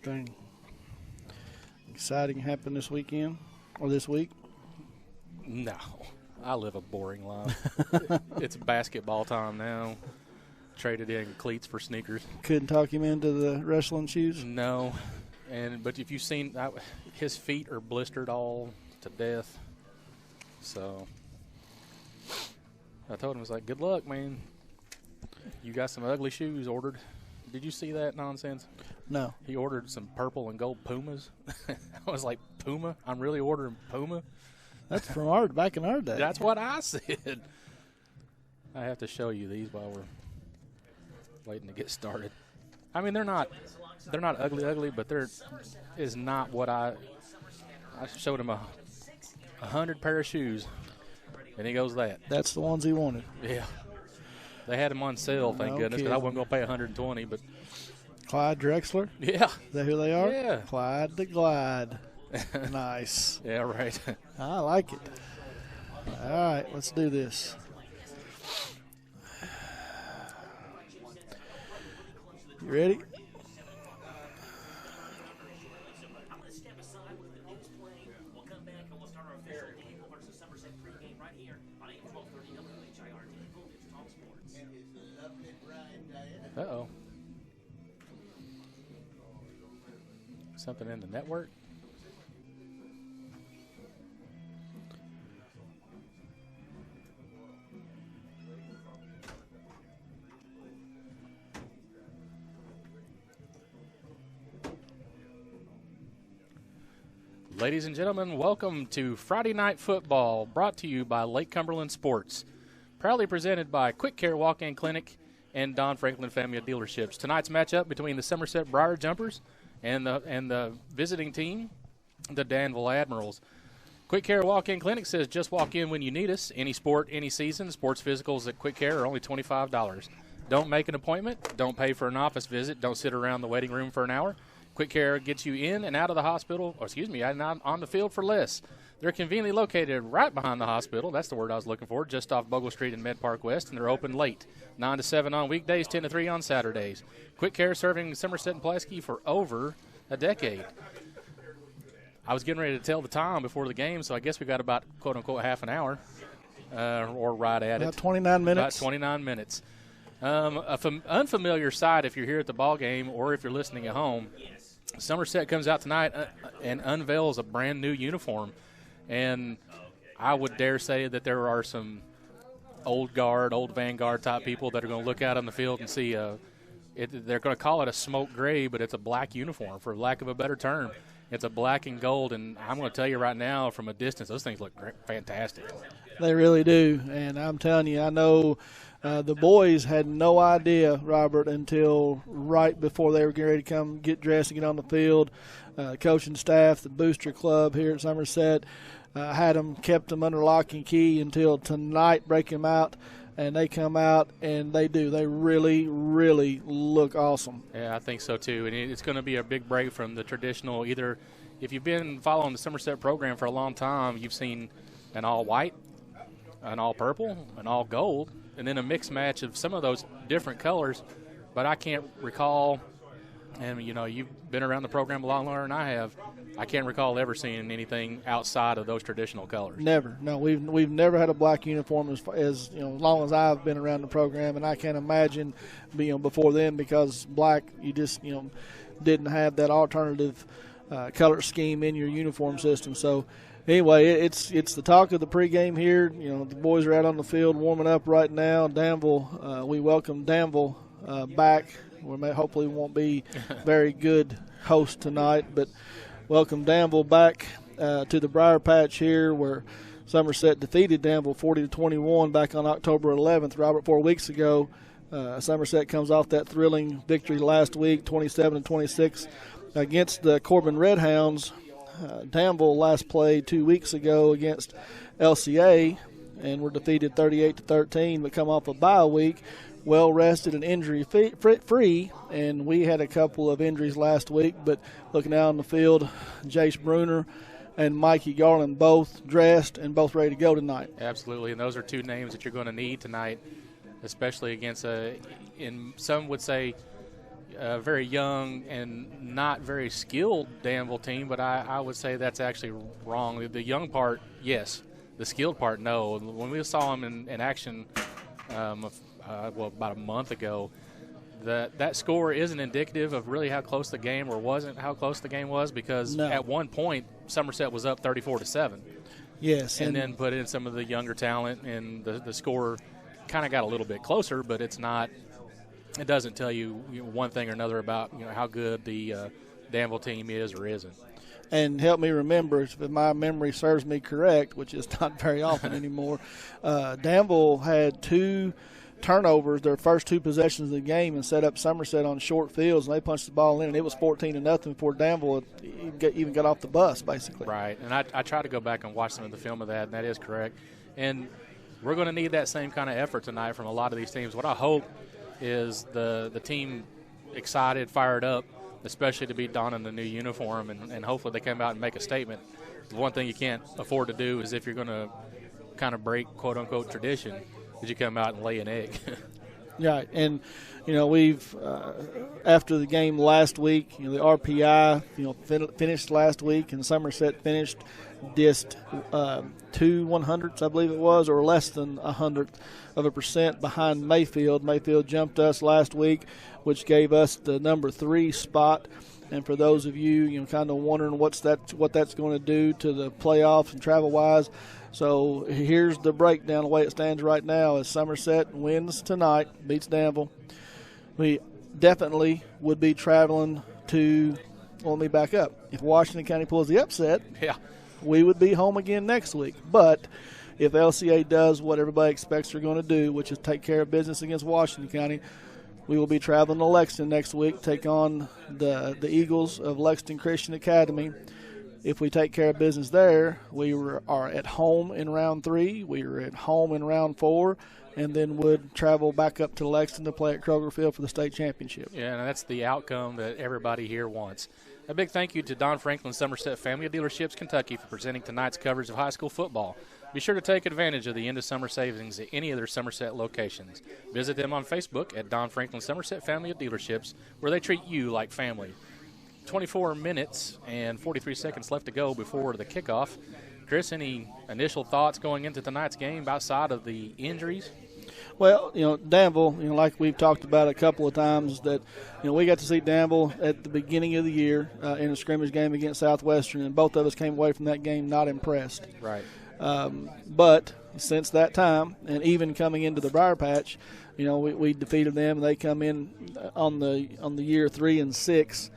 Anything exciting happen this weekend or this week? No. I live a boring life. It's basketball time now. Traded in cleats for sneakers. Couldn't talk him into the wrestling shoes? No. But if you've seen, his feet are blistered all to death. So I told him, I was like, good luck, man. You got some ugly shoes ordered. Did you see that nonsense? No. He ordered some purple and gold Pumas. I was like, Puma? I'm really ordering Puma? That's from back in our day. That's what I said. I have to show you these while we're waiting to get started. I mean, they're not ugly, but there is not what I showed him 100 pair of shoes, and he goes that. That's the ones he wanted. Yeah. They had them on sale, thank goodness, because I wasn't going to pay 120. But Clyde Drexler? Yeah. Is that who they are? Yeah. Clyde the Glide. Nice. Yeah, right. I like it. All right, let's do this. You ready? Uh-oh. Something in the network? Ladies and gentlemen, welcome to Friday Night Football, brought to you by Lake Cumberland Sports. Proudly presented by Quick Care Walk-In Clinic and Don Franklin Family of Dealerships. Tonight's matchup between the Somerset Briar Jumpers and the visiting team, the Danville Admirals. Quick Care Walk-In Clinic says just walk in when you need us. Any sport, any season. Sports physicals at Quick Care are only $25. Don't make an appointment. Don't pay for an office visit. Don't sit around the waiting room for an hour. Quick Care gets you in and out of the hospital, and on the field for less. They're conveniently located right behind the hospital. That's the word I was looking for, just off Bogle Street in Med Park West, and they're open late, 9 to 7 on weekdays, 10 to 3 on Saturdays. Quick Care serving Somerset and Pulaski for over a decade. I was getting ready to tell the time before the game, so I guess we got about, quote-unquote, half an hour, or right at about 29 minutes. About 29 minutes. Unfamiliar sight if you're here at the ball game or if you're listening at home. Somerset comes out tonight and unveils a brand-new uniform. And I would dare say that there are some old Vanguard type people that are going to look out on the field and see they're going to call it a smoke gray, but it's a black uniform, for lack of a better term. It's a black and gold, and I'm going to tell you right now from a distance, those things look fantastic. They really do, and I'm telling you, I know the boys had no idea, Robert, until right before they were getting ready to come get dressed and get on the field. Coaching staff, the booster club here at Somerset, kept them under lock and key until tonight, break them out, and they come out and they do. They really, really look awesome. Yeah, I think so too, and it's going to be a big break from the traditional. Either if you've been following the Somerset program for a long time, you've seen an all white, an all purple, an all gold, and then a mixed match of some of those different colors. But I can't recall, and you've been around the program a lot longer than I have, I can't recall ever seeing anything outside of those traditional colors. Never. No, we've never had a black uniform as long as I've been around the program, and I can't imagine before then, because black, you just didn't have that alternative color scheme in your uniform system. So anyway, it's the talk of the pregame here. The boys are out on the field warming up right now. Danville, we welcome Danville back. Hopefully we won't be very good host tonight, but welcome Danville back to the Briar Patch here, where Somerset defeated Danville 40-21 back on October 11th, Robert, 4 weeks ago. Somerset comes off that thrilling victory last week, 27-26, against the Corbin Redhounds. Danville last played 2 weeks ago against LCA and were defeated 38-13, but come off a bye week, well rested and injury free, and we had a couple of injuries last week. But looking out on the field, Jace Bruner and Mikey Garland both dressed and both ready to go tonight. Absolutely, and those are two names that you're going to need tonight, especially against some would say a very young and not very skilled Danville team, but I would say that's actually wrong. The young part, yes. The skilled part, no. When we saw them in action, about a month ago, that score isn't indicative of really how close the game, or wasn't how close the game was, because at one point Somerset was up 34-7. Yes, and then put in some of the younger talent, and the score kind of got a little bit closer, but it's not. It doesn't tell you, one thing or another about how good the Danville team is or isn't. And help me remember, if my memory serves me correct, which is not very often anymore, Danville had 2 turnovers their first 2 possessions of the game and set up Somerset on short fields, and they punched the ball in, and it was 14-0 before Danville even got off the bus, basically. Right, and I try to go back and watch some of the film of that, and that is correct. And we're going to need that same kind of effort tonight from a lot of these teams. What I hope is the team excited, fired up, especially to be donning the new uniform, and hopefully they come out and make a statement. The one thing you can't afford to do is, if you're going to kind of break quote-unquote tradition, is you come out and lay an egg. Yeah, and we've after the game last week, the RPI finished last week, and Somerset finished just 2/100ths, I believe it was, or less than 100% behind Mayfield. Mayfield jumped us last week, which gave us the number 3 spot. And for those of you, kind of wondering what that's going to do to the playoffs and travel-wise, so here's the breakdown. The way it stands right now is Somerset wins tonight, beats Danville. We definitely would be traveling to, well, let me back up. If Washington County pulls the upset, we would be home again next week. But if LCA does what everybody expects they're going to do, which is take care of business against Washington County, we will be traveling to Lexington next week, take on the Eagles of Lexington Christian Academy. If we take care of business there, we are at home in round 3. We are at home in round 4, and then would travel back up to Lexington to play at Kroger Field for the state championship. Yeah, and that's the outcome that everybody here wants. A big thank you to Don Franklin Somerset Family of Dealerships, Kentucky, for presenting tonight's coverage of high school football. Be sure to take advantage of the end-of-summer savings at any of their Somerset locations. Visit them on Facebook at Don Franklin Somerset Family of Dealerships, where they treat you like family. 24 minutes and 43 seconds left to go before the kickoff. Chris, any initial thoughts going into tonight's game outside of the injuries? Well, Danville, like we've talked about a couple of times, that, we got to see Danville at the beginning of the year in a scrimmage game against Southwestern, and both of us came away from that game not impressed. Right. But since that time, and even coming into the Briar Patch, we defeated them, and they come in on the year 3-6.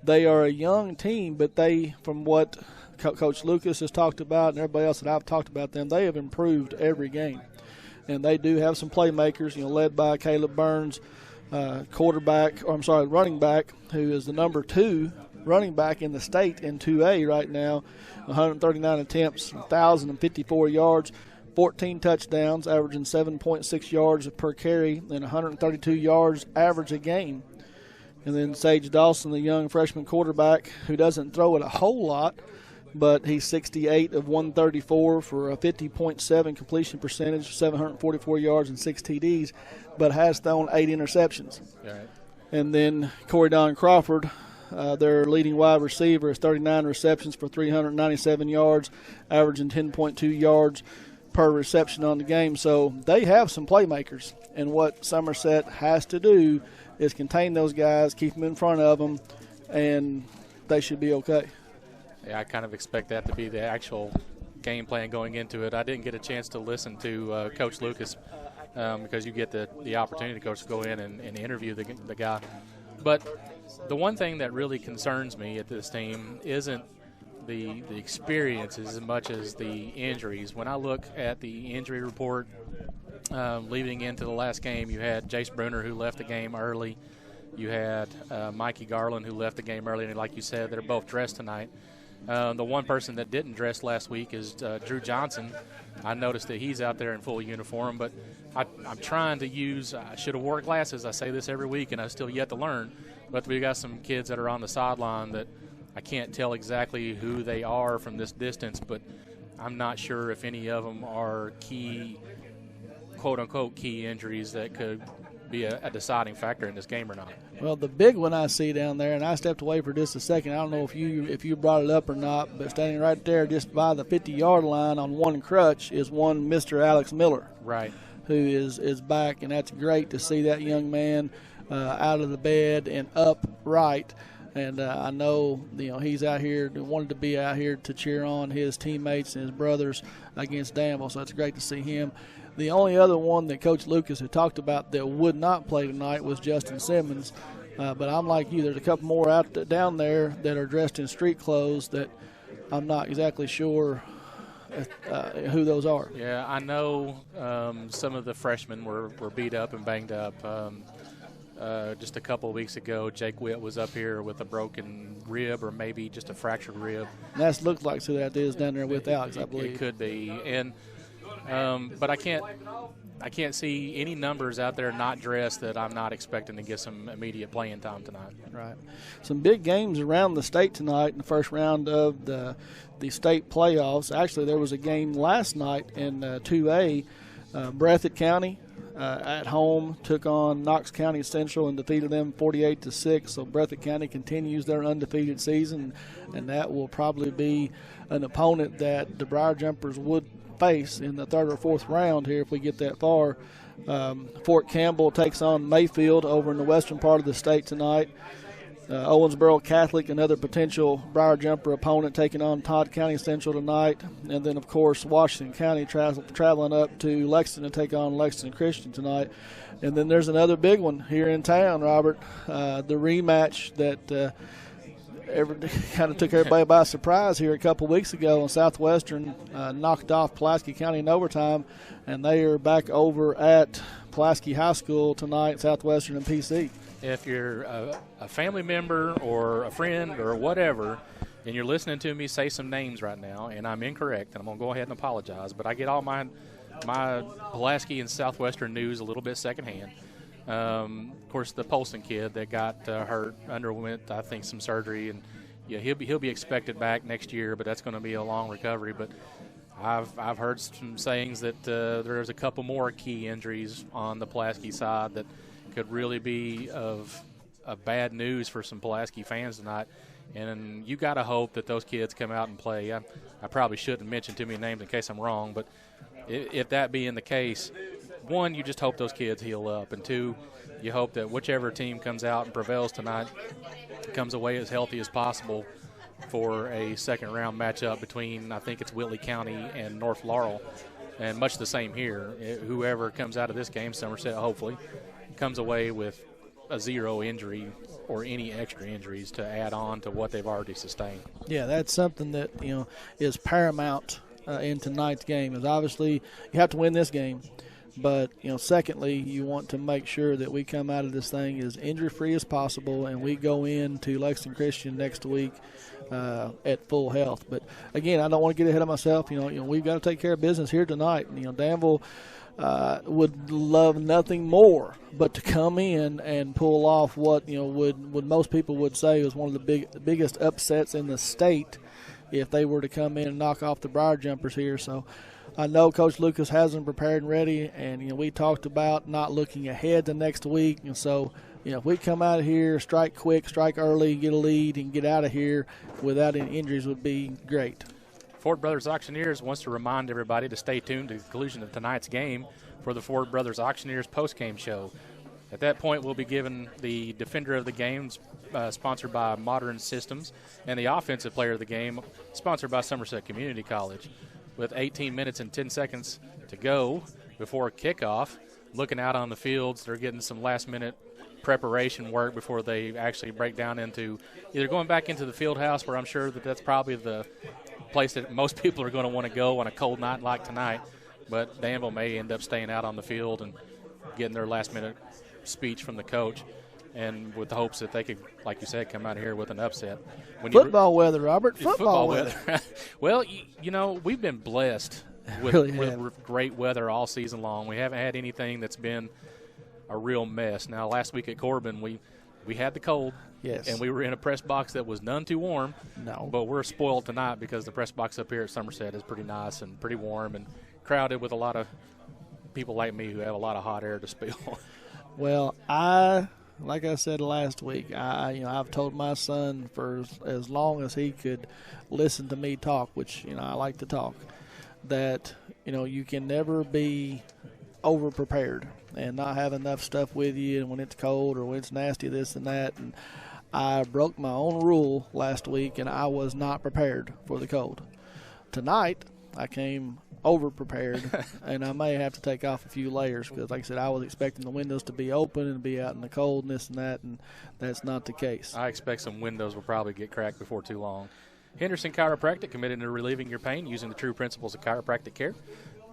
They are a young team, but they, from what Coach Lucas has talked about and everybody else that I've talked about them, they have improved every game. And they do have some playmakers, led by Caleb Burns, running back, who is the number 2 running back in the state in 2A right now. 139 attempts, 1,054 yards, 14 touchdowns, averaging 7.6 yards per carry, and 132 yards average a game. And then Sage Dawson, the young freshman quarterback, who doesn't throw it a whole lot, but he's 68 of 134 for a 50.7 completion percentage, 744 yards and 6 TDs, but has thrown 8 interceptions. All right. And then Corey Don Crawford, their leading wide receiver, has 39 receptions for 397 yards, averaging 10.2 yards per reception on the game. So they have some playmakers, and what Somerset has to do is contain those guys, keep them in front of them, and they should be okay. Yeah, I kind of expect that to be the actual game plan going into it. I didn't get a chance to listen to Coach Lucas because you get the opportunity to go in and interview the guy. But the one thing that really concerns me at this team isn't the experience as much as the injuries. When I look at the injury report leading into the last game, you had Jace Bruner, who left the game early. You had Mikey Garland, who left the game early, and like you said, they're both dressed tonight. The one person that didn't dress last week is Drew Johnson. I noticed that he's out there in full uniform, but I'm trying to use I should have wore glasses. I say this every week, and I still yet to learn. But we got some kids that are on the sideline that I can't tell exactly who they are from this distance, but I'm not sure if any of them are key, quote-unquote, key injuries that could be a deciding factor in this game or not. Well, the big one I see down there, and I stepped away for just a second. I don't know if you brought it up or not, but standing right there just by the 50-yard line on one crutch is one Mr. Alex Miller. Right. Who is back, and that's great to see that young man out of the bed and upright. And I know he's out here, wanted to be out here to cheer on his teammates and his brothers against Danville, so it's great to see him. The only other one that Coach Lucas had talked about that would not play tonight was Justin Simmons. But I'm like you, there's a couple more down there that are dressed in street clothes that I'm not exactly sure who those are. Yeah, I know some of the freshmen were beat up and banged up. Just a couple of weeks ago, Jake Witt was up here with a broken rib or maybe just a fractured rib. And that looks like who that is down there with Alex, I believe. It could be. And but I can't see any numbers out there not dressed that I'm not expecting to get some immediate playing time tonight. Right. Some big games around the state tonight in the first round of the state playoffs. Actually, there was a game last night in 2A. Breathitt County at home took on Knox County Central and defeated them 48-6. So Breathitt County continues their undefeated season, and that will probably be an opponent that the Briar Jumpers would face in the third or fourth round here if we get that far. Fort Campbell takes on Mayfield over in the western part of the state tonight. Owensboro Catholic, another potential Briar Jumper opponent, taking on Todd County Central tonight. And then, of course, Washington County traveling up to Lexington to take on Lexington Christian tonight. And then there's another big one here in town, Robert, the rematch that kind of took everybody by surprise here a couple weeks ago. And Southwestern knocked off Pulaski County in overtime, and they are back over at Pulaski High School tonight, Southwestern and PC. If you're a family member or a friend or whatever, and you're listening to me say some names right now, and I'm incorrect, and I'm going to go ahead and apologize, but I get all my Pulaski and Southwestern news a little bit secondhand. Of course, the Polson kid that got hurt underwent, I think, some surgery, and yeah, he'll be expected back next year, but that's going to be a long recovery. But I've heard some sayings that there's a couple more key injuries on the Pulaski side that could really be of bad news for some Pulaski fans tonight. And you got to hope that those kids come out and play. I probably shouldn't mention too many names in case I'm wrong, but if that being the case, one, you just hope those kids heal up, and two, you hope that whichever team comes out and prevails tonight comes away as healthy as possible for a second-round matchup between, I think it's Whitley County and North Laurel, and much the same here. Whoever comes out of this game, Somerset hopefully, comes away with a zero injury or any extra injuries to add on to what they've already sustained. Yeah, that's something that is paramount in tonight's game. Is obviously you have to win this game, but secondly, you want to make sure that we come out of this thing as injury-free as possible, and we go into Lexington Christian next week at full health. But again, I don't want to get ahead of myself. We've got to take care of business here tonight. Danville would love nothing more but to come in and pull off what would most people would say was one of the biggest upsets in the state if they were to come in and knock off the Briar Jumpers here. So I know Coach Lucas has them prepared and ready, and we talked about not looking ahead to next week. And so if we come out of here, strike quick, strike early, get a lead, and get out of here without any injuries would be great. Ford Brothers Auctioneers wants to remind everybody to stay tuned to the conclusion of tonight's game for the Ford Brothers Auctioneers post-game show. At that point, we'll be given the defender of the game, sponsored by Modern Systems, and the offensive player of the game, sponsored by Somerset Community College. With 18 minutes and 10 seconds to go before kickoff, looking out on the fields, they're getting some last-minute preparation work before they actually break down into either going back into the field house, where I'm sure that's probably the place that most people are going to want to go on a cold night like tonight, but Danville may end up staying out on the field and getting their last-minute speech from the coach, and with the hopes that they could, like you said, come out here with an upset. Football weather, Robert. Football weather. Well, we've been blessed with great weather all season long. We haven't had anything that's been a real mess. Now, last week at Corbin, we had the cold. Yes. And we were in a press box that was none too warm. No. But we're spoiled tonight because the press box up here at Somerset is pretty nice and pretty warm and crowded with a lot of people like me who have a lot of hot air to spill. Well, like I said last week, I've told my son for as long as he could listen to me talk, which, I like to talk, that, you can never be over-prepared and not have enough stuff with you, and when it's cold or when it's nasty, this and that. And I broke my own rule last week, and I was not prepared for the cold. Tonight, I came over-prepared, and I may have to take off a few layers because, like I said, I was expecting the windows to be open and be out in the cold and this and that, and that's not the case. I expect some windows will probably get cracked before too long. Henderson Chiropractic, committed to relieving your pain using the true principles of chiropractic care.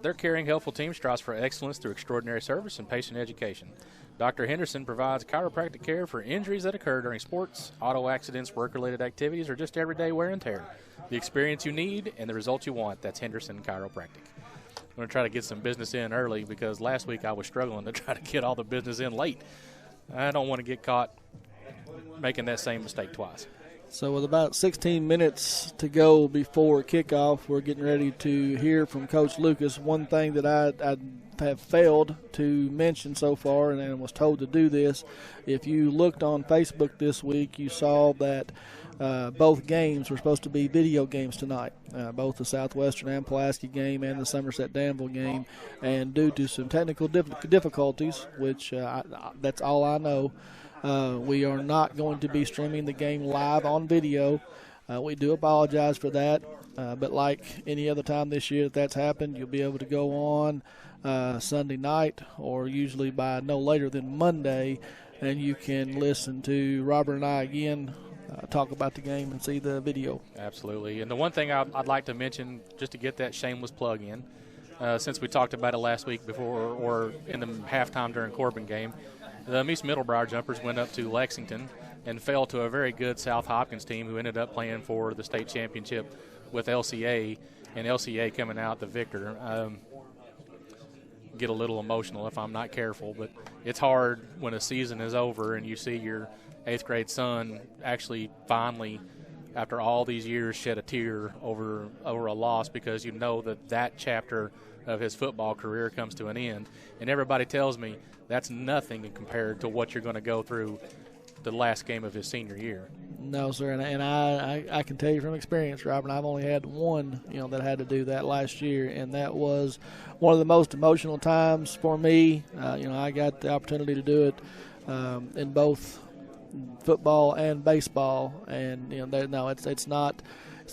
Their caring, helpful team strives for excellence through extraordinary service and patient education. Dr. Henderson provides chiropractic care for injuries that occur during sports, auto accidents, work-related activities, or just everyday wear and tear. The experience you need and the results you want, that's Henderson Chiropractic. I'm going to try to get some business in early because last week I was struggling to try to get all the business in late. I don't want to get caught making that same mistake twice. So with about 16 minutes to go before kickoff, we're getting ready to hear from Coach Lucas. One thing that I have failed to mention so far, and I was told to do this, if you looked on Facebook this week, you saw that both games were supposed to be video games tonight, both the Southwestern and Pulaski game and the Somerset Danville game. And due to some technical difficulties, which that's all I know, we are not going to be streaming the game live on video. We do apologize for that, but like any other time this year that's happened, you'll be able to go on Sunday night or usually by no later than Monday, and you can listen to Robert and I again talk about the game and see the video. Absolutely. And the one thing I'd like to mention, just to get that shameless plug in, since we talked about it last week before or in the halftime during Corbin game, the East Middlebriar Jumpers went up to Lexington and fell to a very good South Hopkins team who ended up playing for the state championship with LCA, and LCA coming out the victor. Get a little emotional if I'm not careful, but it's hard when a season is over and you see your 8th grade son actually finally, after all these years, shed a tear over a loss because you know that chapter of his football career comes to an end. And everybody tells me that's nothing compared to what you're going to go through the last game of his senior year. No, sir, and I can tell you from experience, Robert, I've only had one, that had to do that last year, and that was one of the most emotional times for me. I got the opportunity to do it in both football and baseball, and it's not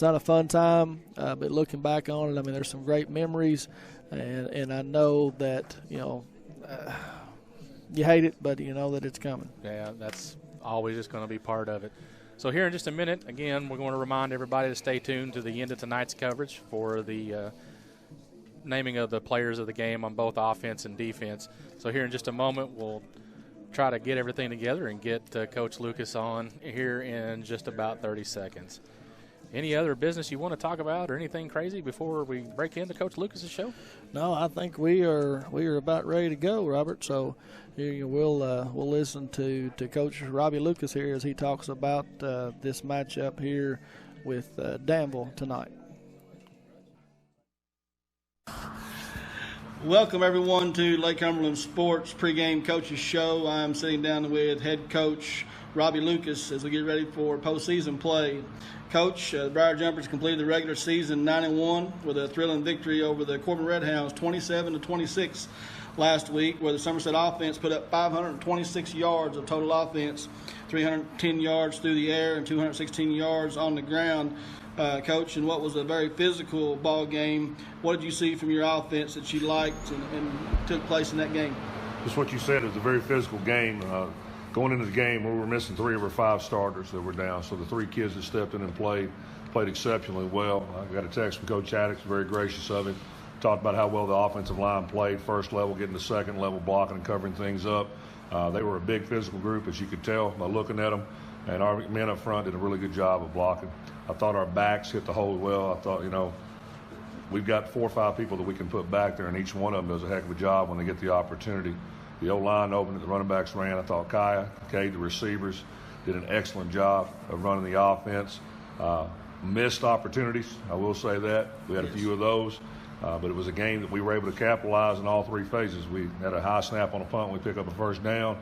a fun time, but looking back on it, I mean, there's some great memories, and I know that you hate it, but you know that it's coming. Yeah, that's always just going to be part of it. So here in just a minute, again, we're going to remind everybody to stay tuned to the end of tonight's coverage for the naming of the players of the game on both offense and defense. So here in just a moment, we'll try to get everything together and get Coach Lucas on here in just about 30 seconds. Any other business you want to talk about or anything crazy before we break into Coach Lucas's show? No, I think we are about ready to go, Robert. So here we'll listen to Coach Robbie Lucas here as he talks about this matchup here with Danville tonight. Welcome, everyone, to Lake Cumberland Sports pregame coaches show. I'm sitting down with head coach Robbie Lucas as we get ready for postseason play. Coach, the Briar Jumpers completed the regular season 9-1 with a thrilling victory over the Corbin Redhounds 27-26 last week, where the Somerset offense put up 526 yards of total offense, 310 yards through the air and 216 yards on the ground. Coach, in what was a very physical ball game, what did you see from your offense that you liked and took place in that game? Just what you said, it was a very physical game. Going into the game, we were missing 3 of our 5 starters that were down, so the 3 kids that stepped in and played exceptionally well. I got a text from Coach Haddox, very gracious of him, talked about how well the offensive line played, first level, getting to second level, blocking and covering things up. They were a big physical group, as you could tell by looking at them, and our men up front did a really good job of blocking. I thought our backs hit the hole well. I thought, we've got 4 or 5 people that we can put back there, and each one of them does a heck of a job when they get the opportunity. The O-line opened it, the running backs ran. I thought Kaya, Cade, the receivers, did an excellent job of running the offense. missed opportunities. I will say that. We had a few of those. But it was a game that we were able to capitalize in all three phases. We had a high snap on a punt. We pick up a first down.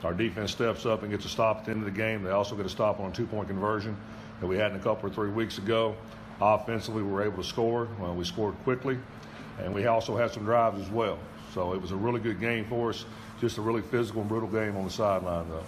Our defense steps up and gets a stop at the end of the game. They also get a stop on a 2-point conversion that we had a couple or 3 weeks ago. Offensively, we were able to score. We scored quickly. And we also had some drives as well. So it was a really good game for us. Just a really physical and brutal game on the sideline, though.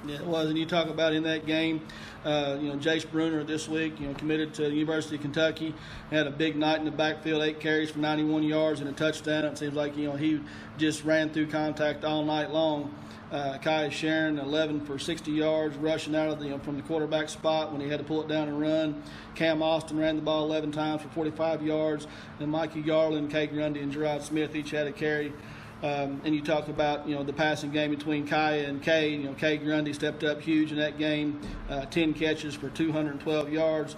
Yeah, it was. And you talk about in that game, Jace Bruner this week, committed to the University of Kentucky, had a big night in the backfield, 8 carries for 91 yards and a touchdown. It seems like, he just ran through contact all night long. Kai Sharon, 11 for 60 yards, rushing out of from the quarterback spot when he had to pull it down and run. Cam Austin ran the ball 11 times for 45 yards. And Mikey Garland, Kay Grundy, and Gerard Smith each had a carry. And you talk about, the passing game between Kaya and Kay. Kay Grundy stepped up huge in that game, 10 catches for 212 yards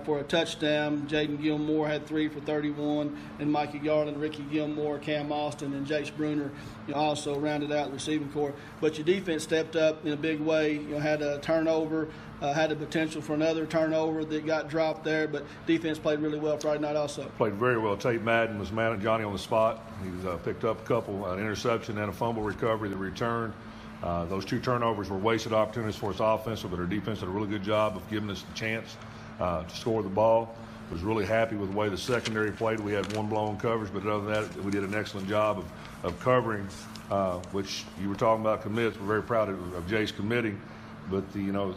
for a touchdown. Jaden Gilmore had 3 for 31, and Mikey Garland, Ricky Gilmore, Cam Austin, and Jace Bruner also rounded out the receiving corps. But your defense stepped up in a big way. Had a turnover, had the potential for another turnover that got dropped there, but defense played really well Friday night also. Played very well. Tate Madden was man at Johnny on the spot. He picked up a couple, an interception and a fumble recovery that returned. Those 2 turnovers were wasted opportunities for us offensive, but our defense did a really good job of giving us the chance to score the ball. Was really happy with the way the secondary played. We had 1 blown coverage, but other than that, we did an excellent job of covering, which you were talking about commits. We're very proud of Jace committing. But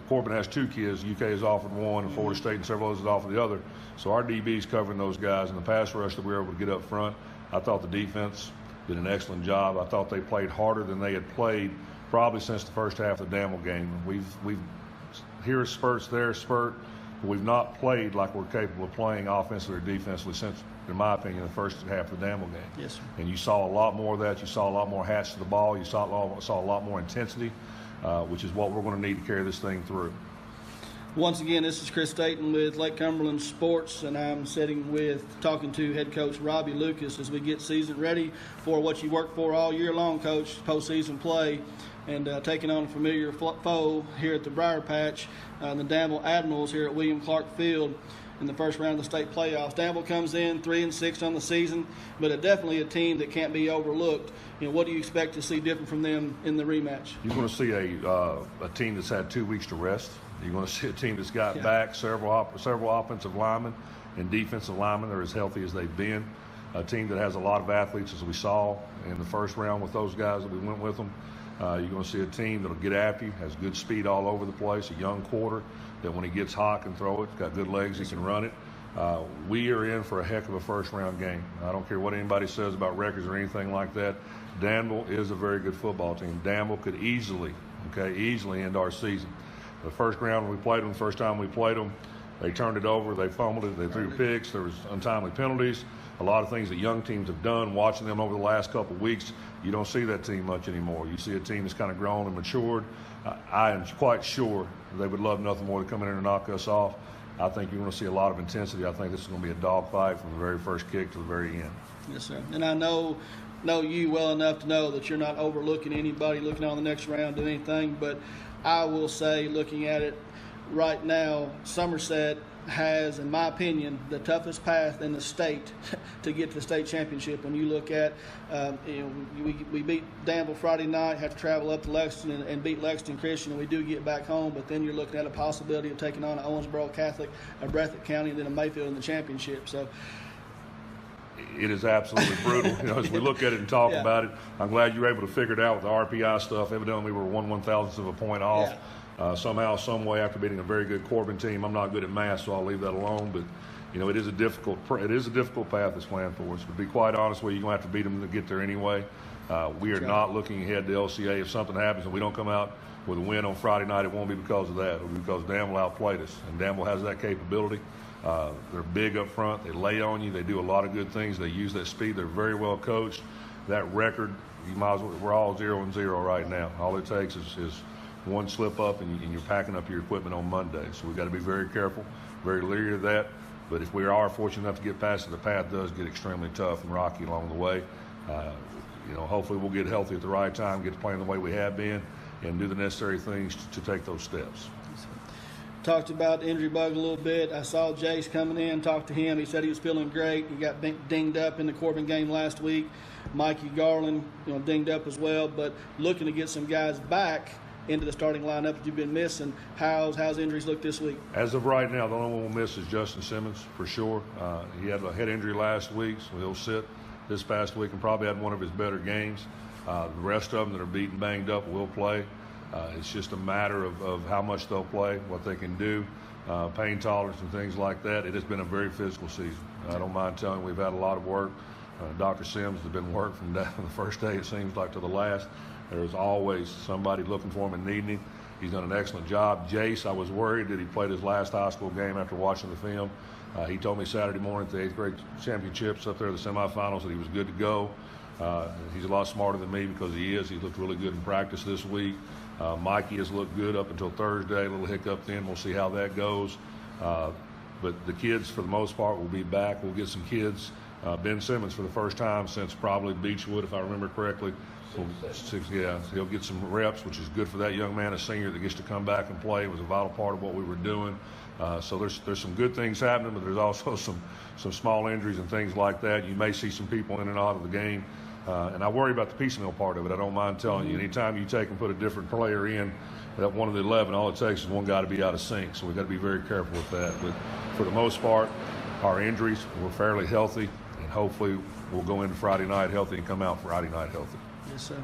Corbin has 2 kids. UK has offered 1, and Florida State and several others has offered the other. So our DB's covering those guys, and the pass rush that we were able to get up front. I thought the defense did an excellent job. I thought they played harder than they had played probably since the first half of the Danville game. We've here spurts, there spurt. But we've not played like we're capable of playing offensively or defensively since, in my opinion, the first half of the Danville game. Yes, sir. And you saw a lot more of that. You saw a lot more hats to the ball. You saw a lot more intensity. Which is what we're going to need to carry this thing through. Once again, this is Chris Staten with Lake Cumberland Sports, and I'm talking to head coach Robbie Lucas as we get season ready for what you worked for all year long, Coach, postseason play, and taking on a familiar foe here at the Briar Patch, the Danville Admirals here at William Clark Field in the first round of the state playoffs. Danville comes in 3-6 on the season, but definitely a team that can't be overlooked. What do you expect to see different from them in the rematch? You're going to see a team that's had 2 weeks to rest. You're going to see a team that's got back several offensive linemen and defensive linemen that are as healthy as they've been. A team that has a lot of athletes, as we saw in the first round with those guys that we went with them. You're going to see a team that'll get after you, has good speed all over the place, a young quarter that when he gets hot can throw it, got good legs, he can run it. We are in for a heck of a first-round game. I don't care what anybody says about records or anything like that. Danville is a very good football team. Danville could easily end our season. The first round we played them, the first time we played them, they turned it over, they fumbled it, they threw picks, there was untimely penalties. A lot of things that young teams have done, watching them over the last couple of weeks, you don't see that team much anymore. You see a team that's kind of grown and matured. I am quite sure they would love nothing more to come in here and knock us off. I think you're going to see a lot of intensity. I think this is going to be a dogfight from the very first kick to the very end. Yes, sir. And I know you well enough to know that you're not overlooking anybody looking on the next round or anything, but I will say, looking at it right now, Somerset has, in my opinion, the toughest path in the state to get to the state championship. When you look at, we beat Danville Friday night, have to travel up to Lexington and beat Lexington Christian, and we do get back home, but then you're looking at a possibility of taking on Owensboro Catholic, a Breathitt County, and then a Mayfield in the championship. So it is absolutely brutal. As we look at it and talk about it, I'm glad you were able to figure it out with the RPI stuff. Evidently, we were 1/1000th of a point off. Yeah. Somehow, some way, after beating a very good Corbin team. I'm not good at math, so I'll leave that alone. But it is a difficult path that's planned for us. To be quite honest with you, you're going to have to beat them to get there anyway. We are not looking ahead to LCA. If something happens and we don't come out with a win on Friday night, it won't be because of that. It'll be because Danville outplayed us, and Danville has that capability. They're big up front. They lay on you. They do a lot of good things. They use that speed. They're very well coached. That record, we're all 0-0 right now. All it takes is one slip up and you're packing up your equipment on Monday. So we've got to be very careful, very leery of that. But if we are fortunate enough to get past it, the path does get extremely tough and rocky along the way. Hopefully we'll get healthy at the right time, get to playing the way we have been, and do the necessary things to take those steps. talked about the injury bug a little bit. I saw Jace coming in, talked to him. He said he was feeling great. He got dinged up in the Corbin game last week. Mikey Garland, dinged up as well, but looking to get some guys back into the starting lineup that you've been missing. How's injuries look this week? As of right now, the only one we'll miss is Justin Simmons for sure. He had a head injury last week, so he'll sit this past week and probably had one of his better games. The rest of them that are beaten, banged up will play. It's just a matter of how much they'll play, what they can do, pain tolerance and things like that. It has been a very physical season. I don't mind telling you we've had a lot of work. Dr. Sims has been work from the first day, it seems like, to the last. There's always somebody looking for him and needing him. He's done an excellent job. Jace, I was worried that he played his last high school game after watching the film. He told me Saturday morning at the 8th grade championships up there, the semifinals, that he was good to go. He's a lot smarter than me because he is. He looked really good in practice this week. Mikey has looked good up until Thursday. A little hiccup then. We'll see how that goes. But the kids, for the most part, will be back. We'll get some kids. Ben Simmons, for the first time since probably Beechwood, if I remember correctly. He'll get some reps, which is good for that young man, a senior that gets to come back and play. It was a vital part of what we were doing. So there's some good things happening, but there's also some small injuries and things like that. You may see some people in and out of the game. And I worry about the piecemeal part of it. I don't mind telling you. Anytime you take and put a different player in, that one of the 11, all it takes is one guy to be out of sync. So we've got to be very careful with that. But for the most part, our injuries, we're fairly healthy. And hopefully we'll go into Friday night healthy and come out Friday night healthy. Yes, sir.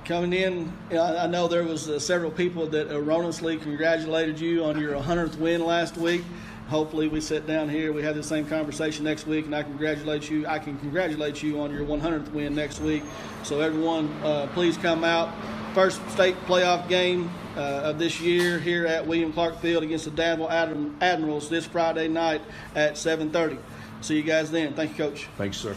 Coming in, I know there was several people that erroneously congratulated you on your 100th win last week. Hopefully we sit down here, we have the same conversation next week, and I can congratulate you on your 100th win next week. So everyone, please come out. First state playoff game of this year here at William Clark Field against the Danville Admirals this Friday night at 7:30. See you guys then. Thank you, Coach. Thanks, sir.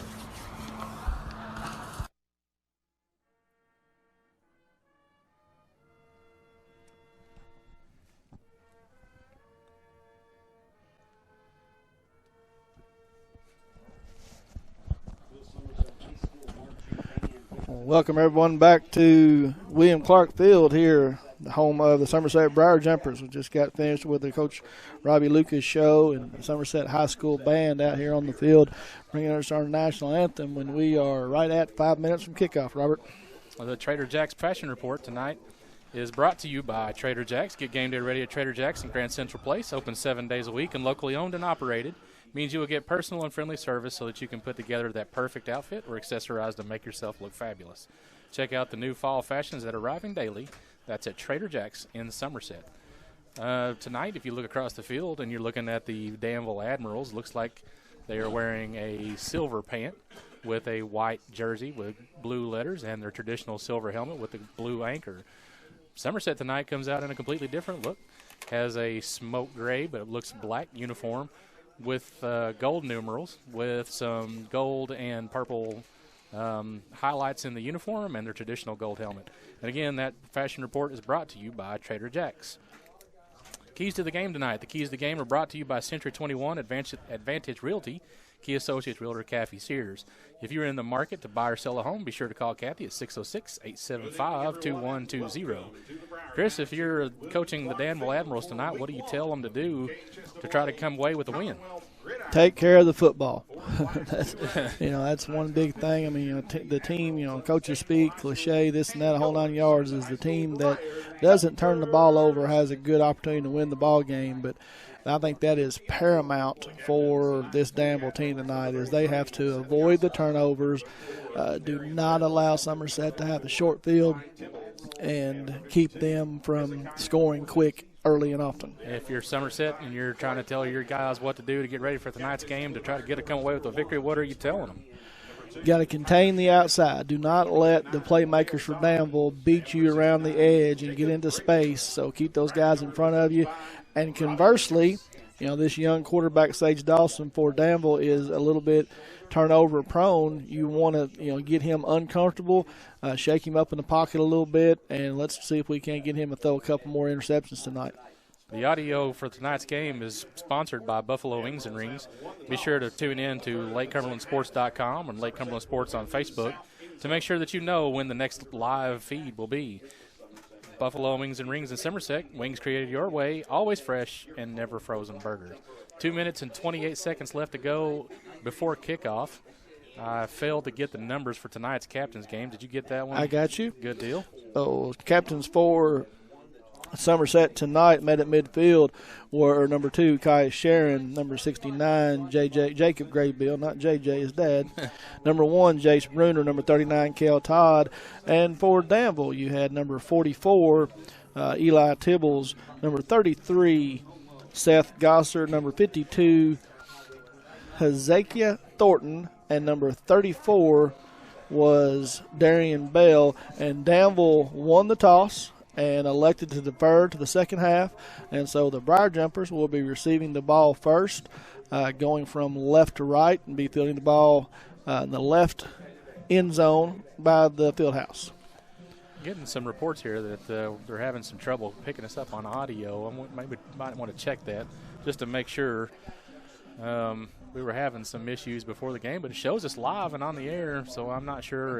Welcome everyone back to William Clark Field here, the home of the Somerset Briar Jumpers. We just got finished with the Coach Robbie Lucas show and the Somerset High School band out here on the field, bringing us our national anthem when we are right at 5 minutes from kickoff. Robert. Well, the Trader Jack's Passion Report tonight is brought to you by Trader Jack's. Get game day ready at Trader Jack's in Grand Central Place, open 7 days a week and locally owned and operated. Means you will get personal and friendly service so that you can put together that perfect outfit or accessorize to make yourself look fabulous. Check out the new fall fashions that are arriving daily. That's at Trader Jack's in Somerset. Tonight, if you look across the field and you're looking at the Danville Admirals, looks like they are wearing a silver pant with a white jersey with blue letters and their traditional silver helmet with the blue anchor. Somerset tonight comes out in a completely different look. Has a smoke gray, but it looks black uniform with gold numerals, with some gold and purple highlights in the uniform and their traditional gold helmet. And again, that fashion report is brought to you by Trader Jack's. Keys to the game tonight. The keys to the game are brought to you by Century 21 Advantage Realty, Key Associates Realtor Kathy Sears. If you're in the market to buy or sell a home, be sure to call Kathy at 606-875-2120. Chris, if you're coaching the Danville Admirals tonight, what do you tell them to do to try to come away with a win? Take care of the football. That's one big thing. I mean, the team, coaches speak, cliche, this and that, a whole 9 yards, is the team that doesn't turn the ball over has a good opportunity to win the ball game. But I think that is paramount for this Danville team tonight, is they have to avoid the turnovers, do not allow Somerset to have the short field, and keep them from scoring quick early and often. If you're Somerset and you're trying to tell your guys what to do to get ready for tonight's game to try to come away with a victory, what are you telling them? You got to contain the outside. Do not let the playmakers for Danville beat you around the edge and get into space. So keep those guys in front of you. And conversely, this young quarterback, Sage Dawson, for Danville is a little bit turnover prone. You want to, get him uncomfortable, shake him up in the pocket a little bit, and let's see if we can't get him to throw a couple more interceptions tonight. The audio for tonight's game is sponsored by Buffalo Wings and Rings. Be sure to tune in to LakeCumberlandSports.com and Lake Cumberland Sports on Facebook to make sure that you know when the next live feed will be. Buffalo Wings and Rings in Somerset. Wings created your way, always fresh and never frozen burgers. 2 minutes and 28 seconds left to go before kickoff. I failed to get the numbers for tonight's captain's game. Did you get that one? I got you. Good deal. Oh, captains for Somerset tonight met at midfield were number 2, Kai Sharon, number 69, Jacob Graybill, not JJ, his dad, number 1, Jace Bruner, number 39, Kel Todd, and for Danville you had number 44, Eli Tibbles, number 33, Seth Gosser, number 52, Hezekiah Thornton, and number 34 was Darian Bell. And Danville won the toss and elected to defer to the second half. And so the Briar Jumpers will be receiving the ball first, going from left to right, and be fielding the ball in the left end zone by the field house. Getting some reports here that they're having some trouble picking us up on audio. Maybe might want to check that just to make sure. We were having some issues before the game, but it shows us live and on the air, so I'm not sure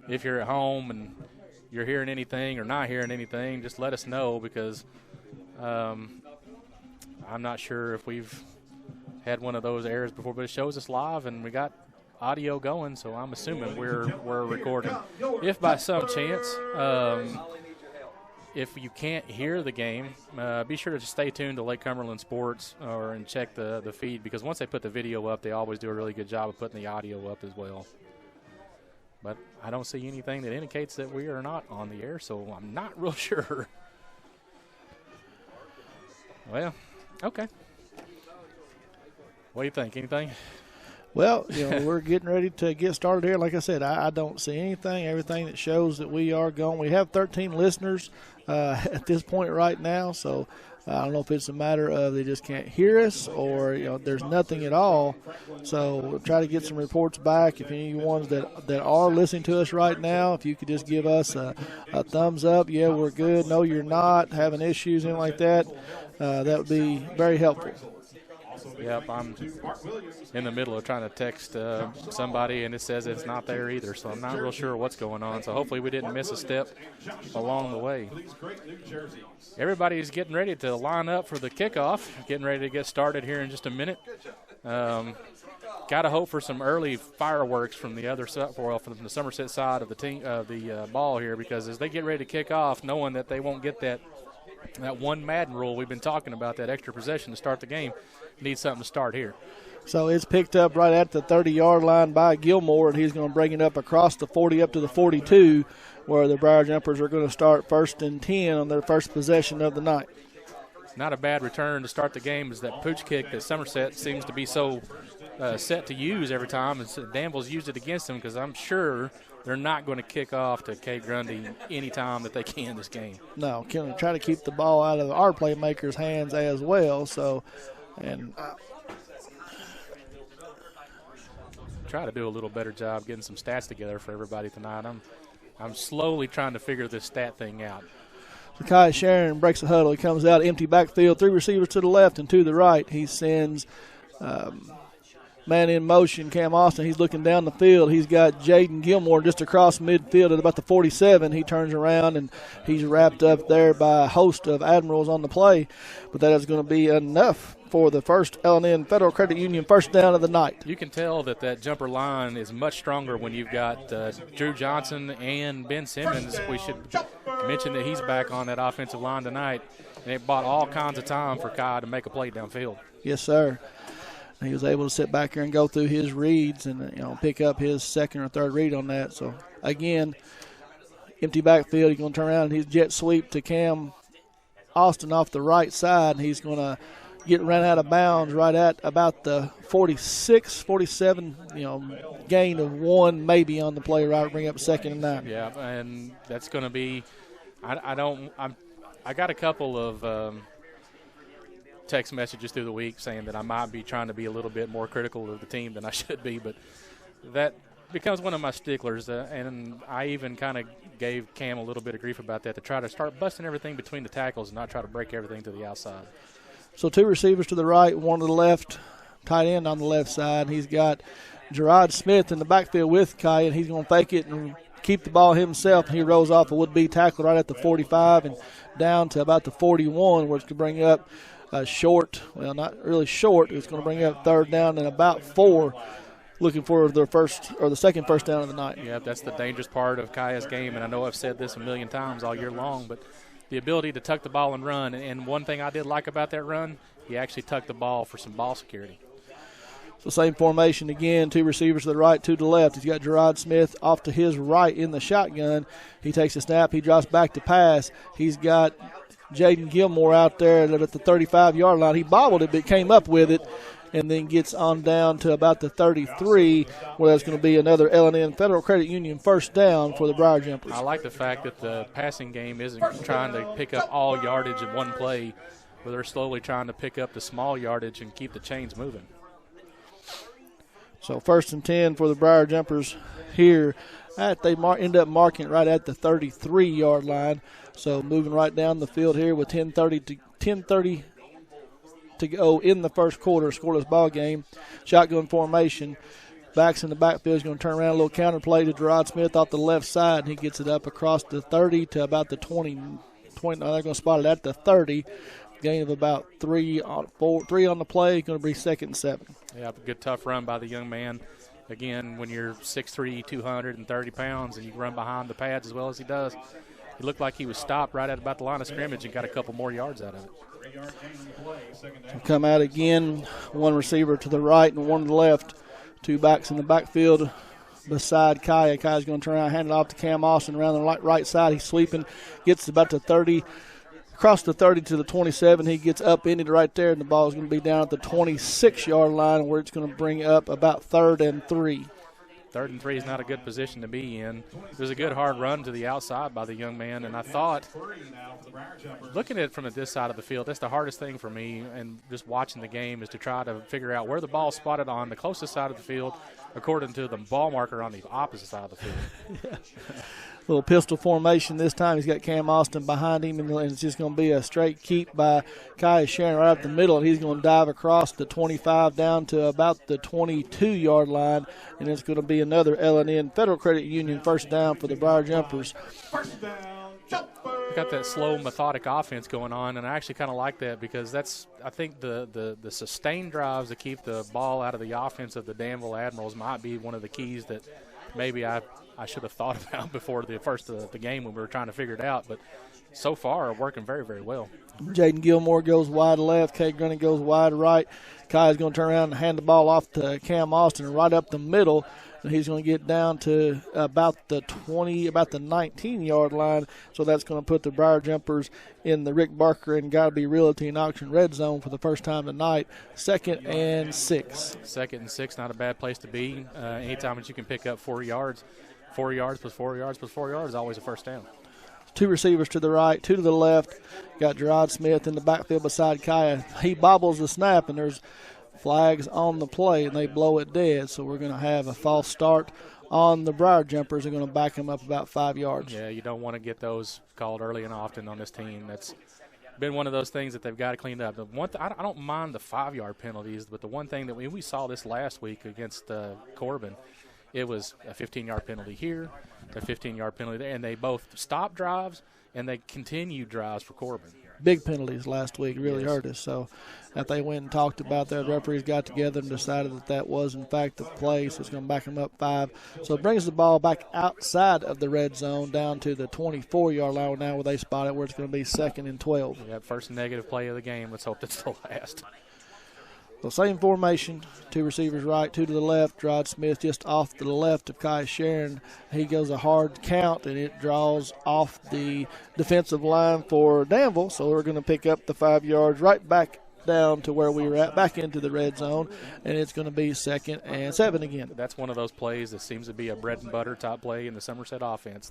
if you're at home and you're hearing anything or not hearing anything, just let us know, because I'm not sure if we've had one of those errors before, but it shows us live and we got audio going, so I'm assuming we're recording. If by some chance if you can't hear the game, be sure to stay tuned to Lake Cumberland Sports and check the feed, because once they put the video up, they always do a really good job of putting the audio up as well. But I don't see anything that indicates that we are not on the air, so I'm not real sure. Well, okay. What do you think? Anything? Well, we're getting ready to get started here. Like I said, I don't see anything. Everything that shows that we are going. We have 13 listeners at this point right now, so I don't know if it's a matter of they just can't hear us or there's nothing at all. So we'll try to get some reports back. If any ones that are listening to us right now, if you could just give us a thumbs up, yeah, we're good. No, you're not having issues, anything like that. That would be very helpful. Yep, I'm in the middle of trying to text somebody, and it says it's not there either, so I'm not real sure what's going on. So hopefully we didn't miss a step along the way. Everybody's getting ready to line up for the kickoff, getting ready to get started here in just a minute. Got to hope for some early fireworks from the other side, from the Somerset side of the team, the ball here, because as they get ready to kick off, knowing that they won't get that one Madden rule we've been talking about, that extra possession to start the game, needs something to start here. So it's picked up right at the 30-yard line by Gilmore, and he's going to bring it up across the 40 up to the 42, where the Briar Jumpers are going to start 1st and 10 on their first possession of the night. Not a bad return to start the game, is that pooch kick that Somerset seems to be so set to use every time, and Danville's used it against them, because I'm sure they're not going to kick off to Kate Grundy any time that they can this game. No, can try to keep the ball out of our playmakers' hands as well. So, and try to do a little better job getting some stats together for everybody tonight. I'm slowly trying to figure this stat thing out. Kai Sharon breaks the huddle. He comes out empty backfield, 3 receivers to the left and to the right. He sends man in motion, Cam Austin. He's looking down the field. He's got Jaden Gilmore just across midfield at about the 47. He turns around, and he's wrapped up there by a host of Admirals on the play. But that is going to be enough for the first L&N Federal Credit Union first down of the night. You can tell that jumper line is much stronger when you've got Drew Johnson and Ben Simmons. We should mention that he's back on that offensive line tonight, and it bought all kinds of time for Kai to make a play downfield. Yes, sir. He was able to sit back here and go through his reads and pick up his second or third read on that. So, again, empty backfield. He's going to turn around and he's jet sweep to Cam Austin off the right side, and he's going to get ran out of bounds right at about the 46, 47, gain of 1 maybe on the play, right? Bring up 2nd and 9. Yeah, and that's going to be I got a couple of text messages through the week saying that I might be trying to be a little bit more critical of the team than I should be, but that becomes one of my sticklers, and I even kind of gave Cam a little bit of grief about that, to try to start busting everything between the tackles and not try to break everything to the outside. So 2 receivers to the right, 1 to the left, tight end on the left side. He's got Gerard Smith in the backfield with Kai, and he's going to fake it and keep the ball himself, and he rolls off a would-be tackle right at the 45 and down to about the 41, where it's going to bring up a short, well, not really short. It's going to bring up third down and about 4, looking for their first or the second first down of the night. Yeah, that's the dangerous part of Kaya's game, and I know I've said this a million times all year long, but the ability to tuck the ball and run. And one thing I did like about that run, he actually tucked the ball for some ball security. So same formation again, 2 receivers to the right, 2 to the left. He's got Gerard Smith off to his right in the shotgun. He takes a snap. He drops back to pass. He's got Jaden Gilmore out there at the 35-yard line. He bobbled it, but came up with it, and then gets on down to about the 33, where that's going to be another L&N Federal Credit Union first down for the Briar Jumpers. I like the fact that the passing game isn't trying to pick up all yardage in one play, where they're slowly trying to pick up the small yardage and keep the chains moving. So 1st and 10 for the Briar Jumpers here. They end up marking it right at the 33-yard line. So moving right down the field here with 10:30 to go in the first quarter, scoreless ball game. Shotgun formation. Backs in the backfield is going to turn around, a little counter play to Gerard Smith off the left side, and he gets it up across the 30 to about the 20. They're going to spot it at the 30. Gain of about 3 on the play. Going to be 2nd and 7. Yeah, a good tough run by the young man. Again, when you're 6'3", 230 pounds, and you run behind the pads as well as he does, he looked like he was stopped right at about the line of scrimmage and got a couple more yards out of it. Come out again, 1 receiver to the right and 1 to the left. 2 backs in the backfield beside Kaya. Kaya's going to turn around, hand it off to Cam Austin around the right side. He's sweeping, gets about to 30. Across the 30 to the 27, he gets up in it right there, and the ball is going to be down at the 26-yard line, where it's going to bring up about 3rd and 3. 3rd and 3 is not a good position to be in. It was a good hard run to the outside by the young man, and I thought, looking at it from this side of the field, that's the hardest thing for me, and just watching the game, is to try to figure out where the ball's spotted on the closest side of the field according to the ball marker on the opposite side of the field. Yeah. Little pistol formation this time. He's got Cam Austin behind him, and it's just going to be a straight keep by Kai Sharon right up the middle, and he's going to dive across the 25 down to about the 22-yard line, and it's going to be another L&N Federal Credit Union first down for the Briar Jumpers. Got that slow, methodic offense going on, and I actually kind of like that, because that's, I think, the sustained drives to keep the ball out of the offense of the Danville Admirals might be one of the keys that maybe I should have thought about before the first of the game when we were trying to figure it out. But so far, working very, very well. Jaden Gilmore goes wide left. Kay Grunning goes wide right. Kai's going to turn around and hand the ball off to Cam Austin right up the middle. And he's going to get down to about the 19-yard line. So that's going to put the Briar Jumpers in the Rick Barker and Gotta Be Realty and Auction red zone for the first time tonight. 2nd and 6. 2nd and 6, not a bad place to be. Anytime that you can pick up 4 yards, 4 yards plus 4 yards plus 4 yards is always a first down. 2 receivers to the right, 2 to the left. Got Gerard Smith in the backfield beside Kaya. He bobbles the snap, and there's flags on the play, and they blow it dead. So we're going to have a false start on the Briar Jumpers. They're going to back them up about 5 yards. Yeah, you don't want to get those called early and often on this team. That's been one of those things that they've got to clean up. I don't mind the 5-yard penalties, but the one thing that we saw this last week against Corbin, it was a 15-yard penalty here, a 15-yard penalty there, and they both stopped drives and they continued drives for Corbin. Big penalties last week really hurt us. So if they went and talked about that, referees got together and decided that was, in fact, the play. So it's going to back them up 5. So it brings the ball back outside of the red zone down to the 24-yard line now where they spot it, where it's going to be 2nd and 12. Yeah, first negative play of the game. Let's hope that's the last. So same formation, 2 receivers right, 2 to the left. Gerard Smith just off to the left of Kai Sharon. He goes a hard count, and it draws off the defensive line for Danville. So we're going to pick up the 5 yards right back down to where we were at, back into the red zone, and it's going to be 2nd and 7 again. That's one of those plays that seems to be a bread and butter type play in the Somerset offense.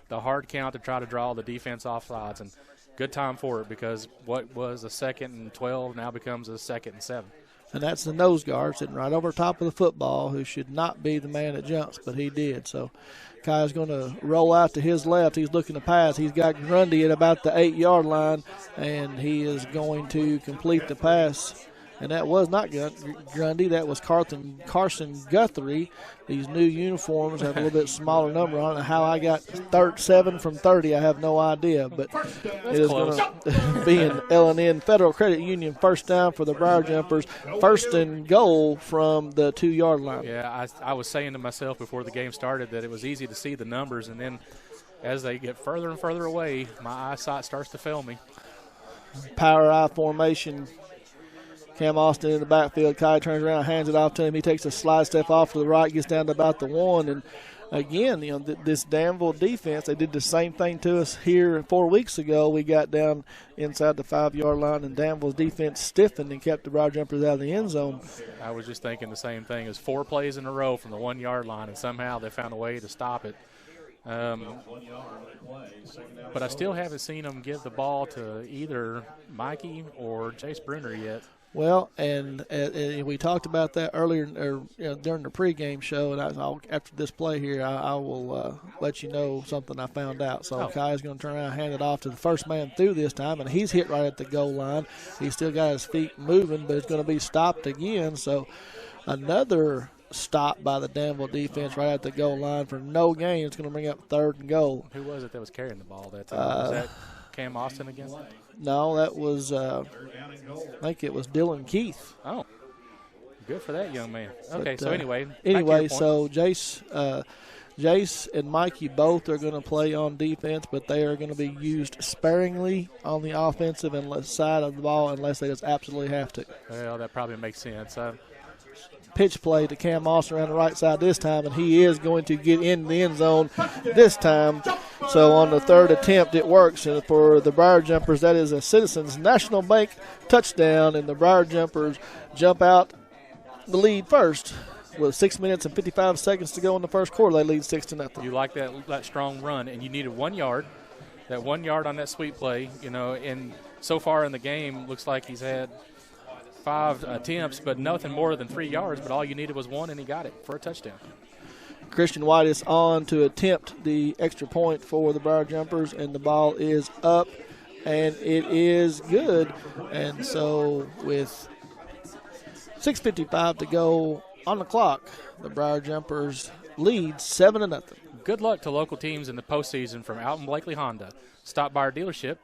The hard count to try to draw the defense off sides, and good time for it, because what was a 2nd and 12 now becomes a 2nd and 7. And that's the nose guard sitting right over top of the football, who should not be the man that jumps, but he did. So Kai's going to roll out to his left. He's looking to pass. He's got Grundy at about the 8-yard line, and he is going to complete the pass and that was not Grundy. That was Carson Guthrie. These new uniforms have a little bit smaller number on it. How I got 7 from 30, I have no idea. But it is going to be an L&N Federal Credit Union first down for the Briar Jumpers. First and goal from the 2-yard line. Yeah, I was saying to myself before the game started that it was easy to see the numbers, and then as they get further and further away, my eyesight starts to fail me. Power I formation. Cam Austin in the backfield. Kai turns around, hands it off to him. He takes a slide step off to the right, gets down to about the 1. And again, this Danville defense, they did the same thing to us here 4 weeks ago. We got down inside the 5-yard line, and Danville's defense stiffened and kept the Briar Jumpers out of the end zone. I was just thinking the same thing. It was 4 plays in a row from the 1-yard line, and somehow they found a way to stop it. But I still haven't seen them give the ball to either Mikey or Chase Bruner yet. Well, and we talked about that earlier during the pregame show, and after this play here, I will let you know something I found out. So Kai's going to turn around and hand it off to the first man through this time, and he's hit right at the goal line. He's still got his feet moving, but it's going to be stopped again. So another stop by the Danville defense right at the goal line for no gain. It's going to bring up 3rd and goal. Who was it that was carrying the ball that time? Was that Cam Austin again? No, that was I think it was Dylan Keith. Oh, good for that young man. Okay, but, so anyway, so Jace and Mikey both are going to play on defense, but they are going to be used sparingly on the offensive side of the ball unless they just absolutely have to. Well, that probably makes sense. Pitch play to Cam Austin around the right side this time, and he is going to get in the end zone this time. So on the 3rd attempt, it works. And for the Briar Jumpers, that is a Citizens National Bank touchdown, and the Briar Jumpers jump out the lead first. With 6 minutes and 55 seconds to go in the first quarter, they lead 6-0. You like that strong run, and you needed 1 yard. That 1 yard on that sweep play, and so far in the game, looks like he's had 5 attempts, but nothing more than 3 yards. But all you needed was 1, and he got it for a touchdown. Christian White is on to attempt the extra point for the Briar Jumpers, and the ball is up, and it is good. And so with 6:55 to go on the clock, the Briar Jumpers lead 7-0. Good luck to local teams in the postseason from Alton Blakely Honda. Stop by our dealership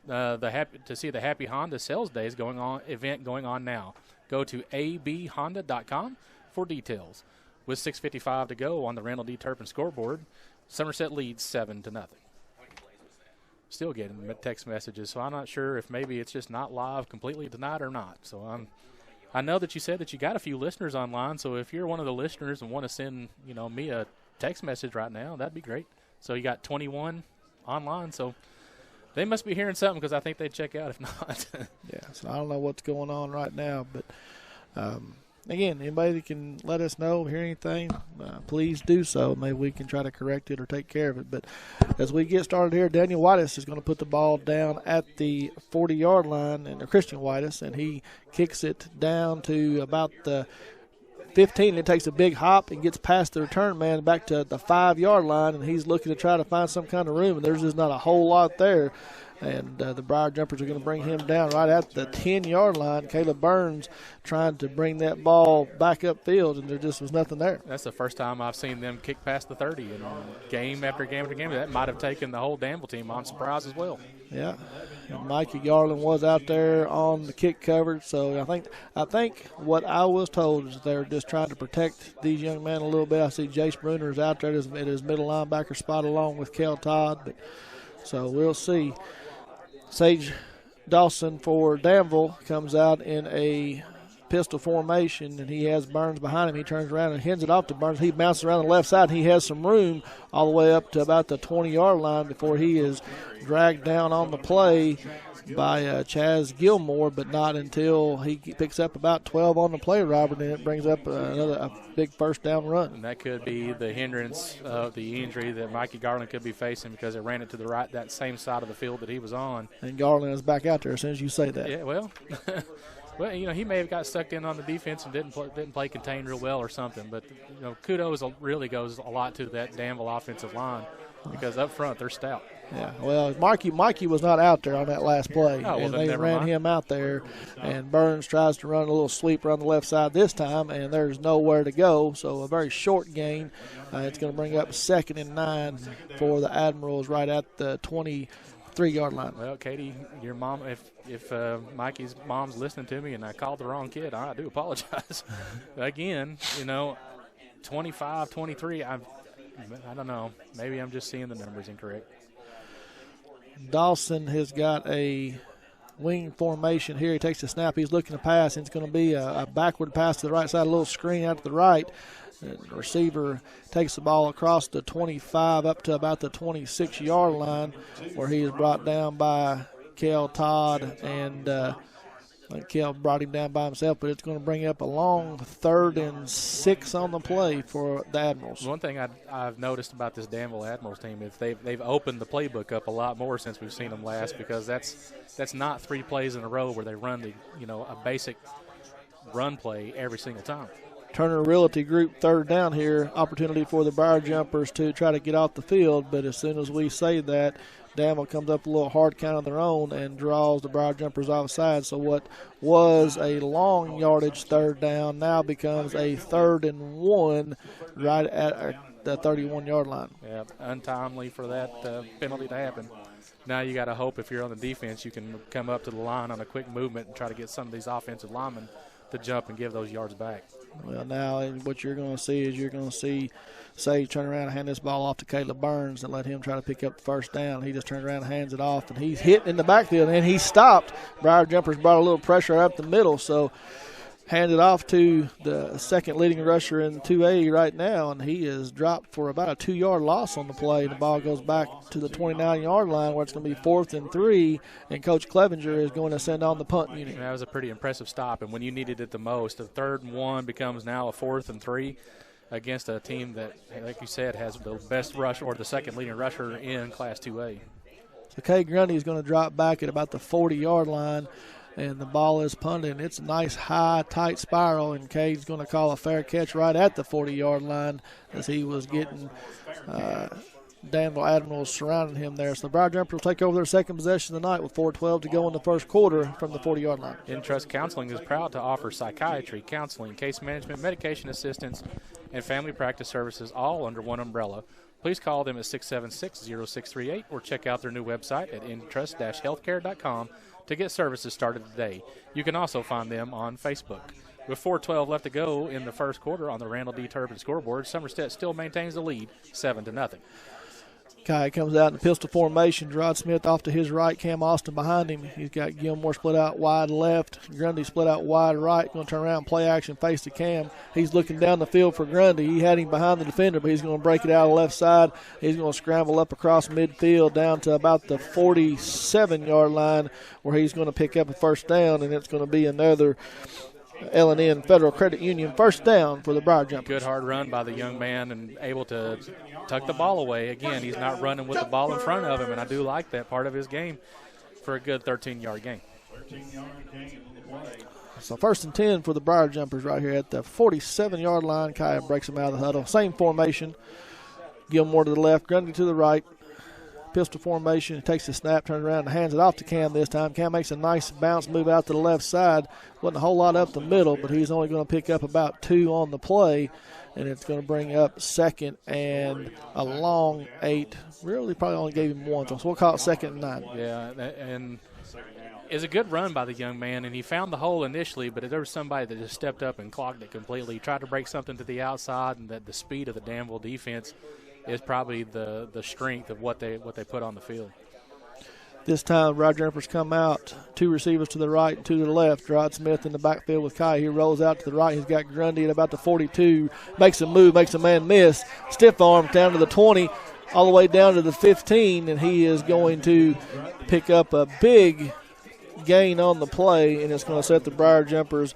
to see the Happy Honda Sales Days event going on now. Go to abhonda.com for details. With 6:55 to go on the Randall D. Turpin scoreboard, Somerset leads 7-0. Still getting text messages, so I'm not sure if maybe it's just not live completely tonight or not. So I know that you said that you got a few listeners online, so if you're one of the listeners and want to send me a text message right now, that'd be great. So you got 21 online, so they must be hearing something because I think they'd check out if not. Yeah, so I don't know what's going on right now, but again, anybody that can let us know, hear anything, please do so. Maybe we can try to correct it or take care of it. But as we get started here, Daniel Whitus is going to put the ball down at the 40-yard line, and Christian Whitus, and he kicks it down to about the 15. It takes a big hop and gets past the return man back to the 5-yard line, and he's looking to try to find some kind of room, and there's just not a whole lot there. And the Briar Jumpers are going to bring him down right at the 10-yard line. Caleb Burns trying to bring that ball back upfield, and there just was nothing there. That's the first time I've seen them kick past the 30. And game after game after game, that might have taken the whole Danville team on surprise as well. Yeah, and Mikey Garland was out there on the kick coverage. So I think what I was told is they're just trying to protect these young men a little bit. I see Jace Bruner is out there at his middle linebacker spot along with Kel Todd. So we'll see. Sage Dawson for Danville comes out in a pistol formation, and he has Burns behind him. He turns around and hands it off to Burns. He bounces around the left side, and he has some room all the way up to about the 20-yard line before he is dragged down on the play by Chaz Gilmore, but not until he picks up about 12 on the play, Robert, and it brings up a big first down run. And that could be the hindrance of the injury that Mikey Garland could be facing because it ran it to the right, that same side of the field that he was on. And Garland is back out there as soon as you say that. Yeah, well, he may have got sucked in on the defense and didn't play contained real well or something. But, kudos really goes a lot to that Danville offensive line because up front they're stout. Yeah, well, Mikey was not out there on that last play, well, and then they never ran mind. him out there, and Burns tries to run a little sweep around the left side this time, and there's nowhere to go, so a very short gain. It's going to bring up 2nd and 9 for the Admirals right at the 23-yard line. Well, Katie, your mom, if Mikey's mom's listening to me and I called the wrong kid, I do apologize. Again, 25, 23, I don't know. Maybe I'm just seeing the numbers incorrect. Dawson has got a wing formation here. He takes the snap. He's looking to pass, and it's going to be a backward pass to the right side, a little screen out to the right. The receiver takes the ball across the 25 up to about the 26-yard line, where he is brought down by Kel Todd, and Kel brought him down by himself, but it's going to bring up a long 3rd and 6 on the play for the Admirals. One thing I've noticed about this Danville Admirals team is they've opened the playbook up a lot more since we've seen them last, because that's not 3 plays in a row where they run a basic run play every single time. Turner Realty Group 3rd down here, opportunity for the Briar Jumpers to try to get off the field, but as soon as we say that, Danville comes up a little hard count of their own and draws the Briar Jumpers offside. So what was a long yardage 3rd down now becomes a 3rd and 1 right at the 31-yard line. Yeah, untimely for that penalty to happen. Now you got to hope if you're on the defense you can come up to the line on a quick movement and try to get some of these offensive linemen to jump and give those yards back. Well, now what you're going to see is Sage turn around and hand this ball off to Caleb Burns and let him try to pick up the 1st down. He just turns around and hands it off, and he's hit in the backfield, and he's stopped. Briar Jumpers brought a little pressure up the middle, so hand it off to the 2nd leading rusher in 2A right now, and he is dropped for about a 2-yard loss on the play. The ball goes back to the 29-yard line where it's going to be 4th and 3, and Coach Clevenger is going to send on the punt unit. That was a pretty impressive stop, and when you needed it the most, a 3rd and 1 becomes now a 4th and 3 against a team that, like you said, has the best rush or the 2nd leading rusher in Class 2A. So Kay Grundy is going to drop back at about the 40-yard line, and the ball is punted. It's a nice, high, tight spiral, and Cade's going to call a fair catch right at the 40-yard line as he was getting Danville Admirals surrounding him there. So the Briar Jumpers will take over their 2nd possession of the night with 4:12 to go in the 1st quarter from the 40-yard line. Entrust Counseling is proud to offer psychiatry, counseling, case management, medication assistance, and family practice services all under one umbrella. Please call them at 676-0638 or check out their new website at entrust-healthcare.com to get services started today. You can also find them on Facebook. With 4:12 left to go in the 1st quarter on the Randall D. Turpin scoreboard, Somerset still maintains the lead 7-0. Kai comes out in pistol formation. Gerard Smith off to his right. Cam Austin behind him. He's got Gilmore split out wide left. Grundy split out wide right. Going to turn around, play action, face to Cam. He's looking down the field for Grundy. He had him behind the defender, but he's going to break it out of the left side. He's going to scramble up across midfield down to about the 47-yard line where he's going to pick up a 1st down, and it's going to be another L&N Federal Credit Union 1st down for the Briar Jumpers. Good hard run by the young man and able to tuck the ball away. Again, he's not running with the ball in front of him, and I do like that part of his game for a good 13-yard gain. So 1st and 10 for the Briar Jumpers right here at the 47-yard line. Kaya breaks him out of the huddle. Same formation. Gilmore to the left, Grundy to the right. Pistol formation, takes the snap, turns around and hands it off to Cam this time. Cam makes a nice bounce move out to the left side. Wasn't a whole lot up the middle, but he's only going to pick up about 2 on the play, and it's going to bring up 2nd and a long 8. Really probably only gave him 1, so we'll call it 2nd and 9. Yeah, and it's a good run by the young man, and he found the hole initially, but there was somebody that just stepped up and clogged it completely. He tried to break something to the outside, and the speed of the Danville defense is probably the strength of what they put on the field. This time, Briar Jumpers come out, 2 receivers to the right and 2 to the left. Gerard Smith in the backfield with Kai. He rolls out to the right. He's got Grundy at about the 42. Makes a move, makes a man miss. Stiff arm down to the 20, all the way down to the 15, and he is going to pick up a big gain on the play, and it's going to set the Briar Jumpers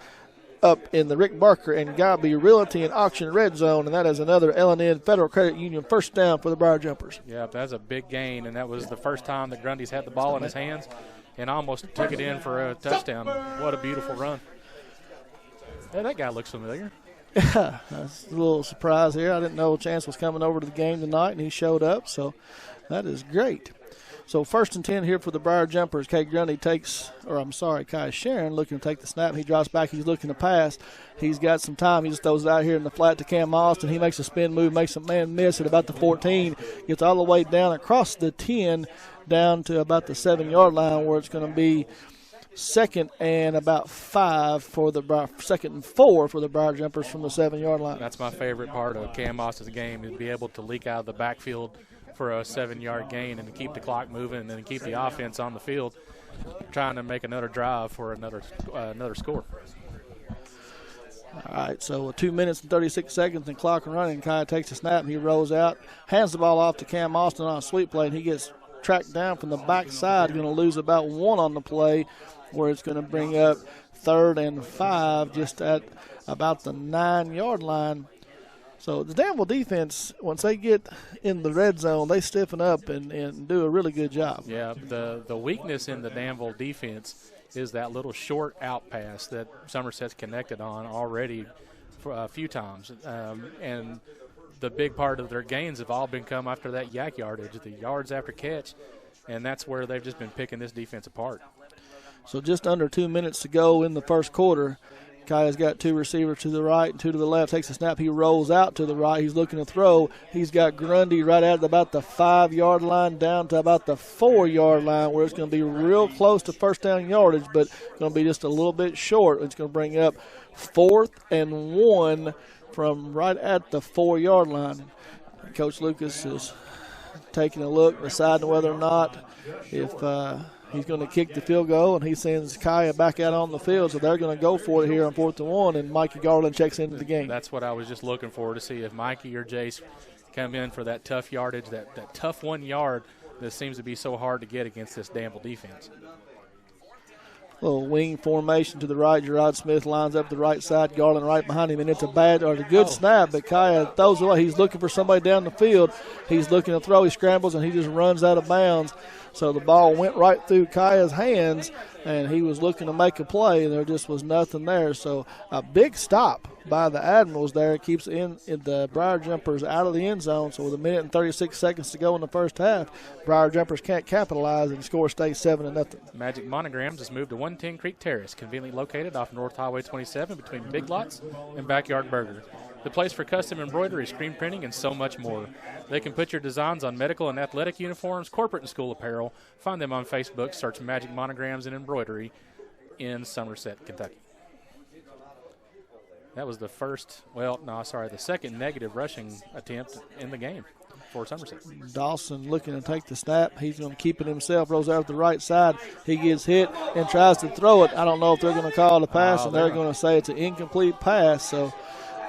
up in the Rick Barker and Gobby Realty and Auction red zone, and that is another L&N Federal Credit Union 1st down for the Briar Jumpers. Yeah, that's a big gain, and that was the first time that Grundy's had the ball in his hands and almost took it in for a touchdown. What a beautiful run. Hey, that guy looks familiar. Yeah, that's a little surprise here. I didn't know Chance was coming over to the game tonight, and he showed up, so that is great. So 1st and 10 here for the Briar Jumpers. Kai Sharon looking to take the snap. He drops back. He's looking to pass. He's got some time. He just throws it out here in the flat to Cam Austin. He makes a spin move, makes a man miss at about the 14. Gets all the way down across the 10 down to about the 7-yard line where it's going to be 2nd and about 5 for the 2nd and 4 for the Briar Jumpers from the 7-yard line. That's my favorite part of Cam Austin's game, is be able to leak out of the backfield for a 7-yard gain and to keep the clock moving and then keep the offense on the field, trying to make another drive for another score. All right, so 2 minutes and 36 seconds and clock running. Kai takes the snap and he rolls out, hands the ball off to Cam Austin on a sweep play, and he gets tracked down from the backside. Going to lose about 1 on the play, where it's going to bring up 3rd and 5 just at about the 9-yard line. So the Danville defense, once they get in the red zone, they stiffen up and do a really good job. Yeah, the weakness in the Danville defense is that little short out pass that Somerset's connected on already for a few times. And the big part of their gains have all been come after that yak yardage, the yards after catch, and that's where they've just been picking this defense apart. So just under 2 minutes to go in the first quarter. Kai's got 2 receivers to the right and 2 to the left. Takes a snap. He rolls out to the right. He's looking to throw. He's got Grundy right at about the 5-yard line down to about the 4-yard line, where it's going to be real close to first down yardage, but going to be just a little bit short. It's going to bring up 4th and 1 from right at the 4-yard line. Coach Lucas is taking a look, deciding whether or not if he's going to kick the field goal, and he sends Kaya back out on the field, so they're going to go for it here on 4th and 1, and Mikey Garland checks into the game. That's what I was just looking for, to see if Mikey or Jace come in for that tough yardage, that tough 1 yard that seems to be so hard to get against this Danville defense. Little wing formation to the right. Gerard Smith lines up the right side. Garland right behind him, and it's a good snap, but Kaya throws it away. He's looking for somebody down the field. He's looking to throw. He scrambles, and he just runs out of bounds. So the ball went right through Kaya's hands, and he was looking to make a play, and there just was nothing there. So a big stop by the Admirals there. It keeps in the Briar Jumpers out of the end zone. So with 1 minute and 36 seconds to go in the first half, Briar Jumpers can't capitalize, and the score stays 7-0. Magic Monograms has moved to 110 Creek Terrace, conveniently located off North Highway 27 between Big Lots and Backyard Burger. The place for custom embroidery, screen printing, and so much more. They can put your designs on medical and athletic uniforms, corporate and school apparel. Find them on Facebook. Search Magic Monograms and Embroidery in Somerset, Kentucky. That was the second negative rushing attempt in the game for Somerset. Dawson looking to take the snap. He's going to keep it himself. Rolls out to the right side. He gets hit and tries to throw it. I don't know if they're going to call the pass, and they're going to say it's an incomplete pass. So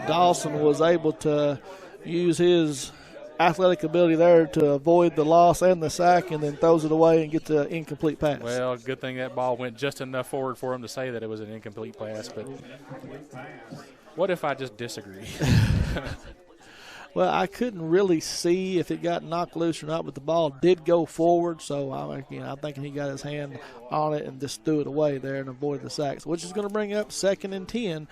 Dawson was able to use his athletic ability there to avoid the loss and the sack, and then throws it away and gets the incomplete pass. Well, good thing that ball went just enough forward for him to say that it was an incomplete pass, but what if I just disagree? Well, I couldn't really see if it got knocked loose or not, but the ball did go forward, so I'm thinking he got his hand on it and just threw it away there and avoided the sacks, which is going to bring up 2nd and 10.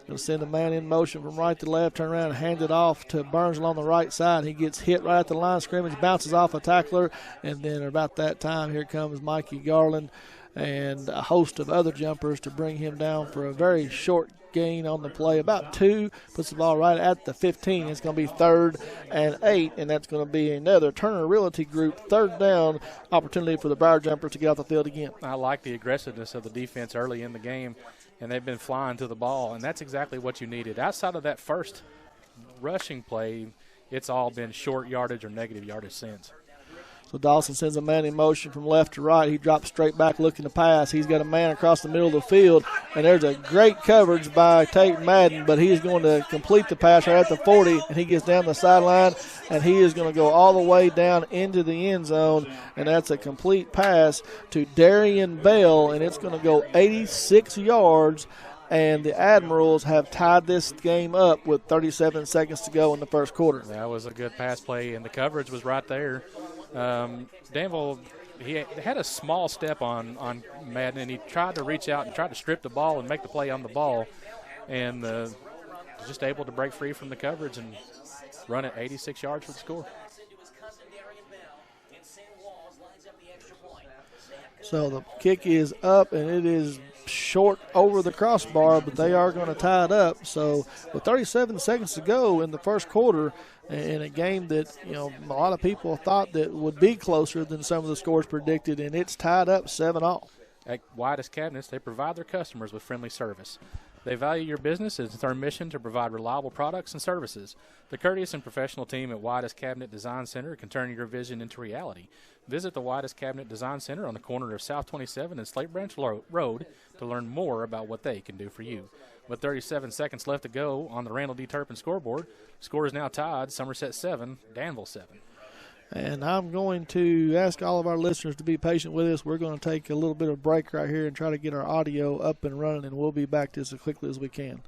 Going to send a man in motion from right to left, turn around and hand it off to Burns along the right side. He gets hit right at the line of scrimmage, bounces off a tackler, and then about that time, here comes Mikey Garland and a host of other jumpers to bring him down for a very short gain on the play. About 2, puts the ball right at the 15. It's going to be 3rd and 8, and that's going to be another Turner Realty Group 3rd down opportunity for the Briar Jumpers to get off the field again. I like the aggressiveness of the defense early in the game, and they've been flying to the ball, and that's exactly what you needed. Outside of that first rushing play, it's all been short yardage or negative yardage since. So Dawson sends a man in motion from left to right. He drops straight back looking to pass. He's got a man across the middle of the field, and there's a great coverage by Tate Madden, but he's going to complete the pass right at the 40, and he gets down the sideline, and he is going to go all the way down into the end zone, and that's a complete pass to Darian Bell, and it's going to go 86 yards, and the Admirals have tied this game up with 37 seconds to go in the first quarter. That was a good pass play, and the coverage was right there. Danville, he had a small step on Madden, and he tried to reach out and tried to strip the ball and make the play on the ball, and just able to break free from the coverage and run it 86 yards for the score. So the kick is up, and it is short over the crossbar, but they are going to tie it up. So with 37 seconds to go in the first quarter, in a game that, you know, a lot of people thought that would be closer than some of the scores predicted, and it's tied up 7-all. At Widest Cabinets, they provide their customers with friendly service. They value your business as it's our mission to provide reliable products and services. The courteous and professional team at Widest Cabinet Design Center can turn your vision into reality. Visit the Widest Cabinet Design Center on the corner of South 27 and Slate Branch Road to learn more about what they can do for you. With 37 seconds left to go on the Randall D. Turpin scoreboard, score is now tied, Somerset 7, Danville 7. And I'm going to ask all of our listeners to be patient with us. We're going to take a little bit of break right here and try to get our audio up and running, and we'll be back to this as quickly as we can.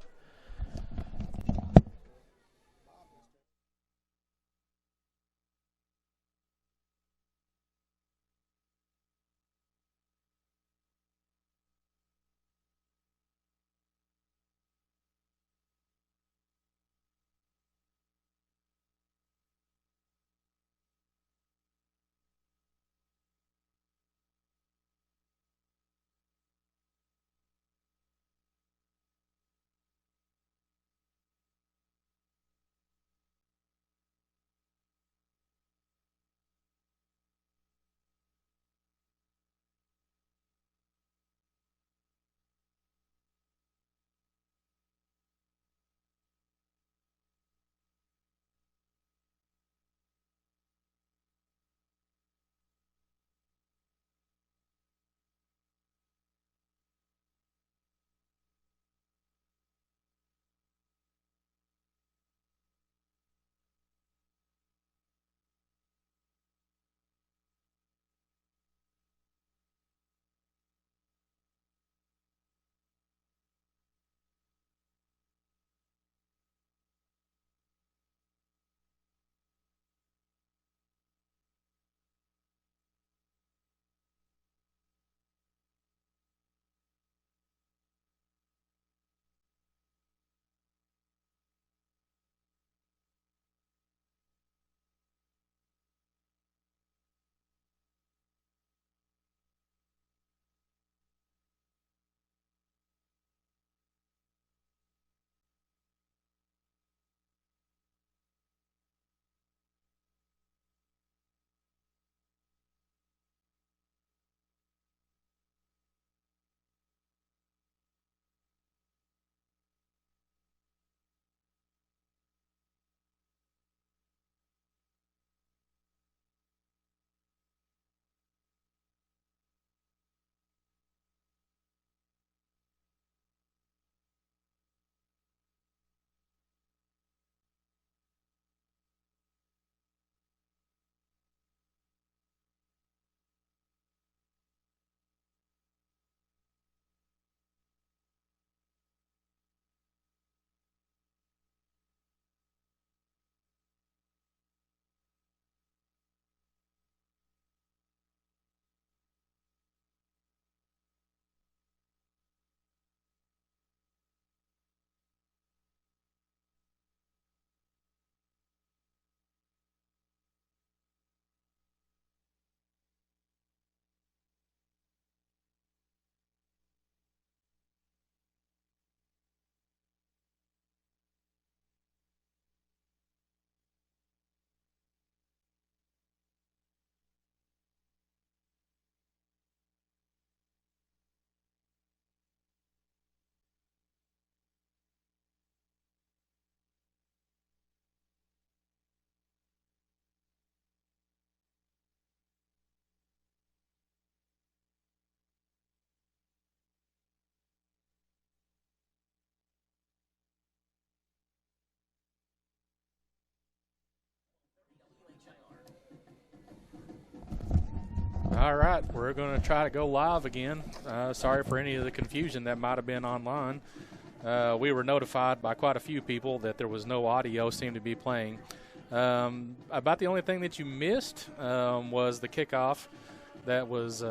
All right, we're going to try to go live again. Sorry for any of the confusion that might have been online. We were notified by quite a few people that there was no audio seemed to be playing. About the only thing that you missed was the kickoff that was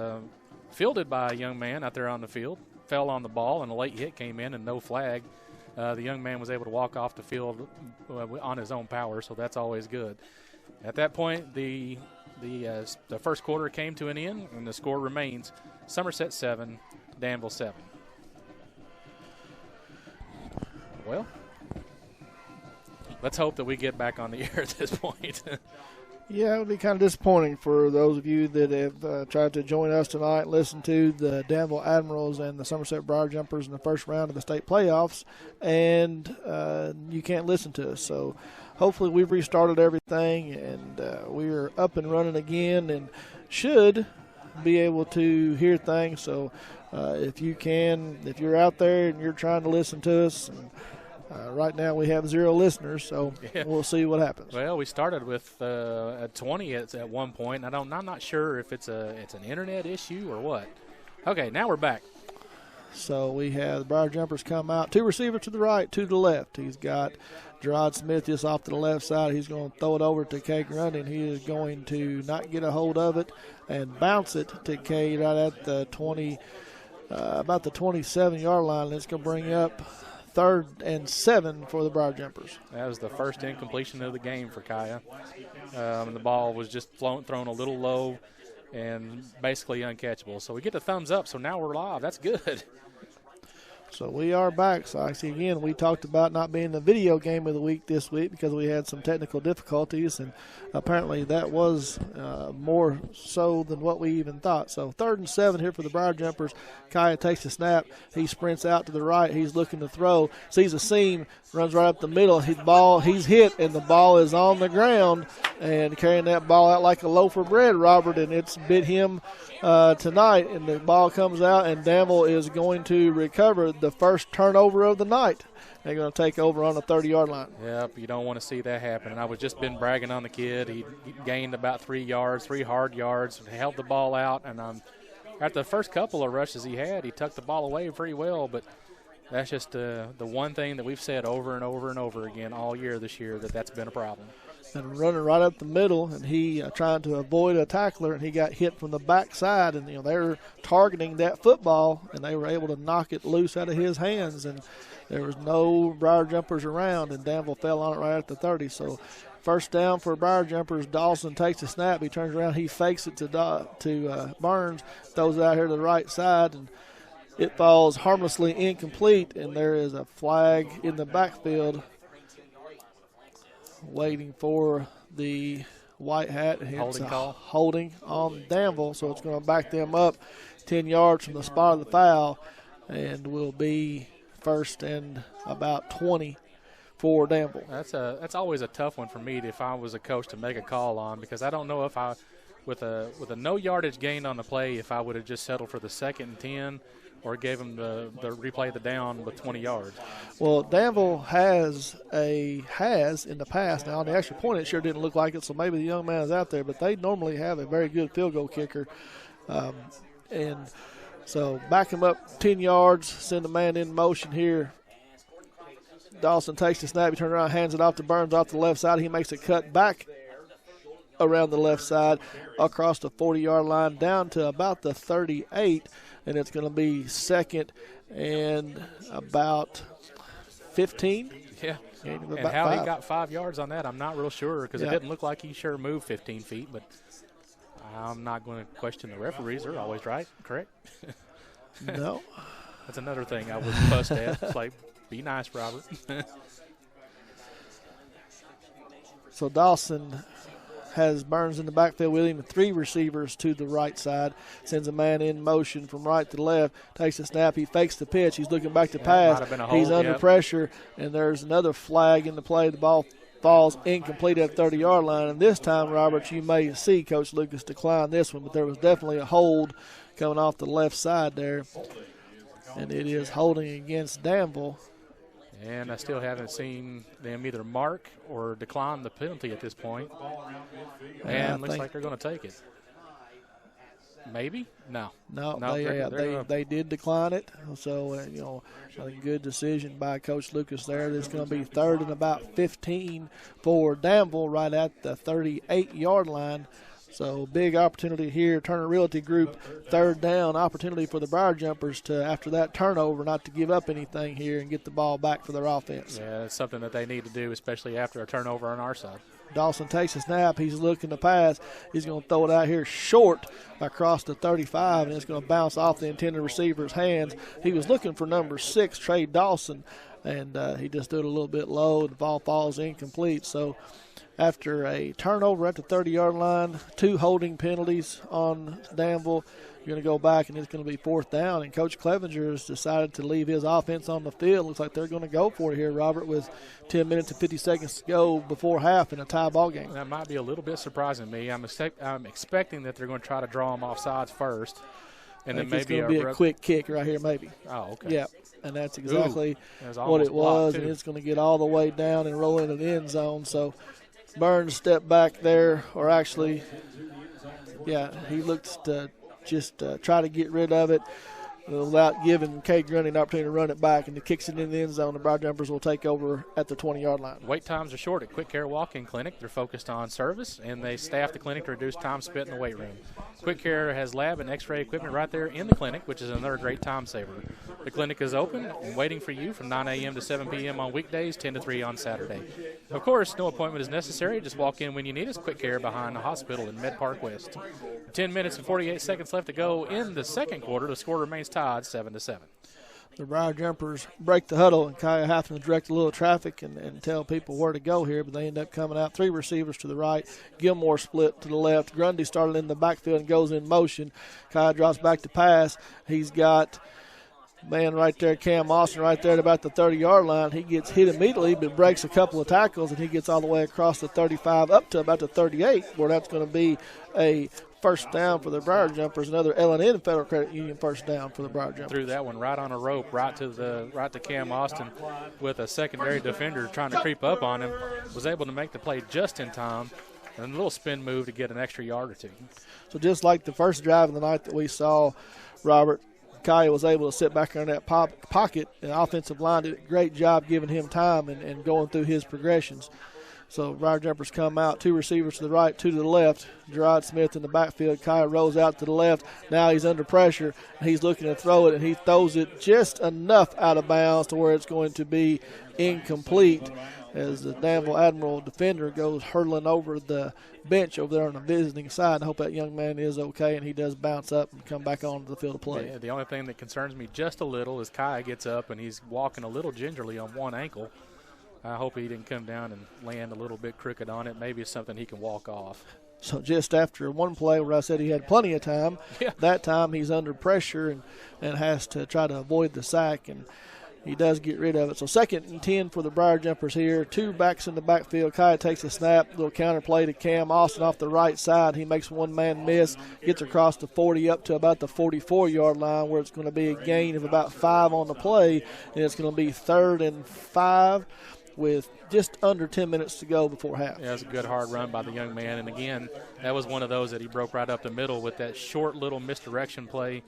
fielded by a young man out there on the field. Fell on the ball, and a late hit came in and no flag. The young man was able to walk off the field on his own power, so that's always good. At that point, the The first quarter came to an end, and the score remains Somerset 7, Danville 7. Well, let's hope that we get back on the air at this point. Yeah, it would be kind of disappointing for those of you that have tried to join us tonight and listen to the Danville Admirals and the Somerset Briar Jumpers in the first round of the state playoffs, and you can't listen to us. So hopefully we've restarted everything, and we are up and running again and should be able to hear things. So if you're out there and you're trying to listen to us, and right now we have 0 listeners, so we'll see what happens. Well, we started with 20 at one point. I'm not sure if it's an internet issue or what. Okay, now we're back. So we have the Briar Jumpers come out. 2 receivers to the right, 2 to the left. He's got Gerard Smith just off to the left side. He's going to throw it over to Kay Grundy, and he is going to not get a hold of it and bounce it to Kay right at the 20, about the 27-yard line. And it's going to bring up 3rd and 7 for the Briar Jumpers. That was the first incompletion of the game for Kaya. The ball was just thrown a little low and basically uncatchable. So we get the thumbs up, so now we're live. That's good. So we are back. So actually, again, we talked about not being the video game of the week this week because we had some technical difficulties, and apparently that was more so than what we even thought. So 3rd and 7 here for the Briar Jumpers. Kaya takes the snap. He sprints out to the right. He's looking to throw. Sees a seam. Runs right up the middle. He's hit, and the ball is on the ground, and carrying that ball out like a loaf of bread, Robert, and it's bit him tonight, and the ball comes out, and Danville is going to recover the first turnover of the night. They're going to take over on the 30-yard line. Yep, you don't want to see that happen. And I was just been bragging on the kid. He gained about 3 yards, 3 hard yards, held the ball out, and after the first couple of rushes he had, he tucked the ball away pretty well, but that's just the one thing that we've said over and over and over again all year this year, that's been a problem. And running right up the middle, and he trying to avoid a tackler, and he got hit from the backside, and they were targeting that football, and they were able to knock it loose out of his hands, and there was no Briar Jumpers around, and Danville fell on it right at the 30. So first down for Briar Jumpers. Dawson takes the snap. He turns around. He fakes it to Burns, throws it out here to the right side, and it falls harmlessly incomplete, and there is a flag in the backfield waiting for the white hat. Holding call. Holding on Danville, so it's going to back them up 10 yards from the spot of the foul, and will be 1st and about 20 for Danville. That's always a tough one for me if I was a coach to make a call on, because I don't know if with a no yardage gain on the play, if I would have just settled for the 2nd and 10 or gave him the replay the down with 20 yards. Well, Danville has in the past. Now, on the extra point, it sure didn't look like it, so maybe the young man is out there, but they normally have a very good field goal kicker. And so back him up 10 yards, send the man in motion here. Dawson takes the snap. He turns around, hands it off to Burns off the left side. He makes a cut back around the left side across the 40-yard line down to about the 38, and it's going to be 2nd and about 15. Yeah, and how 5. he got 5 yards on that, I'm not real sure, because it didn't look like he sure moved 15 feet, but I'm not going to question the referees. They're always right, correct? No. That's another thing I was fussed at. It's like, be nice, Robert. So Dawson has Burns in the backfield with him, 3 receivers to the right side, sends a man in motion from right to left, takes a snap, he fakes the pitch, he's looking back to pass, he's under pressure, and there's another flag in the play. The ball falls incomplete at the 30-yard line, and this time, Robert, you may see Coach Lucas decline this one, but there was definitely a hold coming off the left side there, and it is holding against Danville. And I still haven't seen them either mark or decline the penalty at this point. And looks like they're going to take it. Maybe? No, they did decline it. So, a good decision by Coach Lucas there. It's going to be 3rd and about 15 for Danville right at the 38-yard line. So big opportunity here. Turner Realty Group, third down opportunity for the Briar Jumpers to, after that turnover, not to give up anything here and get the ball back for their offense. Yeah, it's something that they need to do, especially after a turnover on our side. Dawson takes a snap. He's looking to pass. He's going to throw it out here short across the 35, and it's going to bounce off the intended receiver's hands. He was looking for number 6, Trey Dawson, and he just did it a little bit low. The ball falls incomplete. So after a turnover at the 30-yard line, 2 holding penalties on Danville, you're going to go back, and it's going to be 4th down. And Coach Clevenger has decided to leave his offense on the field. Looks like they're going to go for it here, Robert, with 10 minutes and 50 seconds to go before half in a tie ball game. That might be a little bit surprising to me. I'm expecting that they're going to try to draw them off sides first. And then maybe it's going to be a quick kick right here, maybe. Oh, okay. Yeah, and that's exactly what it was. And it's going to get all the way down and roll into the end zone. So Burns stepped back there, or actually, he looked to just try to get rid of it without giving K. Grundy an opportunity to run it back, and he kicks it in the end zone. The Briar Jumpers will take over at the 20-yard line. Wait times are short at Quick Care Walk-In Clinic. They're focused on service, and they staff the clinic to reduce time spent in the weight room. Quick Care has lab and x-ray equipment right there in the clinic, which is another great time saver. The clinic is open and waiting for you from 9 a.m. to 7 p.m. on weekdays, 10 to 3 on Saturday. Of course, no appointment is necessary. Just walk in when you need us. Quick Care behind the hospital in Med Park West. 10 minutes and 48 seconds left to go in the second quarter. The score remains tied 7-7. The Briar Jumpers break the huddle, and Kaya having to direct a little traffic and tell people where to go here, but they end up coming out. 3 receivers to the right. Gilmore split to the left. Grundy started in the backfield and goes in motion. Kaya drops back to pass. He's got man right there, Cam Austin, right there at about the 30-yard line. He gets hit immediately, but breaks a couple of tackles, and he gets all the way across the 35 up to about the 38, where that's going to be a first down for the Briar Jumpers. Another L&N Federal Credit Union first down for the Briar Jumpers. Threw that one right on a rope, right to Cam Austin, with a secondary defender trying to creep up on him. Was able to make the play just in time, and a little spin move to get an extra yard or 2. So just like the first drive of the night that we saw, Robert, Kaya was able to sit back in that pocket, and the offensive line did a great job giving him time and going through his progressions. So Briar Jumpers come out, 2 receivers to the right, 2 to the left. Gerard Smith in the backfield. Kaya rolls out to the left. Now he's under pressure. He's looking to throw it, and he throws it just enough out of bounds to where it's going to be incomplete as the Danville Admiral defender goes hurtling over the bench over there on the visiting side. I hope that young man is okay, and he does bounce up and come back onto the field of play. Yeah, the only thing that concerns me just a little is Kaya gets up, and he's walking a little gingerly on one ankle. I hope he didn't come down and land a little bit crooked on it. Maybe it's something he can walk off. So just after one play where I said he had plenty of time, that time he's under pressure and has to try to avoid the sack, and he does get rid of it. So 2nd and 10 for the Briar Jumpers here. 2 backs in the backfield. Kaya takes a snap, little counter play to Cam Austin off the right side. He makes one man miss, gets across the 40 up to about the 44-yard line, where it's going to be a gain of about 5 on the play, and it's going to be 3rd and 5 with just under 10 minutes to go before half. Yeah, it was a good hard run by the young man. And again, that was one of those that he broke right up the middle with that short little misdirection play.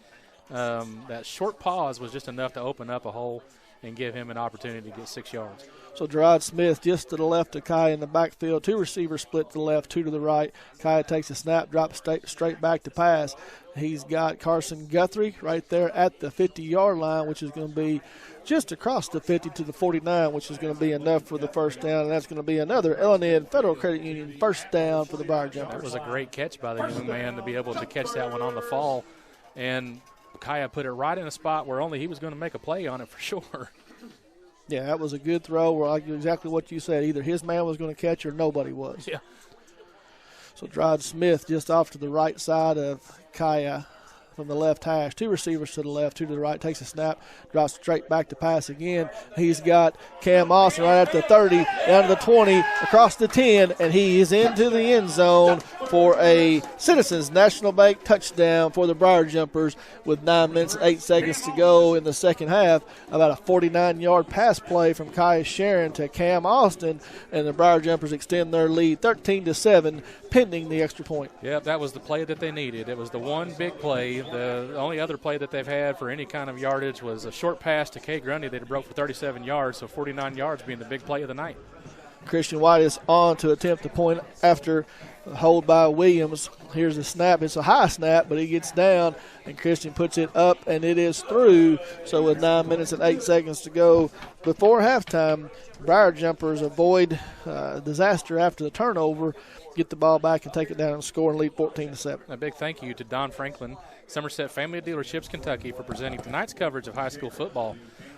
That short pause was just enough to open up a hole and give him an opportunity to get 6 yards. So Gerard Smith just to the left of Kaya in the backfield. 2 receivers split to the left, 2 to the right. Kaya takes a snap, drops straight back to pass. He's got Carson Guthrie right there at the 50-yard line, which is going to be just across the 50 to the 49, which is going to be enough for the first down, and that's going to be another L&N Federal Credit Union first down for the Briar Jumpers. That was a great catch by the young man to be able to catch that one on the fall, and Kaya put it right in a spot where only he was going to make a play on it for sure. Yeah, that was a good throw. Where exactly what you said. Either his man was going to catch or nobody was. Yeah. So Gerard Smith just off to the right side of Kaya from the left hash. 2 receivers to the left, 2 to the right. Takes a snap, drops straight back to pass again. He's got Cam Austin right at the 30, down to the 20, across the 10, and he is into the end zone for a Citizens National Bank touchdown for the Briar Jumpers with 9 minutes and 8 seconds to go in the second half. About a 49-yard pass play from Kaya Sharon to Cam Austin, and the Briar Jumpers extend their lead 13-7, pending the extra point. Yeah, that was the play that they needed. It was the one big play. The only other play that they've had for any kind of yardage was a short pass to K. Grundy that broke for 37 yards, so 49 yards being the big play of the night. Christian White is on to attempt the point after a hold by Williams. Here's a snap. It's a high snap, but he gets down, and Christian puts it up, and it is through. So with 9 minutes and 8 seconds to go before halftime, Briar Jumpers avoid disaster after the turnover, get the ball back and take it down and score and lead 14-7. A big thank you to Don Franklin, Somerset Family Dealerships, Kentucky, for presenting tonight's coverage of high school football.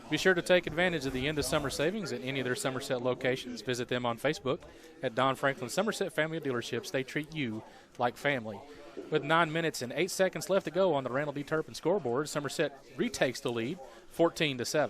Be sure to take advantage of the end of summer savings at any of their Somerset locations. Visit them on Facebook at Don Franklin Somerset Family Dealerships. They treat you like family. With 9 minutes and 8 seconds left to go on the Randall D. Turpin scoreboard, Somerset retakes the lead, 14-7.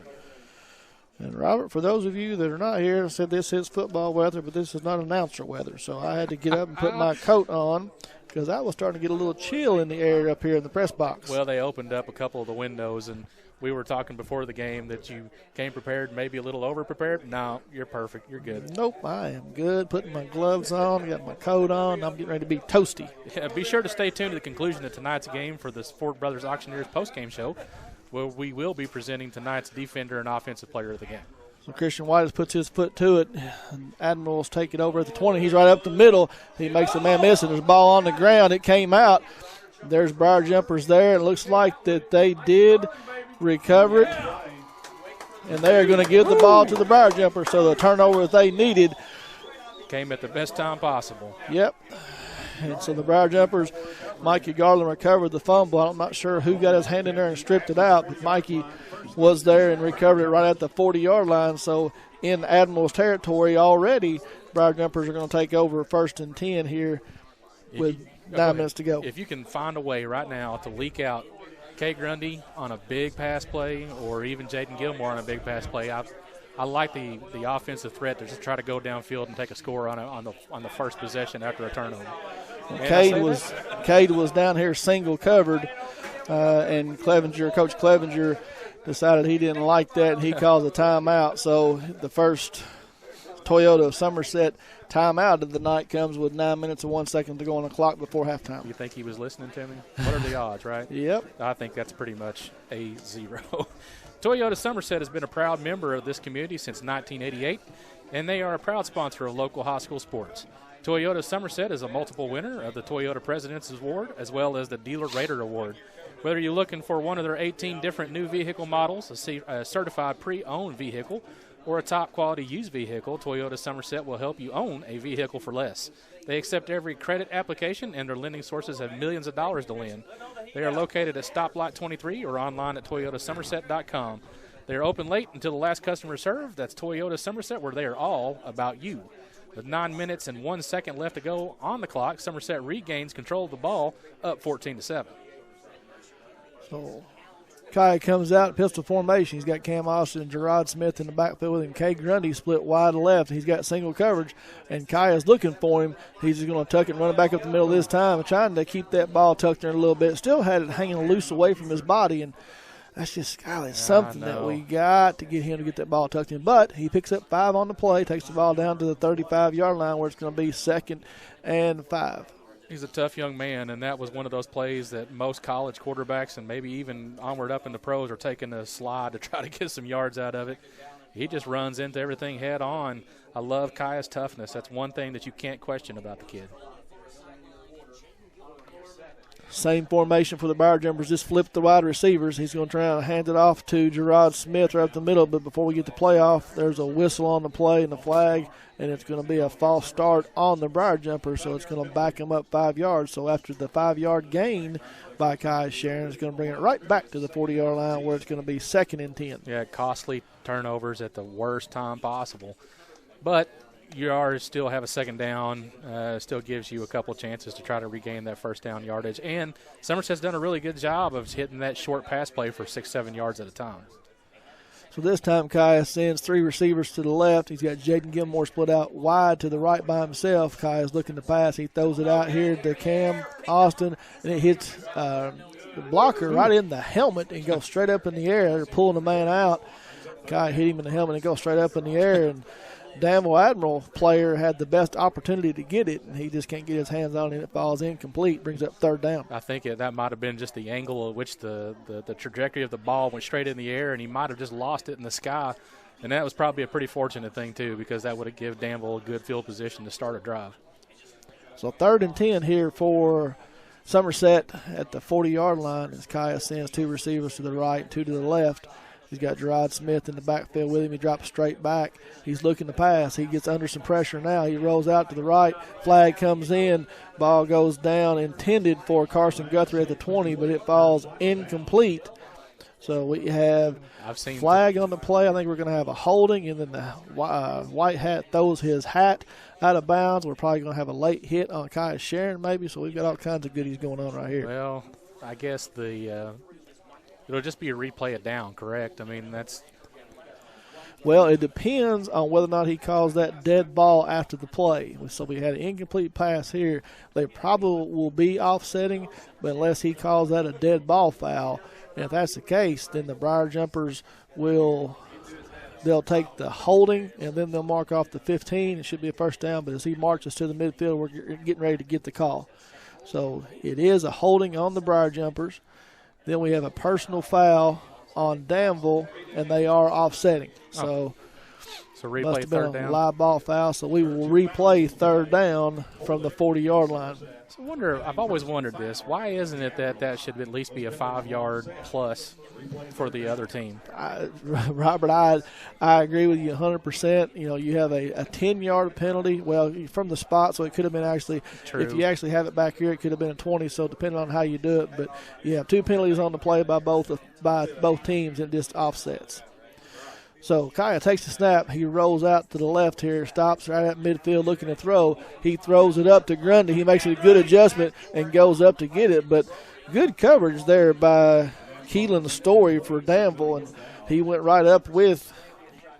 And, Robert, for those of you that are not here, I said this is football weather, but this is not announcer weather. So I had to get up and put my coat on because I was starting to get a little chill in the air up here in the press box. Well, they opened up a couple of the windows, and we were talking before the game that you came prepared, maybe a little over-prepared. No, you're perfect. You're good. Nope, I am good. Putting my gloves on, got my coat on. I'm getting ready to be toasty. Yeah, be sure to stay tuned to the conclusion of tonight's game for the Ford Brothers Auctioneers postgame show, where we will be presenting tonight's defender and offensive player of the game. So Christian White has puts his foot to it, and Admirals take it over at the 20. He's right up the middle. He makes a man miss, and there's a ball on the ground. It came out. There's Briar Jumpers there. It looks like that they did recover it, and they're going to give the ball to the Briar Jumpers. So the turnover that they needed came at the best time possible. Yep. And so the Briar Jumpers, Mikey Garland recovered the fumble. I'm not sure who got his hand in there and stripped it out, but Mikey was there and recovered it right at the 40-yard line. So in Admiral's territory already, Briar Jumpers are going to take over 1st and 10 here with 9 minutes to go. If you can find a way right now to leak out Kay Grundy on a big pass play or even Jaden Gilmore on a big pass play, I like the offensive threat to just try to go downfield and take a score on the first possession after a turnover. Cade was down here single covered, and Coach Clevenger decided he didn't like that, and he called a timeout. So the first Toyota Somerset timeout of the night comes with 9 minutes and 1 second to go on the clock before halftime. You think he was listening to me? What are the odds, right? Yep. I think that's pretty much a 0. Toyota Somerset has been a proud member of this community since 1988, and they are a proud sponsor of local high school sports. Toyota Somerset is a multiple winner of the Toyota President's Award as well as the Dealer Rater Award. Whether you're looking for one of their 18 different new vehicle models, a certified pre-owned vehicle, or a top-quality used vehicle, Toyota Somerset will help you own a vehicle for less. They accept every credit application, and their lending sources have millions of dollars to lend. They are located at Stoplight 23 or online at toyotasomerset.com. They are open late until the last customer is served. That's Toyota Somerset, where they are all about you. With 9 minutes and 1 second left to go on the clock, Somerset regains control of the ball, up 14-7. So Kai comes out, pistol formation. He's got Cam Austin and Gerard Smith in the backfield with him. Kay Grundy split wide left. He's got single coverage, and Kai is looking for him. He's just going to tuck it and run it back up the middle this time and trying to keep that ball tucked in a little bit. Still had it hanging loose away from his body, and that's just something that we got to get him to get that ball tucked in. But he picks up 5 on the play, takes the ball down to the 35-yard line where it's going to be 2nd and 5. He's a tough young man, and that was one of those plays that most college quarterbacks and maybe even onward up in the pros are taking a slide to try to get some yards out of it. He just runs into everything head on. I love Kai's toughness. That's one thing that you can't question about the kid. Same formation for the Briar Jumpers. Just flip the wide receivers. He's going to try and hand it off to Gerard Smith right up the middle. But before we get to playoff, there's a whistle on the play and the flag, and it's going to be a false start on the Briar Jumpers, so it's going to back him up 5 yards. So after the 5-yard gain by Kai Sharon, it's going to bring it right back to the 40-yard line where it's going to be 2nd and 10. Yeah, costly turnovers at the worst time possible. But you still have a 2nd down, still gives you a couple chances to try to regain that 1st down yardage. And Somerset's done a really good job of hitting that short pass play for 6-7 yards at a time. So this time Kai sends 3 receivers to the left. He's got Jaden Gilmore split out wide to the right by himself. Kai is looking to pass. He throws it out here to Cam Austin, and it hits the blocker right in the helmet and goes straight up in the air. They're pulling the man out. Kai hit him in the helmet and goes straight up in the air, and Danville Admiral player had the best opportunity to get it, and he just can't get his hands on it. It falls incomplete, brings up 3rd down. I think that might have been just the angle at which the trajectory of the ball went straight in the air, and he might have just lost it in the sky. And that was probably a pretty fortunate thing, too, because that would have given Danville a good field position to start a drive. So 3rd and 10 here for Somerset at the 40-yard line as Kaya sends 2 receivers to the right, 2 to the left. He's got Gerard Smith in the backfield with him. He drops straight back. He's looking to pass. He gets under some pressure now. He rolls out to the right. Flag comes in. Ball goes down, intended for Carson Guthrie at the 20, but it falls incomplete. So we have flag on the play. I think we're going to have a holding, and then the white hat throws his hat out of bounds. We're probably going to have a late hit on Kaya Sharon maybe, so we've got all kinds of goodies going on right here. Well, I guess it'll just be a replay it down, correct? I mean, that's – well, it depends on whether or not he calls that dead ball after the play. So we had an incomplete pass here. They probably will be offsetting, but unless he calls that a dead ball foul, and if that's the case, then the Briar Jumpers they'll take the holding, and then they'll mark off the 15. It should be a first down, but as he marches to the midfield, we're getting ready to get the call. So it is a holding on the Briar Jumpers. Then we have a personal foul on Danville, and they are offsetting. So replay must have been 3rd a down. live ball foul, so we will replay 3rd down from the 40-yard line. So I've always wondered this. Why isn't it that should at least be a 5-yard plus for the other team? Robert, I agree with you 100%. You know, you have a 10-yard penalty. Well, from the spot, so it could have been actually, True. If you actually have it back here, it could have been a 20, so depending on how you do it. But you have 2 penalties on the play by both teams, and it just offsets. So Kaya takes the snap. He rolls out to the left here, stops right at midfield looking to throw. He throws it up to Grundy. He makes a good adjustment and goes up to get it. But good coverage there by Keelan Story for Danville. And he went right up with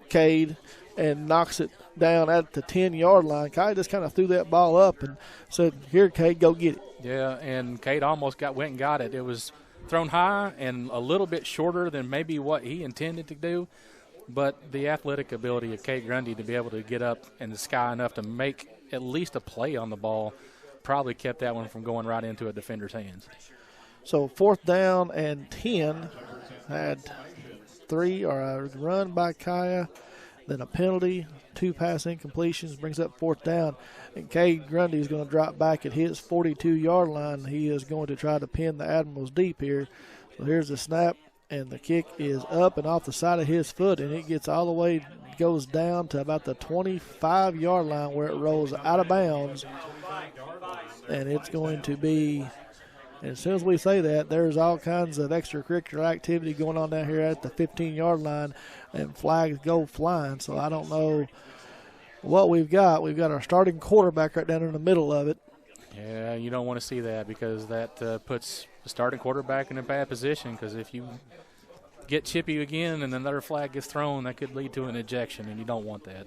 Cade and knocks it down at the 10-yard line. Kaya just kind of threw that ball up and said, here, Cade, go get it. Yeah, and Cade almost went and got it. It was thrown high and a little bit shorter than maybe what he intended to do. But the athletic ability of Cade Grundy to be able to get up in the sky enough to make at least a play on the ball probably kept that one from going right into a defender's hands. So 4th down and 10, had 3 or a run by Kaya, then a penalty, 2 pass incompletions, brings up 4th down. And Cade Grundy is going to drop back at his 42-yard line. He is going to try to pin the Admirals deep here. So here's the snap. And the kick is up and off the side of his foot, and it gets all the way, goes down to about the 25-yard line where it rolls out of bounds. And it's going to be, and as soon as we say that, there's all kinds of extracurricular activity going on down here at the 15-yard line, and flags go flying. So I don't know what we've got. We've got our starting quarterback right down in the middle of it. Yeah, you don't want to see that because that puts the starting quarterback in a bad position, because if you get chippy again and another flag gets thrown, that could lead to an ejection, and you don't want that.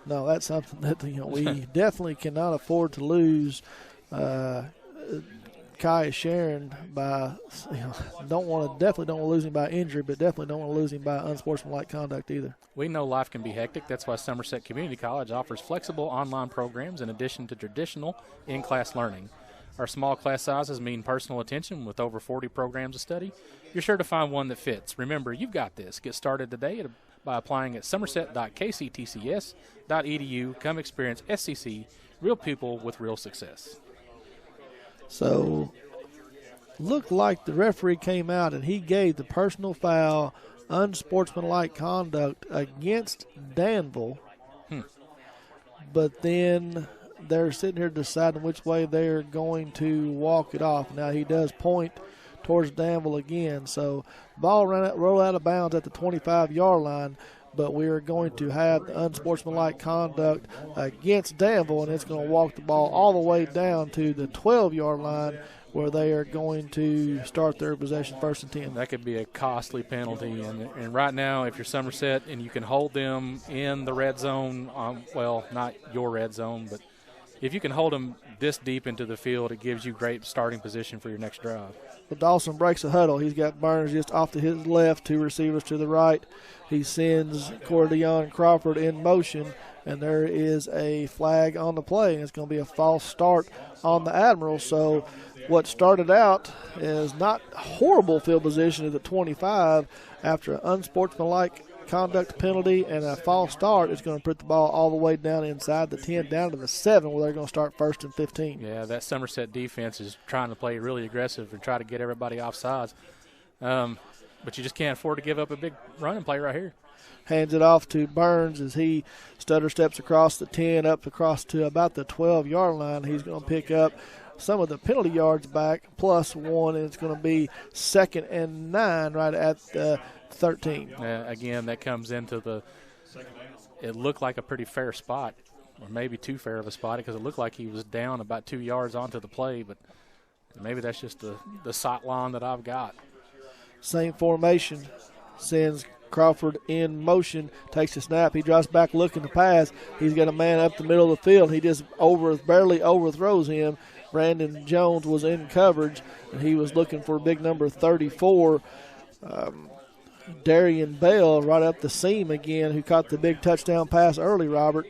No, that's something that we definitely cannot afford to lose. Kaya Sharon by, definitely don't want to lose him by injury, but definitely don't want to lose him by unsportsmanlike conduct either. We know life can be hectic. That's why Somerset Community College offers flexible online programs in addition to traditional in-class learning. Our small class sizes mean personal attention with over 40 programs to study. You're sure to find one that fits. Remember, you've got this. Get started today by applying at somerset.kctcs.edu. Come experience SCC, real people with real success. So, looked like the referee came out and he gave the personal foul, unsportsmanlike conduct against Danville. But then they're sitting here deciding which way they're going to walk it off. Now, he does point towards Danville again. So, ball roll out of bounds at the 25-yard line. But we are going to have the unsportsmanlike conduct against Danville, and it's going to walk the ball all the way down to the 12-yard line where they are going to start their possession 1st and 10. That could be a costly penalty. And right now, if you're Somerset and you can hold them in the red zone, well, not your red zone, but if you can hold them this deep into the field, it gives you great starting position for your next drive. But Dawson breaks a huddle. He's got Burns just off to his left, 2 receivers to the right. He sends Cordion Crawford in motion, and there is a flag on the play, and it's going to be a false start on the Admiral. So what started out as not horrible field position at the 25 after an unsportsmanlike conduct penalty and a false start, it's going to put the ball all the way down inside the 10, down to the 7, where they're going to start 1st and 15. Yeah, that Somerset defense is trying to play really aggressive and try to get everybody off sides. But you just can't afford to give up a big running play right here. Hands it off to Burns as he stutter steps across the 10, up across to about the 12-yard line. He's going to pick up some of the penalty yards back, +1, and it's going to be 2nd and 9 right at the 13. Again, that comes into it looked like a pretty fair spot, or maybe too fair of a spot, because it looked like he was down about 2 yards onto the play, but maybe that's just the sight line that I've got. Same formation, sends Crawford in motion, takes a snap. He drops back looking to pass. He's got a man up the middle of the field. He just barely overthrows him. Brandon Jones was in coverage, and he was looking for big number 34, Darian Bell, right up the seam again, who caught the big touchdown pass early, Robert.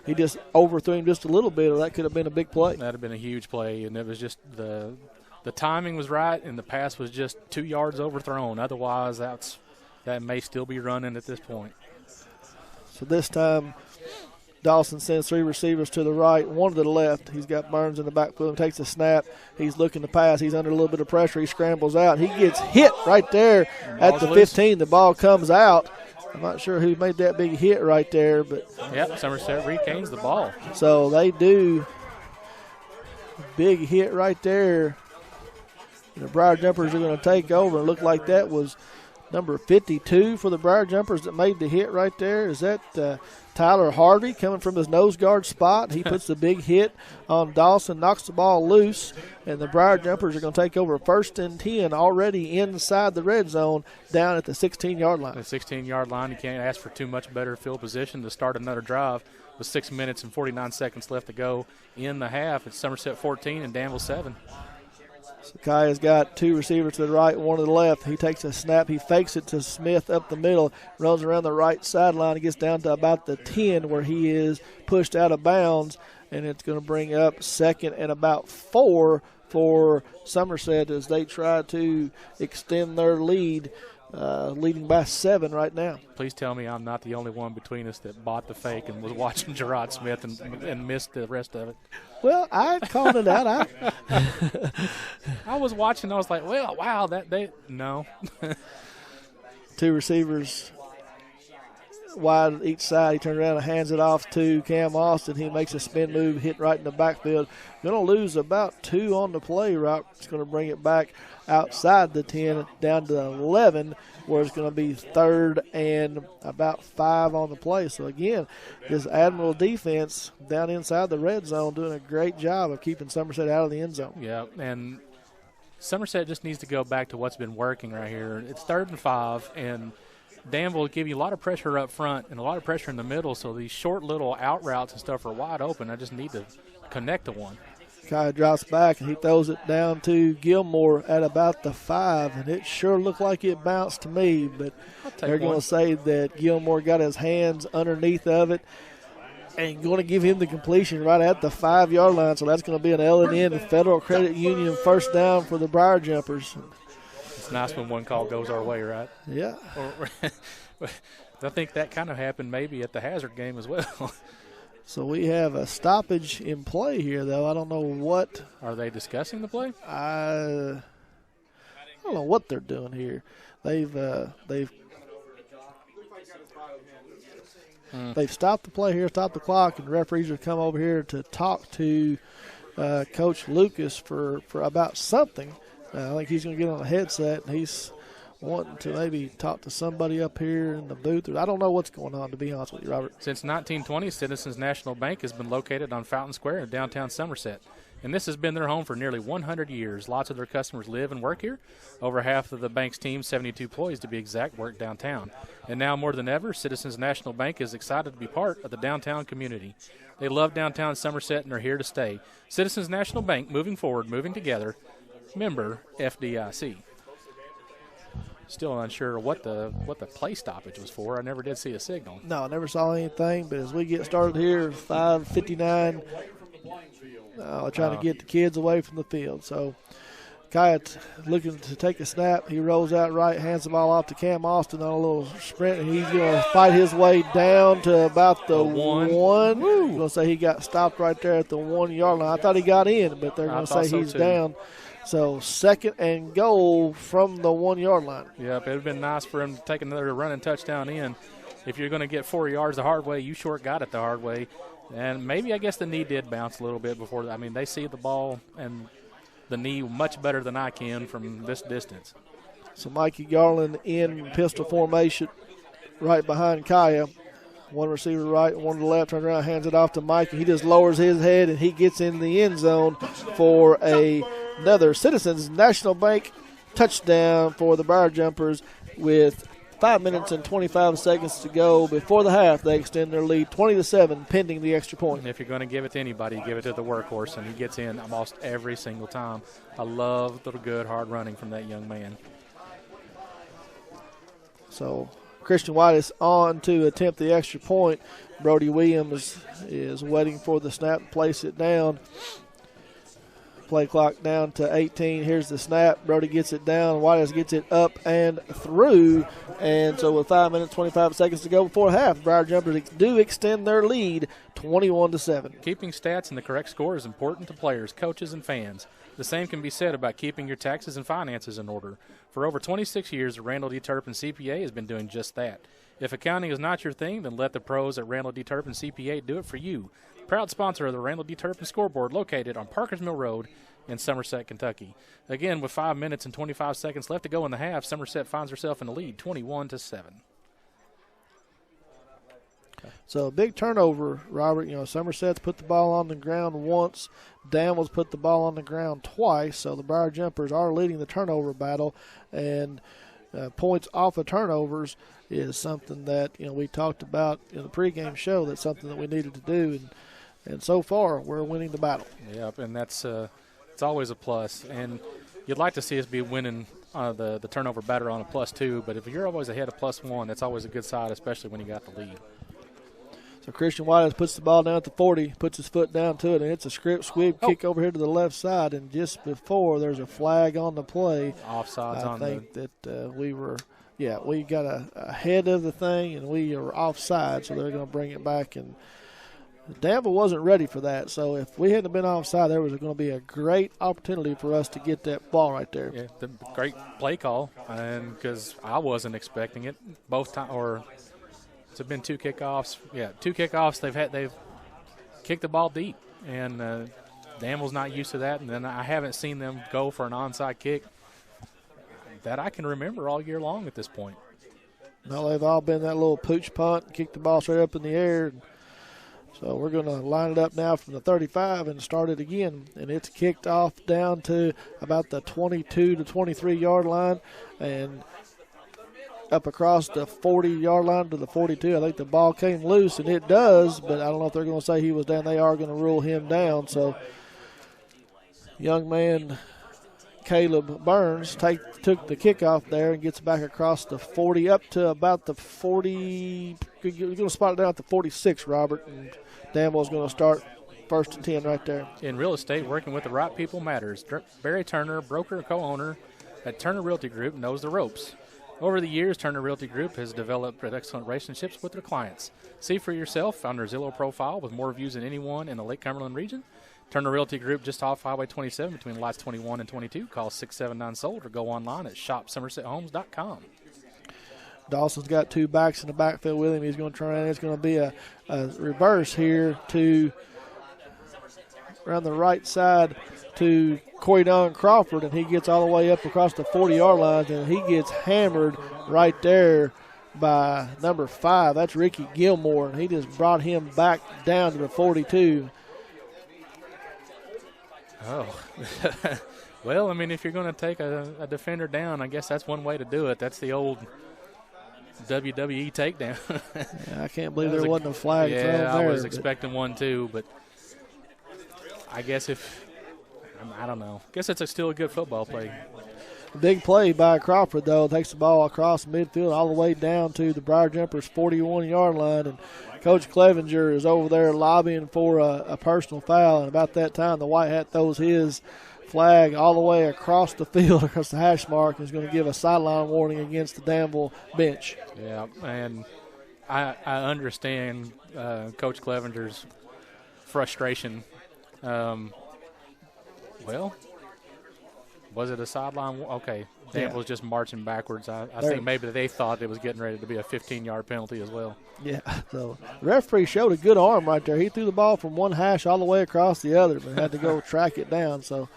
He just overthrew him just a little bit, or that could have been a big play. That would have been a huge play, and it was just the timing was right, and the pass was just 2 yards overthrown. Otherwise, that may still be running at this point. So this time, Dawson sends 3 receivers to the right, 1 to the left. He's got Burns in the backfield, takes a snap. He's looking to pass. He's under a little bit of pressure. He scrambles out. He gets hit right there at the 15. The ball comes out. I'm not sure who made that big hit right there, but yep, Somerset retains the ball. So they do. Big hit right there. The Briar Jumpers are going to take over. It looked like that was number 52 for the Briar Jumpers that made the hit right there. Is that Tyler Harvey coming from his nose guard spot? He puts the big hit on Dawson, knocks the ball loose, and the Briar Jumpers are going to take over 1st and 10 already inside the red zone down at the 16-yard line. The 16-yard line, you can't ask for too much better field position to start another drive with 6 minutes and 49 seconds left to go in the half. It's Somerset 14 and Danville 7. Sakai got 2 receivers to the right, 1 to the left. He takes a snap. He fakes it to Smith up the middle, runs around the right sideline. He gets down to about the 10 where he is pushed out of bounds, and it's going to bring up 2nd and about 4 for Somerset as they try to extend their lead, leading by 7 right now. Please tell me I'm not the only one between us that bought the fake and was watching Gerard Smith and missed the rest of it. Well, I called it out. I was watching. I was like, well, wow, no. 2 receivers wide each side. He turns around and hands it off to Cam Austin. He makes a spin move, hit right in the backfield. Going to lose about 2 on the play route. It's going to bring it back outside the 10 down to 11, where it's going to be 3rd and about 5 on the play. So, again, this Admiral defense down inside the red zone doing a great job of keeping Somerset out of the end zone. Yeah, and Somerset just needs to go back to what's been working right here. It's 3rd and 5, and Danville will give you a lot of pressure up front and a lot of pressure in the middle, so these short little out routes and stuff are wide open. I just need to connect to one. Kai drops back, and he throws it down to Gilmore at about the 5, and it sure looked like it bounced to me, but they're going to say that Gilmore got his hands underneath of it and going to give him the completion right at the 5-yard line, so that's going to be an L&N Federal Credit Union first down for the Briar Jumpers. It's nice when one call goes our way, right? Yeah. I think that kind of happened maybe at the Hazard game as well. So we have a stoppage in play here, though. I don't know what. Are they discussing the play? I don't know what they're doing here. They've stopped the play here, stopped the clock, and the referees have come over here to talk to Coach Lucas for about something. I think he's going to get on a headset, and he's wanting to maybe talk to somebody up here in the booth. I don't know what's going on, to be honest with you, Robert. Since 1920, Citizens National Bank has been located on Fountain Square in downtown Somerset, and this has been their home for nearly 100 years. Lots of their customers live and work here. Over half of the bank's team, 72 employees to be exact, work downtown. And now more than ever, Citizens National Bank is excited to be part of the downtown community. They love downtown Somerset and are here to stay. Citizens National Bank, moving forward, moving together. Member FDIC. Still unsure what the play stoppage was for. I never did see a signal. No, I never saw anything. But as we get started here, 5:59, trying to get the kids away from the field. So Kaya looking to take a snap. He rolls out right, hands the ball off to Cam Austin on a little sprint, and he's going to fight his way down to about the one. I'm going to say he got stopped right there at the 1 yard line. I thought he got in, but they're going to say he's down. So 2nd and goal from the 1 yard line. Yep, it would have been nice for him to take another running touchdown in. If you're going to get 4 yards the hard way, you sure got it the hard way. And maybe I guess the knee did bounce a little bit before. I mean, they see the ball and the knee much better than I can from this distance. So Mikey Garland in pistol formation right behind Kaya. One receiver right, one to the left, turns around, hands it off to Mikey. He just lowers his head, and he gets in the end zone for another Citizens National Bank touchdown for the Briar Jumpers with 5 minutes and 25 seconds to go before the half. They extend their lead 20-7, pending the extra point. And if you're going to give it to anybody, give it to the workhorse, and he gets in almost every single time. I love the good, hard running from that young man. So Christian White is on to attempt the extra point. Brody Williams is waiting for the snap to place it down. Play clock down to 18. Here's the snap. Brody gets it down. White gets it up and through. And so with 5 minutes, 25 seconds to go before half, Briar Jumpers do extend their lead 21-7. Keeping stats and the correct score is important to players, coaches, and fans. The same can be said about keeping your taxes and finances in order. For over 26 years, Randall D. Turpin CPA has been doing just that. If accounting is not your thing, then let the pros at Randall D. Turpin CPA do it for you. Proud sponsor of the Randall D. Turpin scoreboard, located on Parkers Mill Road in Somerset, Kentucky. Again, with 5 minutes and 25 seconds left to go in the half, Somerset finds herself in the lead, 21-7. So a big turnover, Robert. You know, Somerset's put the ball on the ground once. Danville's put the ball on the ground twice. So the Briar Jumpers are leading the turnover battle, and points off of turnovers is something that, you know, we talked about in the pregame show. That's something that we needed to do, and so far we're winning the battle. Yep, and that's it's always a plus. And you'd like to see us be winning the turnover battle on a +2, but if you're always ahead of +1, that's always a good side, especially when you got the lead. So Christian White puts the ball down at the 40, puts his foot down to it, and it's a squib kick over here to the left side. And just before there's a flag on the play, offsides on I think that we got ahead of the thing, and we are offside, so they're going to bring it back. And Danville wasn't ready for that, so if we hadn't been offside, there was going to be a great opportunity for us to get that ball right there. Yeah, the great play call, and because I wasn't expecting it both times, or it's been two kickoffs. Yeah, two kickoffs. They've kicked the ball deep, and Danville's not used to that. And then I haven't seen them go for an onside kick that I can remember all year long at this point. No, they've all been that little pooch punt, kick the ball straight up in the air. So we're going to line it up now from the 35 and start it again. And it's kicked off down to about the 22 to 23-yard line and up across the 40-yard line to the 42. I think the ball came loose, and it does, but I don't know if they're going to say he was down. They are going to rule him down. So young man Caleb Burns took the kickoff there and gets back across the 40 up to about the 40. You're going to spot it down at the 46, Robert, and Danville's going to start 1st and 10 right there. In real estate, working with the right people matters. Barry Turner, broker and co-owner at Turner Realty Group, knows the ropes. Over the years, Turner Realty Group has developed excellent relationships with their clients. See for yourself on their Zillow profile with more views than anyone in the Lake Cumberland region. Turner Realty Group just off Highway 27 between lots 21 and 22. Call 679-SOLD or go online at shopsomersethomes.com. Dawson's got two backs in the backfield with him. He's going to try, and it's going to be a reverse here to around the right side to Corey Don Crawford, and he gets all the way up across the 40-yard line, and he gets hammered right there by number 5. That's Ricky Gilmore, and he just brought him back down to the 42. Oh, well, I mean, if you're going to take a defender down, I guess that's one way to do it. That's the old WWE takedown. Yeah, I can't believe there wasn't a flag thrown there. Yeah, I was expecting one too, but I guess I don't know. I guess it's still a good football play. Big play by Crawford, though. Takes the ball across midfield all the way down to the Briar Jumpers' 41-yard line. And Coach Clevenger is over there lobbying for a personal foul. And about that time, the White Hat throws his Flag all the way across the field, across the hash mark, is going to give a sideline warning against the Danville bench. Yeah, and I understand Coach Clevenger's frustration. Well, was it a sideline? Okay, Danville was just marching backwards. I think maybe they thought it was getting ready to be a 15-yard penalty as well. Yeah, so the referee showed a good arm right there. He threw the ball from one hash all the way across the other, but had to go track it down. So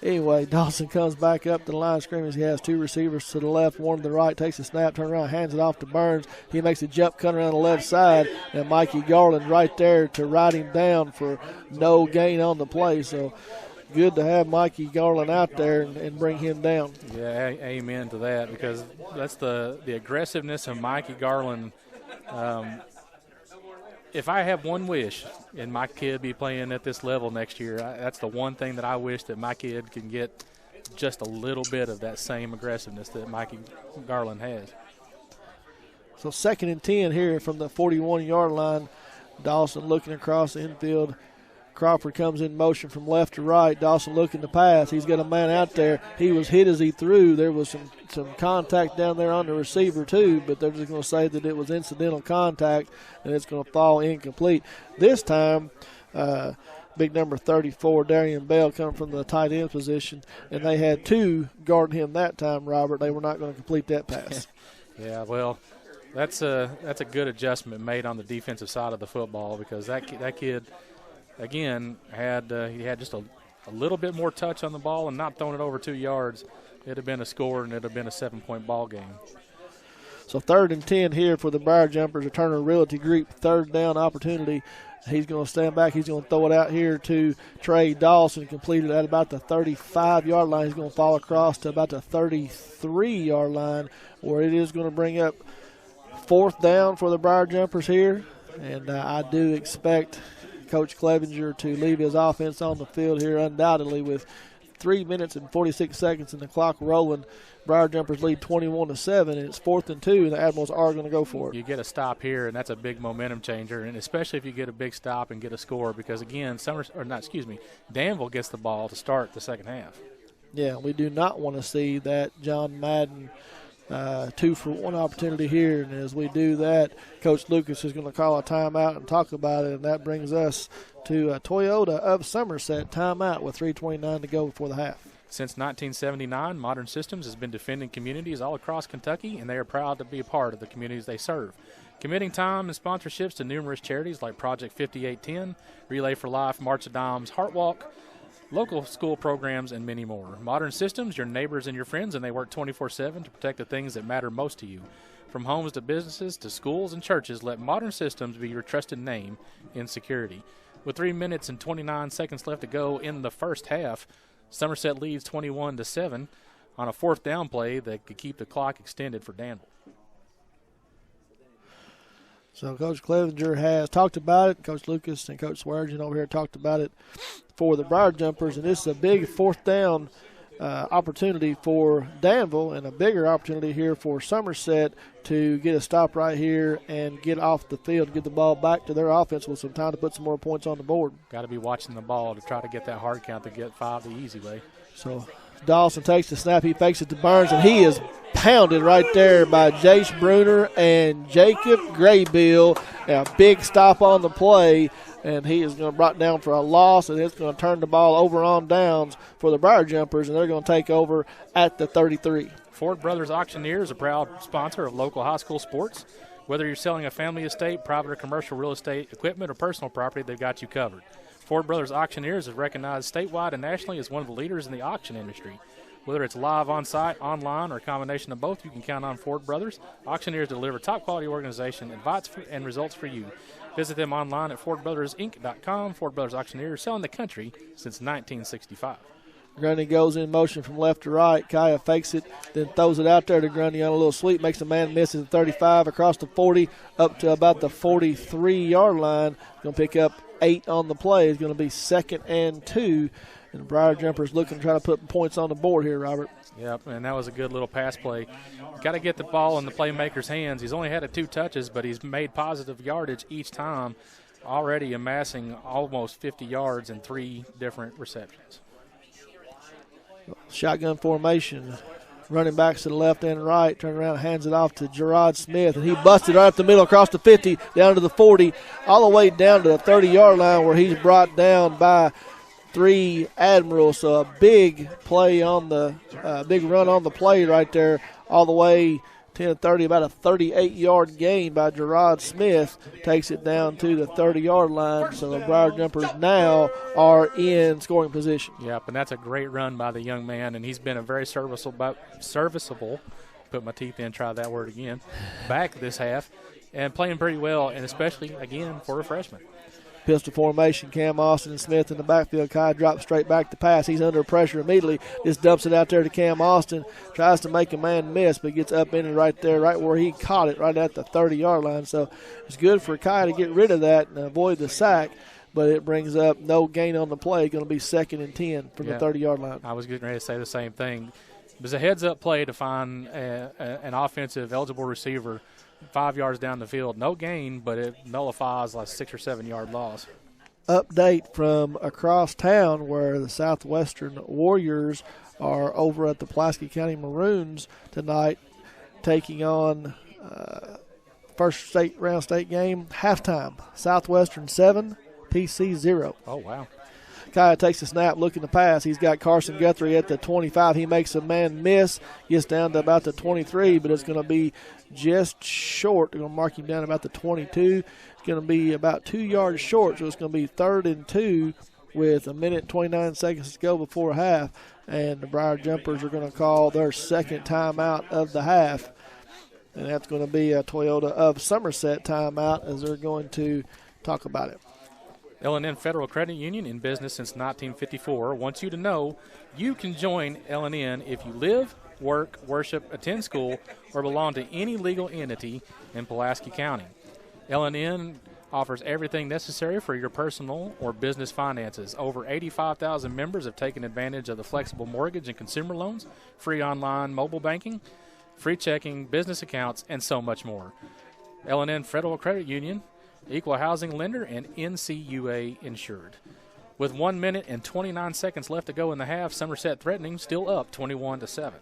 anyway, Dawson comes back up to the line of scrimmage. He has two receivers to the left, one to the right, takes a snap, turns around, hands it off to Burns. He makes a jump cut around the left side, and Mikey Garland right there to ride him down for no gain on the play. So good to have Mikey Garland out there and bring him down. Yeah, amen to that, because that's the aggressiveness of Mikey Garland. If I have one wish and my kid be playing at this level next year, that's the one thing that I wish, that my kid can get just a little bit of that same aggressiveness that Mikey Garland has. So 2nd and 10 here from the 41-yard line. Dawson looking across the infield. Crawford comes in motion from left to right. Dawson looking to pass. He's got a man out there. He was hit as he threw. There was some contact down there on the receiver too, but they're just going to say that it was incidental contact and it's going to fall incomplete. This time, big number 34, Darian Bell, coming from the tight end position, and they had two guarding him that time, Robert. They were not going to complete that pass. Yeah, well, that's a good adjustment made on the defensive side of the football, because that kid – again, he had just a little bit more touch on the ball and not throwing it over 2 yards. It would have been a score, and it would have been a 7-point ball game. So 3rd and 10 here for the Briar Jumpers. A Turner Realty Group 3rd down opportunity. He's going to stand back. He's going to throw it out here to Trey Dawson, completed at about the 35-yard line. He's going to fall across to about the 33-yard line, where it is going to bring up 4th down for the Briar Jumpers here. And I do expect Coach Clevenger to leave his offense on the field here undoubtedly with 3 minutes and 46 seconds and the clock rolling. Briar Jumpers lead 21-7, and it's 4th and 2, and the Admirals are going to go for it. You get a stop here, and that's a big momentum changer, and especially if you get a big stop and get a score, because again, Danville gets the ball to start the second half. Yeah, we do not want to see that John Madden 2-for-1 opportunity here, and as we do that, Coach Lucas is going to call a timeout and talk about it, and that brings us to Toyota of Somerset timeout with 3:29 to go before the half. Since 1979, Modern Systems has been defending communities all across Kentucky, and they are proud to be a part of the communities they serve. Committing time and sponsorships to numerous charities like Project 5810, Relay for Life, March of Dimes, Heart Walk, local school programs, and many more. Modern Systems, your neighbors and your friends, and they work 24/7 to protect the things that matter most to you. From homes to businesses to schools and churches, let Modern Systems be your trusted name in security. With 3 minutes and 29 seconds left to go in the first half, Somerset leads 21-7 on a 4th down play that could keep the clock extended for Danville. So Coach Clevenger has talked about it. Coach Lucas and Coach Swearengin over here talked about it for the Briar Jumpers, and this is a big 4th down opportunity for Danville and a bigger opportunity here for Somerset to get a stop right here and get off the field, get the ball back to their offense with some time to put some more points on the board. Got to be watching the ball to try to get that hard count to get 5 the easy way. So Dawson takes the snap. He fakes it to Burns, and he is pounded right there by Jace Bruner and Jacob Graybill. A big stop on the play, and he is going to be brought down for a loss, and it's going to turn the ball over on downs for the Briar Jumpers, and they're going to take over at the 33. Ford Brothers Auctioneers, a proud sponsor of local high school sports. Whether you're selling a family estate, private or commercial real estate, equipment, or personal property, they've got you covered. Ford Brothers Auctioneers is recognized statewide and nationally as one of the leaders in the auction industry. Whether it's live on-site, online, or a combination of both, you can count on Ford Brothers. Auctioneers deliver top-quality organization, advice, and results for you. Visit them online at FordBrothersInc.com. Ford Brothers Auctioneers, selling the country since 1965. Grundy goes in motion from left to right. Kaya fakes it, then throws it out there to Grundy on a little sweep. Makes the man miss at the 35, across the 40, up to about the 43-yard line. Going to pick up 8 on the play. It's going to be 2nd and 2. And the Briar Jumpers looking to try to put points on the board here, Robert. Yep, and that was a good little pass play. Got to get the ball in the playmaker's hands. He's only had 2 touches, but he's made positive yardage each time, already amassing almost 50 yards in 3 different receptions. Shotgun formation. Running backs to the left and right. Turn around, hands it off to Gerard Smith, and he busted right up the middle across the 50, down to the 40, all the way down to the 30-yard line where he's brought down by 3 Admirals. So a big play on the big run on the play right there, all the way 10-30, about a 38-yard gain by Gerard Smith, takes it down to the 30-yard line. So the Briar Jumpers now are in scoring position. Yep, and that's a great run by the young man, and he's been a very serviceable, put my teeth in, try that word again, back this half, and playing pretty well, and especially, again, for a freshman. Pistol formation, Cam Austin and Smith in the backfield. Kai drops straight back to pass. He's under pressure immediately. Just dumps it out there to Cam Austin. Tries to make a man miss, but gets up in it right there, right where he caught it, right at the 30-yard line. So it's good for Kai to get rid of that and avoid the sack, but it brings up no gain on the play. Going to be 2nd and 10 from the 30-yard line. I was getting ready to say the same thing. It was a heads-up play to find an offensive eligible receiver 5 yards down the field. No gain, but it nullifies like 6 or 7 yard loss. Update from across town where the Southwestern Warriors are over at the Pulaski County Maroons tonight, taking on first round state game. Halftime, Southwestern 7, PC 0. Oh, wow. Kaya takes the snap, looking to pass. He's got Carson Guthrie at the 25. He makes a man miss, gets down to about the 23, but it's going to be just short. They're going to mark him down about the 22. It's going to be about 2 yards short, so it's going to be 3rd and 2 with 1:29 to go before half. And the Briar Jumpers are going to call their second timeout of the half. And that's going to be a Toyota of Somerset timeout as they're going to talk about it. L&N Federal Credit Union, in business since 1954, wants you to know you can join L&N if you live, work, worship, attend school, or belong to any legal entity in Pulaski County. L&N offers everything necessary for your personal or business finances. Over 85,000 members have taken advantage of the flexible mortgage and consumer loans, free online mobile banking, free checking, business accounts, and so much more. L&N Federal Credit Union, equal housing lender, and NCUA insured. With 1 minute and 29 seconds left to go in the half, Somerset threatening, still up 21-7.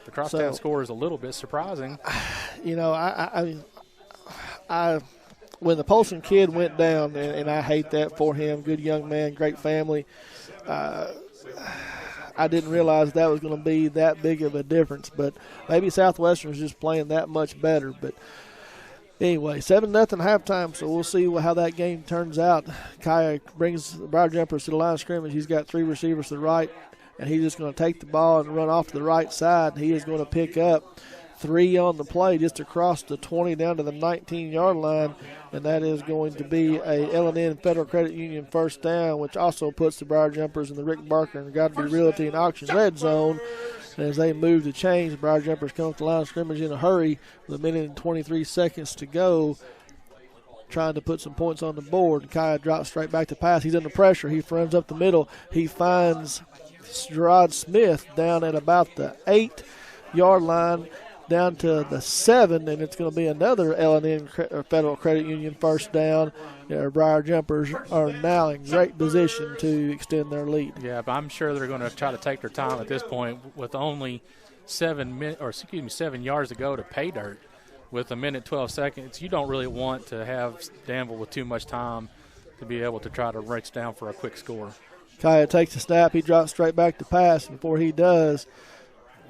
The crosstown score is a little bit surprising. You know, I when the Polson kid went down, and I hate that for him, good young man, great family, I didn't realize that was going to be that big of a difference. But maybe Southwestern is just playing that much better. But anyway, 7-0 halftime, so we'll see how that game turns out. Kaya brings the Briar Jumpers to the line of scrimmage. He's got 3 receivers to the right, and he's just going to take the ball and run off to the right side. He is going to pick up 3 on the play just across the 20 down to the 19-yard line, and that is going to be a L&N Federal Credit Union first down, which also puts the Briar Jumpers in the Rick Barker and Godby Realty and Auction red zone. As they move the chains, the Briar Jumpers come to the line of scrimmage in a hurry with 1 minute and 23 seconds to go, trying to put some points on the board. Kaya drops straight back to pass. He's under pressure. He runs up the middle. He finds Gerard Smith down at about the 8-yard line, down to the 7, and it's going to be another L&N Federal Credit Union first down. Our Briar Jumpers are now in great position to extend their lead. Yeah, but I'm sure they're going to try to take their time at this point with only 7 yards to go to pay dirt. With 1 minute 12 seconds, you don't really want to have Danville with too much time to be able to try to reach down for a quick score. Kaya takes the snap. He drops straight back to pass. Before he does,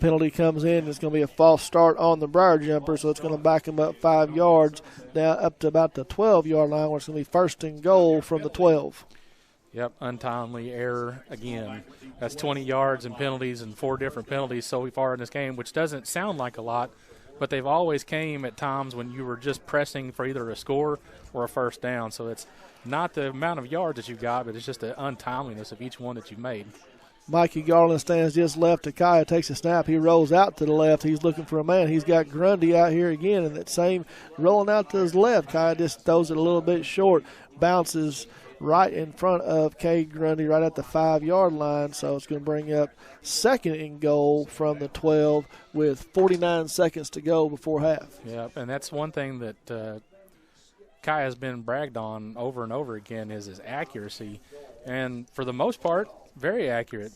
penalty comes in. It's going to be a false start on the Briar Jumper, so it's going to back him up 5 yards, down up to about the 12-yard line, where it's going to be 1st and goal from the 12. Yep, untimely error again. That's 20 yards and penalties and 4 different penalties so far in this game, which doesn't sound like a lot, but they've always came at times when you were just pressing for either a score or a first down. So it's not the amount of yards that you've got, but it's just the untimeliness of each one that you've made. Mikey Garland stands just left to Kaya, takes a snap. He rolls out to the left. He's looking for a man. He's got Grundy out here again, and that same rolling out to his left. Kaya just throws it a little bit short, bounces right in front of Cade Grundy right at the 5-yard line. So it's going to bring up 2nd and goal from the 12 with 49 seconds to go before half. Yeah, and that's one thing that Kai has been bragged on over and over again is his accuracy. And for the most part, very accurate.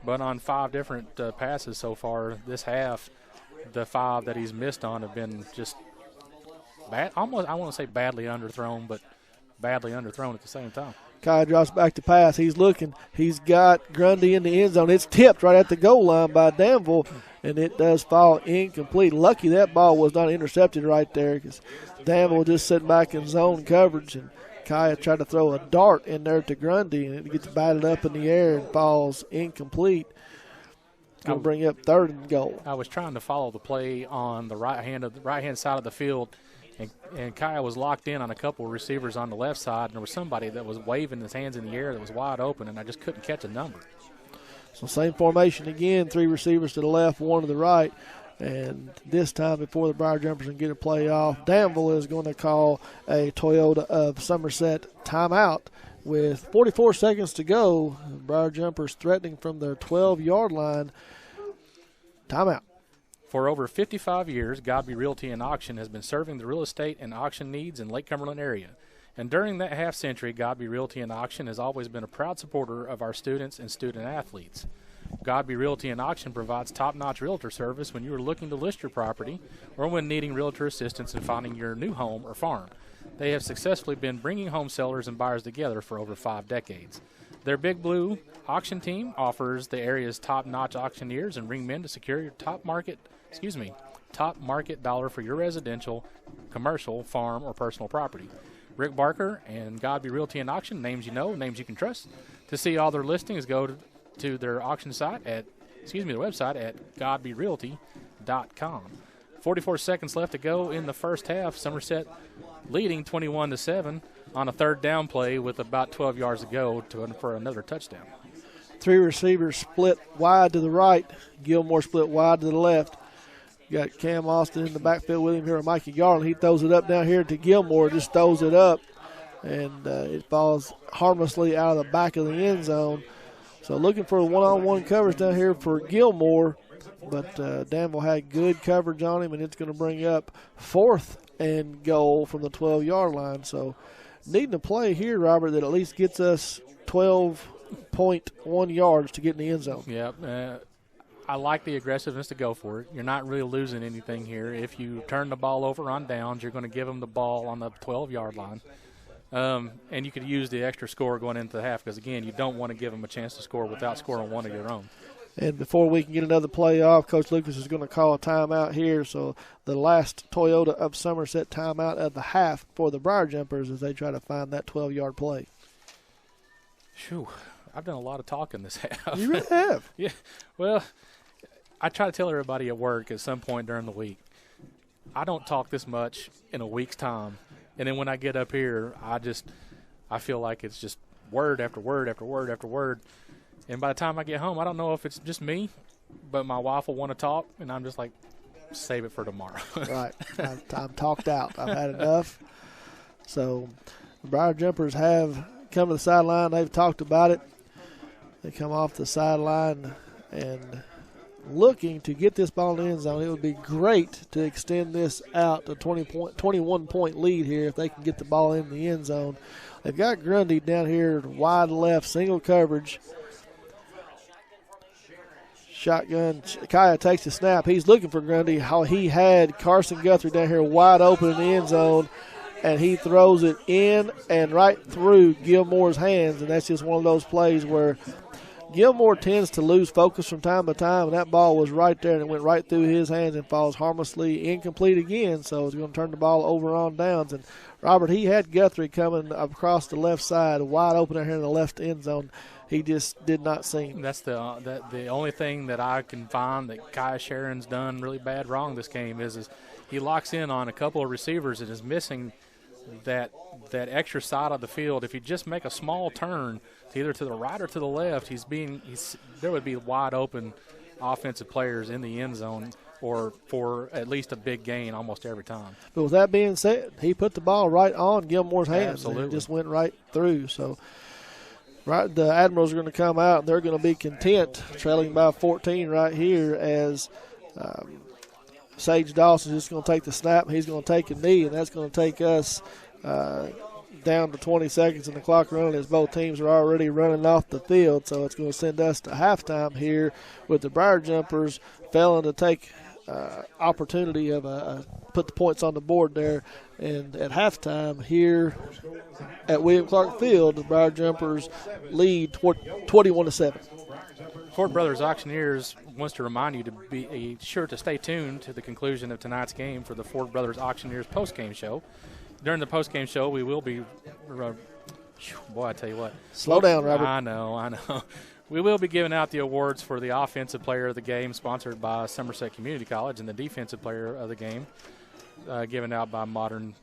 But on 5 different passes so far this half, the 5 that he's missed on have been just bad. Almost, I want to say badly underthrown, but badly underthrown at the same time. Kai drops back to pass. He's looking. He's got Grundy in the end zone. It's tipped right at the goal line by Danville, and it does fall incomplete. Lucky that ball was not intercepted right there because Danville just sitting back in zone coverage, and Kai tried to throw a dart in there to Grundy, and it gets batted up in the air and falls incomplete. Going to bring up 3rd and goal. I was trying to follow the play on the right hand side of the field, and Kai was locked in on a couple of receivers on the left side, and there was somebody that was waving his hands in the air that was wide open, and I just couldn't catch a number. So same formation again, 3 receivers to the left, 1 to the right. And this time, before the Briar Jumpers can get a play off, Danville is going to call a Toyota of Somerset timeout with 44 seconds to go. Briar Jumpers threatening from their 12-yard line. Timeout. For over 55 years, Godby Realty and Auction has been serving the real estate and auction needs in Lake Cumberland area. And during that half-century, Godby Realty and Auction has always been a proud supporter of our students and student-athletes. Godby Realty and Auction provides top-notch realtor service when you are looking to list your property or when needing realtor assistance in finding your new home or farm. They have successfully been bringing home sellers and buyers together for over 5 decades. Their Big Blue auction team offers the area's top-notch auctioneers and ringmen to secure your top market dollar for your residential, commercial, farm, or personal property. Rick Barker and Godby Realty and Auction, names you know, names you can trust. To see all their listings, go to their auction site their website at godbyrealty.com. 44 seconds left to go in the first half. Somerset leading 21-7 on a 3rd down play with about 12 yards to go for another touchdown. 3 receivers split wide to the right. Gilmore split wide to the left. You got Cam Austin in the backfield with him here, Mikey Garland. He throws it up down here to Gilmore, just throws it up, and it falls harmlessly out of the back of the end zone. So looking for a one-on-one coverage down here for Gilmore, but Danville had good coverage on him, and it's going to bring up 4th and goal from the 12-yard line. So needing a play here, Robert, that at least gets us 12.1 yards to get in the end zone. Yeah, I like the aggressiveness to go for it. You're not really losing anything here. If you turn the ball over on downs, you're going to give them the ball on the 12-yard line. And you could use the extra score going into the half because, again, you don't want to give them a chance to score without scoring one of your own. And before we can get another play off, Coach Lucas is going to call a timeout here. So the last Toyota of Somerset timeout of the half for the Briar Jumpers as they try to find that 12-yard play. Phew, I've done a lot of talking this half. You really have. Yeah. Well, I try to tell everybody at work at some point during the week, I don't talk this much in a week's time. And then when I get up here, I feel like it's just word after word after word after word. And by the time I get home, I don't know if it's just me, but my wife will want to talk, and I'm just like, save it for tomorrow. Right. I'm talked out. I've had enough. So the Briar Jumpers have come to the sideline. They've talked about it. They come off the sideline and looking to get this ball in the end zone. It would be great to extend this out to 21-point lead here if they can get the ball in the end zone. They've got Grundy down here wide left, single coverage. Shotgun. Kaya takes the snap. He's looking for Grundy. How he had Carson Guthrie down here wide open in the end zone, and he throws it in and right through Gilmore's hands, and that's just one of those plays where Gilmore tends to lose focus from time to time, and that ball was right there, and it went right through his hands and falls harmlessly incomplete again, so it's going to turn the ball over on downs. And, Robert, he had Guthrie coming across the left side, wide open there in the left end zone. He just did not see him. That's the only thing that I can find that Kai Sharon's done really bad wrong this game is he locks in on a couple of receivers and is missing that extra side of the field. If you just make a small turn either to the right or to the left, there would be wide open offensive players in the end zone or for at least a big gain almost every time. But with that being said, he put the ball right on Gilmore's hands. Absolutely. And it just went right through. So right, the Admirals are going to come out, and they're going to be content, trailing by 14 right here as Sage Dawson is just going to take the snap. He's going to take a knee, and that's going to take us down to 20 seconds in the clock running as both teams are already running off the field. So it's going to send us to halftime here with the Briar Jumpers failing to take opportunity of put the points on the board there. And at halftime here at William Clark Field, the Briar Jumpers lead 21-7. Ford Brothers Auctioneers wants to remind you to be sure to stay tuned to the conclusion of tonight's game for the Ford Brothers Auctioneers postgame show. During the postgame show, we will be boy, I tell you what. Slow down, Robert. I know. We will be giving out the awards for the offensive player of the game, sponsored by Somerset Community College, and the defensive player of the game, given out by Modern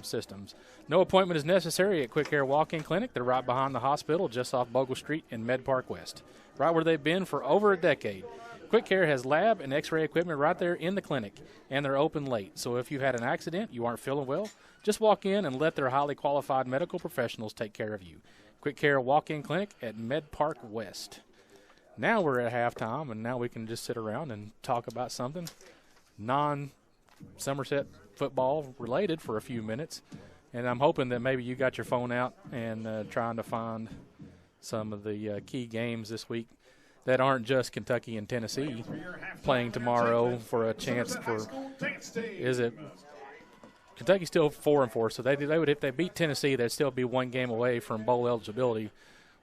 Systems. No appointment is necessary at Quick Care Walk-In Clinic. They're right behind the hospital, just off Bogle Street in Med Park West, right where they've been for over a decade. Quick Care has lab and x-ray equipment right there in the clinic, and they're open late. So if you've had an accident, you aren't feeling well, just walk in and let their highly qualified medical professionals take care of you. Quick Care Walk-In Clinic at Med Park West. Now we're at halftime, and now we can just sit around and talk about something non-Somerset football related for a few minutes. And I'm hoping that maybe you got your phone out and trying to find some of the key games this week that aren't just Kentucky and Tennessee playing tomorrow for a chance for – is it – Kentucky's still 4-4, so they would, if they beat Tennessee, they'd still be one game away from bowl eligibility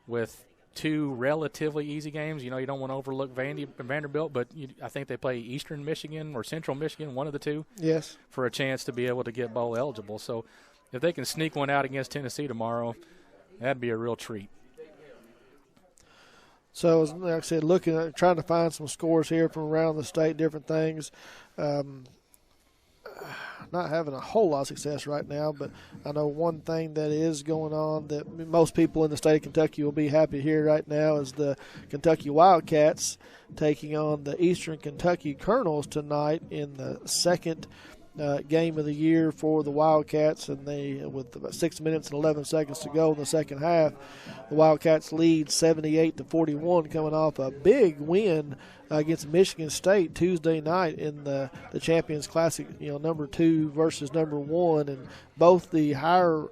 with two relatively easy games. You know, you don't want to overlook Vanderbilt, but I think they play Eastern Michigan or Central Michigan, one of the two. Yes. For a chance to be able to get bowl eligible. So if they can sneak one out against Tennessee tomorrow, that'd be a real treat. So, like I said, looking at trying to find some scores here from around the state, different things. Not having a whole lot of success right now, but I know one thing that is going on that most people in the state of Kentucky will be happy to hear right now is the Kentucky Wildcats taking on the Eastern Kentucky Colonels tonight in the second game of the year for the Wildcats, and they, with about 6 minutes and 11 seconds to go in the second half, the Wildcats lead 78-41, coming off a big win against Michigan State Tuesday night in the Champions Classic, number 2 versus number 1, and both the higher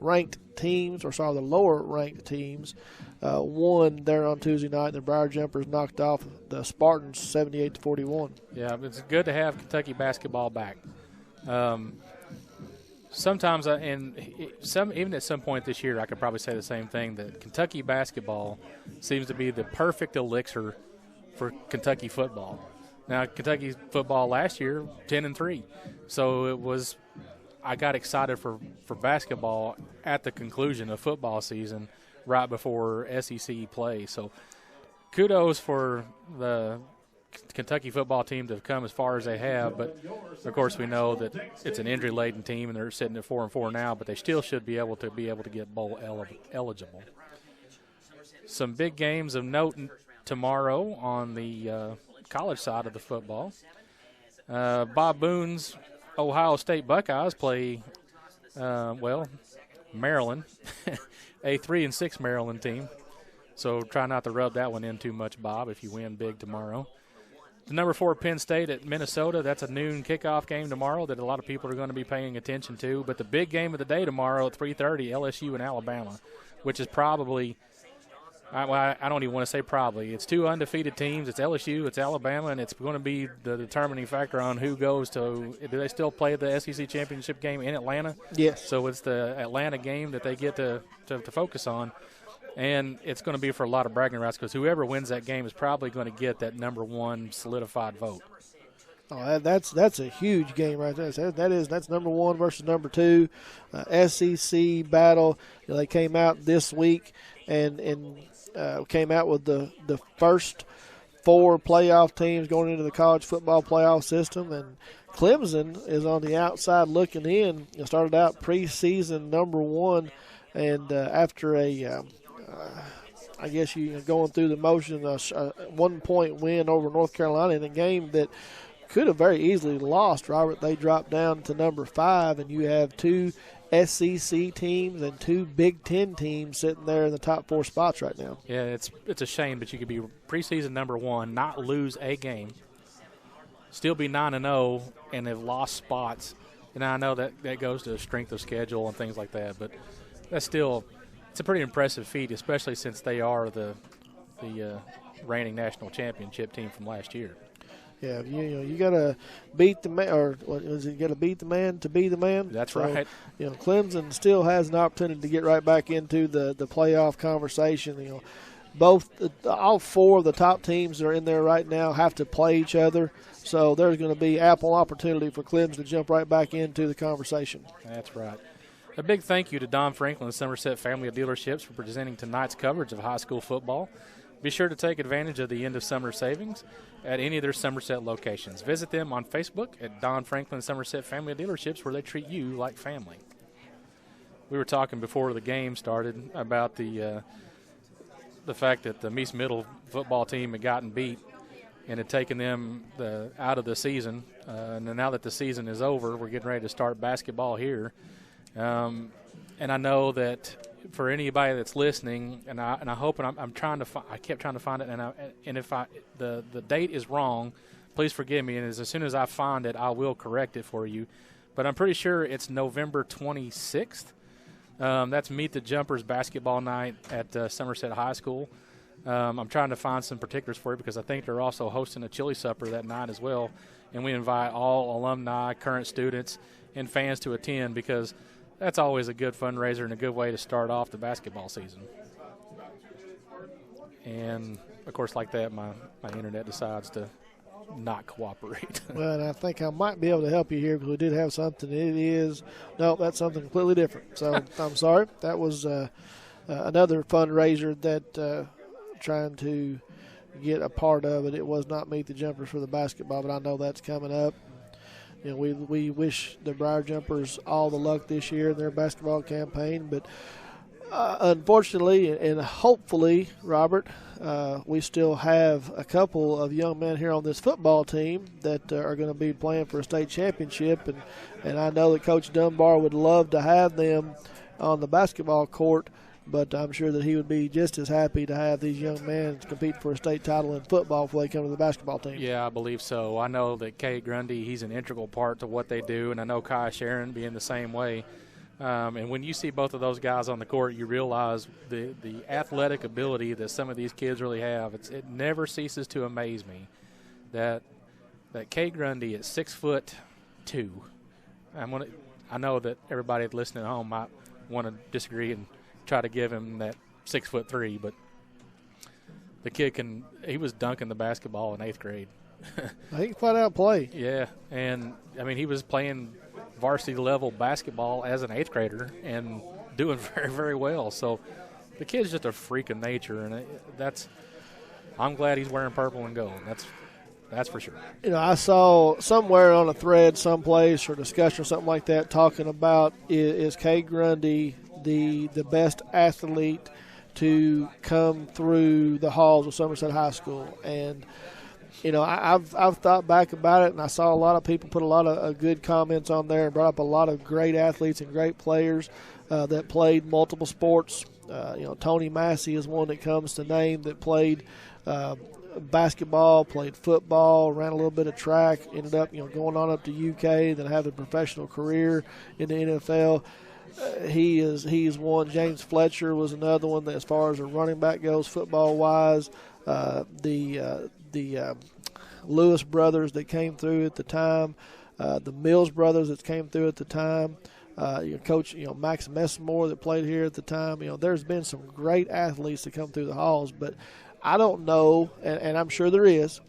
ranked teams, the lower ranked teams, won there on Tuesday night. The Briar Jumpers knocked off the Spartans 78-41. Yeah, it's good to have Kentucky basketball back. Sometimes, even at some point this year, I could probably say the same thing, that Kentucky basketball seems to be the perfect elixir for Kentucky football. Now, Kentucky football last year, 10-3. So I got excited for basketball at the conclusion of football season, right before SEC play. So kudos for the Kentucky football team to have come as far as they have. But, of course, we know that it's an injury-laden team, and they're sitting at 4-4 now, but they still should be able to get bowl eligible. Some big games of note tomorrow on the college side of the football. Bob Boone's Ohio State Buckeyes play, Maryland, a 3-6 Maryland team. So try not to rub that one in too much, Bob, if you win big tomorrow. The number 4 Penn State at Minnesota, that's a noon kickoff game tomorrow that a lot of people are going to be paying attention to. But the big game of the day tomorrow at 3:30, LSU and Alabama, which is probably – I don't even want to say probably. It's 2 undefeated teams. It's LSU, it's Alabama, and it's going to be the determining factor on who goes to – do they still play the SEC championship game in Atlanta? Yes. So it's the Atlanta game that they get to focus on. And it's going to be for a lot of bragging rights because whoever wins that game is probably going to get that number 1 solidified vote. Oh, that's a huge game right there. That's number 1 versus number 2, SEC battle. They came out this week and came out with the first 4 playoff teams going into the college football playoff system, and Clemson is on the outside looking in. It started out preseason number 1, and after I guess going through the motion, a 1-point win over North Carolina in a game that could have very easily lost, Robert. They dropped down to number 5, and you have 2 SEC teams and 2 Big Ten teams sitting there in the top 4 spots right now. Yeah, it's a shame, but you could be preseason number 1, not lose a game, still be 9-0, and have lost spots And I know that goes to strength of schedule and things like that, but that's still it's a pretty impressive feat, especially since they are the reigning national championship team from last year. Yeah, you got to beat the man, or what is it? You got to beat the man to be the man. That's right. Clemson still has an opportunity to get right back into the playoff conversation. All four of the top teams that are in there right now have to play each other. So there's going to be ample opportunity for Clemson to jump right back into the conversation. That's right. A big thank you to Don Franklin and Somerset Family of Dealerships for presenting tonight's coverage of high school football. Be sure to take advantage of the end of summer savings at any of their Somerset locations. Visit them on Facebook at Don Franklin Somerset Family of Dealerships, where they treat you like family. We were talking before the game started about the fact that the Meese Middle football team had gotten beat and had taken them out of the season. And now that the season is over, we're getting ready to start basketball here. And I know that for anybody that's listening, and I hope, and I'm trying to I kept trying to find it, and if the date is wrong, please forgive me. And as soon as I find it, I will correct it for you. But I'm pretty sure it's November 26th. That's Meet the Jumpers basketball night at Somerset High School. I'm trying to find some particulars for you because I think they're also hosting a chili supper that night as well. And we invite all alumni, current students, and fans to attend because that's always a good fundraiser and a good way to start off the basketball season. And, of course, like that, my internet decides to not cooperate. Well, and I think I might be able to help you here because we did have something. That's something completely different. So I'm sorry. That was another fundraiser that trying to get a part of it. It was not Meet the Jumpers for the basketball, but I know that's coming up. We wish the Briar Jumpers all the luck this year in their basketball campaign, but unfortunately and hopefully, Robert, we still have a couple of young men here on this football team that are going to be playing for a state championship, and I know that Coach Dunbar would love to have them on the basketball court, but I'm sure that he would be just as happy to have these young men compete for a state title in football before they come to the basketball team. Yeah, I believe so. I know that Cade Grundy, he's an integral part to what they do, and I know Kai Sharon being the same way. And when you see both of those guys on the court, you realize the athletic ability that some of these kids really have. It never ceases to amaze me that Cade Grundy at 6'2". I know that everybody listening at home might want to disagree and try to give him that 6'3", but the kid he was dunking the basketball in 8th grade. He can flat out play. Yeah, and he was playing varsity level basketball as an 8th grader and doing very, very well. So the kid's just a freak of nature, and I'm glad he's wearing purple and gold. That's for sure. I saw somewhere on a thread someplace or discussion or something like that talking about is Cade Grundy the best athlete to come through the halls of Somerset High School. And I've thought back about it, and I saw a lot of people put a lot of good comments on there and brought up a lot of great athletes and great players that played multiple sports. Tony Massey is one that comes to name that played basketball, played football, ran a little bit of track, ended up going on up to UK, then had a professional career in the NFL. He's one. James Fletcher was another one that, as far as a running back goes, football wise. The Lewis brothers that came through at the time, the Mills brothers that came through at the time. Coach, Max Messamore that played here at the time. There's been some great athletes that come through the halls, but I don't know, and I'm sure there is,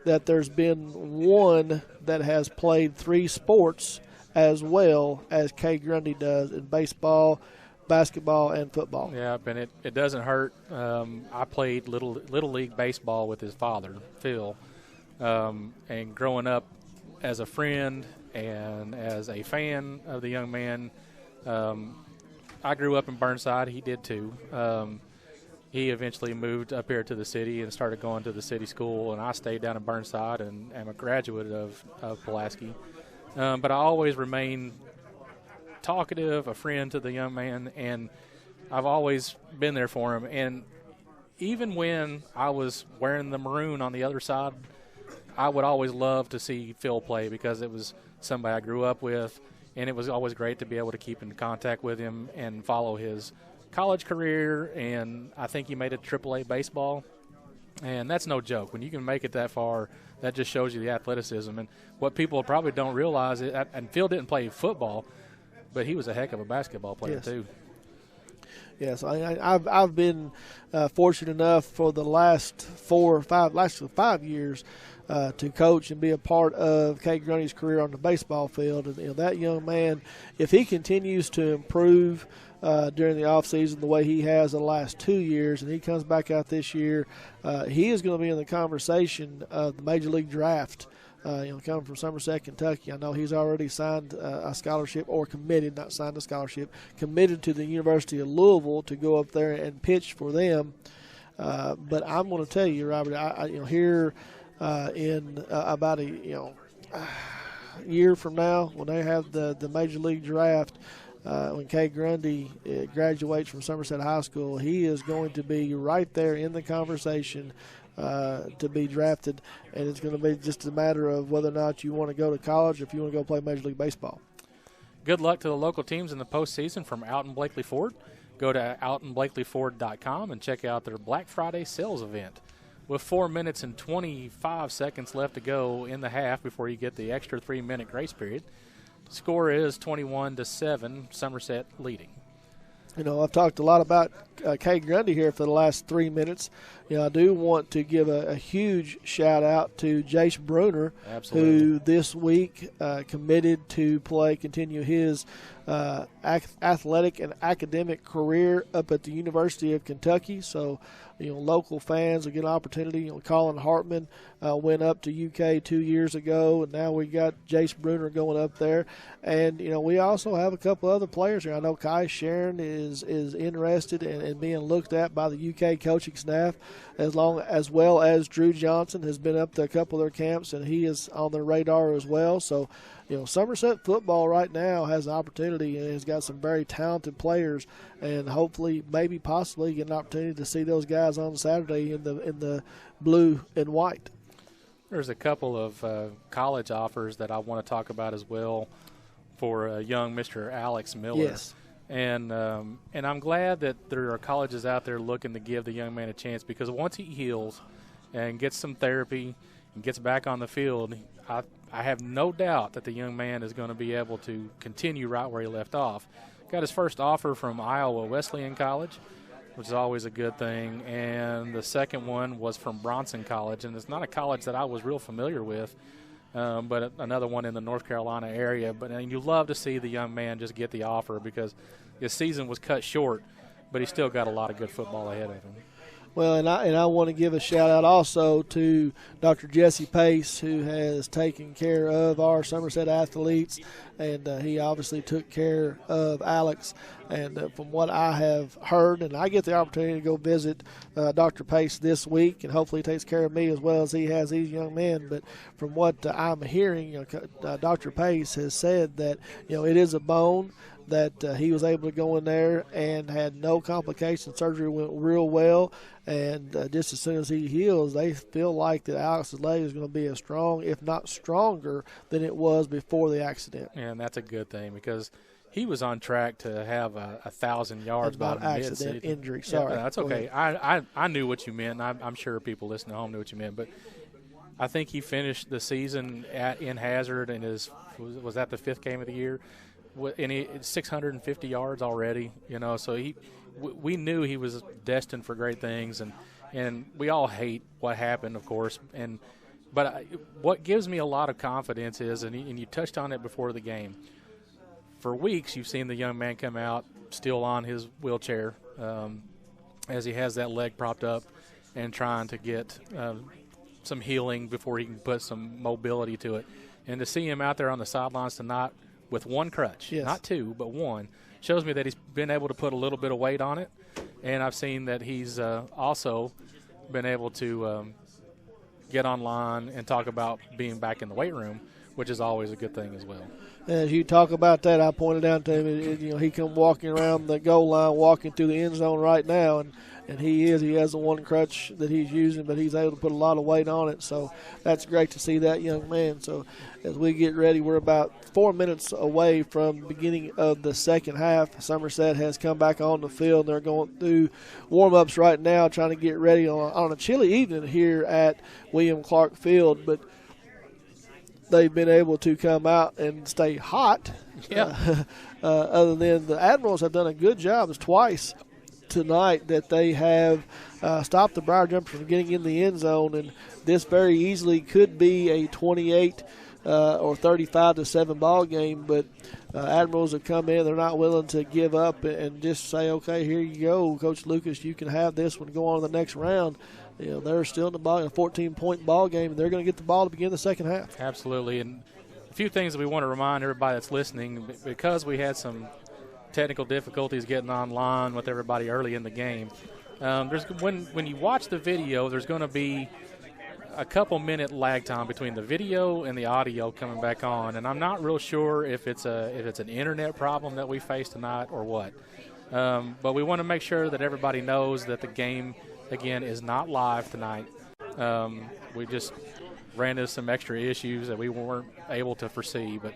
that there's been one that has played 3 sports as well as Cade Grundy does in baseball, basketball, and football. Yeah, and it doesn't hurt. I played little league baseball with his father, Phil, and growing up as a friend and as a fan of the young man, I grew up in Burnside. He did too. He eventually moved up here to the city and started going to the city school, and I stayed down in Burnside and am a graduate of Pulaski. But I always remained talkative, a friend to the young man, and I've always been there for him. And even when I was wearing the maroon on the other side, I would always love to see Phil play because it was somebody I grew up with. and it was always great to be able to keep in contact with him and follow his college career. And I think he made it AAA baseball, and that's no joke. When you can make it that far, that just shows you the athleticism. And what people probably don't realize is, and Phil didn't play football, but he was a heck of a basketball player too. Yes, I've been fortunate enough for the last 5 years to coach and be a part of Cade Grundy's career on the baseball field. And that young man, if he continues to improve during the offseason the way he has the last 2 years, and he comes back out this year, he is going to be in the conversation of the Major League Draft. Coming from Somerset, Kentucky. I know he's already signed a scholarship, or committed, not signed a scholarship, committed to the University of Louisville to go up there and pitch for them. But I'm going to tell you, Robert, here in about a year from now, when they have the Major League Draft, when Cade Grundy graduates from Somerset High School, he is going to be right there in the conversation to be drafted, and it's going to be just a matter of whether or not you want to go to college or if you want to go play Major League Baseball. Good luck to the local teams in the postseason from Alton Blakely Ford. Go to altonblakelyford.com and check out their Black Friday sales event. With 4 minutes and 25 seconds left to go in the half before you get the extra 3-minute grace period, the score is 21-7, Somerset leading. I've talked a lot about Cade Grundy here for the last 3 minutes. I do want to give a huge shout-out to Jace Bruner, who this week committed to continue his athletic and academic career up at the University of Kentucky. So, local fans will get an opportunity. Colin Hartman went up to UK 2 years ago, and now we got Jace Bruner going up there. And, we also have a couple other players here. I know Kai Sharon is interested in being looked at by the UK coaching staff, as well as Drew Johnson has been up to a couple of their camps, and he is on their radar as well. So, Somerset football right now has an opportunity and has got some very talented players, and hopefully, maybe possibly get an opportunity to see those guys on Saturday in the blue and white. There's a couple of college offers that I want to talk about as well for young Mr. Alex Miller. Yes. And I'm glad that there are colleges out there looking to give the young man a chance, because once he heals and gets some therapy and gets back on the field, I have no doubt that the young man is going to be able to continue right where he left off. Got his first offer from Iowa Wesleyan College, which is always a good thing, and the second one was from Bronson College, and it's not a college that I was real familiar with, but another one in the North Carolina area. But you love to see the young man just get the offer, because his season was cut short, but he still got a lot of good football ahead of him. Well, and I want to give a shout-out also to Dr. Jesse Pace, who has taken care of our Somerset athletes, and he obviously took care of Alex. And from what I have heard, and I get the opportunity to go visit Dr. Pace this week, and hopefully he takes care of me as well as he has these young men. But from what I'm hearing, Dr. Pace has said that it is a bone, that he was able to go in there and had no complications. Surgery went real well, and just as soon as he heals, they feel like that Alex's leg is going to be as strong, if not stronger, than it was before the accident. And that's a good thing, because he was on track to have 1,000 yards by accident injury. Sorry, yeah, that's okay. I knew what you meant. I'm sure people listening at home knew what you meant, but I think he finished the season in Hazard, and was that the 5th game of the year? And he 650 yards already, so we knew he was destined for great things, and we all hate what happened, of course, but what gives me a lot of confidence is, and you touched on it before the game, for weeks you've seen the young man come out still on his wheelchair as he has that leg propped up and trying to get some healing before he can put some mobility to it, and to see him out there on the sidelines tonight with one crutch, yes, not two, but one, shows me that he's been able to put a little bit of weight on it. And I've seen that he's also been able to get online and talk about being back in the weight room, which is always a good thing as well. As you talk about that, I pointed out to him, he come walking around the goal line, walking through the end zone right now, and he has the one crutch that he's using, but he's able to put a lot of weight on it. So that's great to see that young man. So as we get ready, we're about 4 minutes away from the beginning of the second half. Somerset has come back on the field. They're going through warm-ups right now, trying to get ready on a chilly evening here at William Clark Field, but they've been able to come out and stay hot. Yeah. Other than the Admirals have done a good job. It's twice tonight that they have stopped the Briar Jumpers from getting in the end zone, and this very easily could be a 28 or 35-7 ball game. But Admirals have come in; they're not willing to give up and just say, "Okay, here you go, Coach Lucas. You can have this one. Go on to the next round." They're still in the ball, a 14-point ball game, and they're going to get the ball to begin the second half. Absolutely, and a few things that we want to remind everybody that's listening, because we had some technical difficulties getting online with everybody early in the game. When you watch the video, there's going to be a couple minute lag time between the video and the audio coming back on, and I'm not real sure if it's an internet problem that we face tonight or what. But we want to make sure that everybody knows that the game, again, is not live tonight. We just ran into some extra issues that we weren't able to foresee, but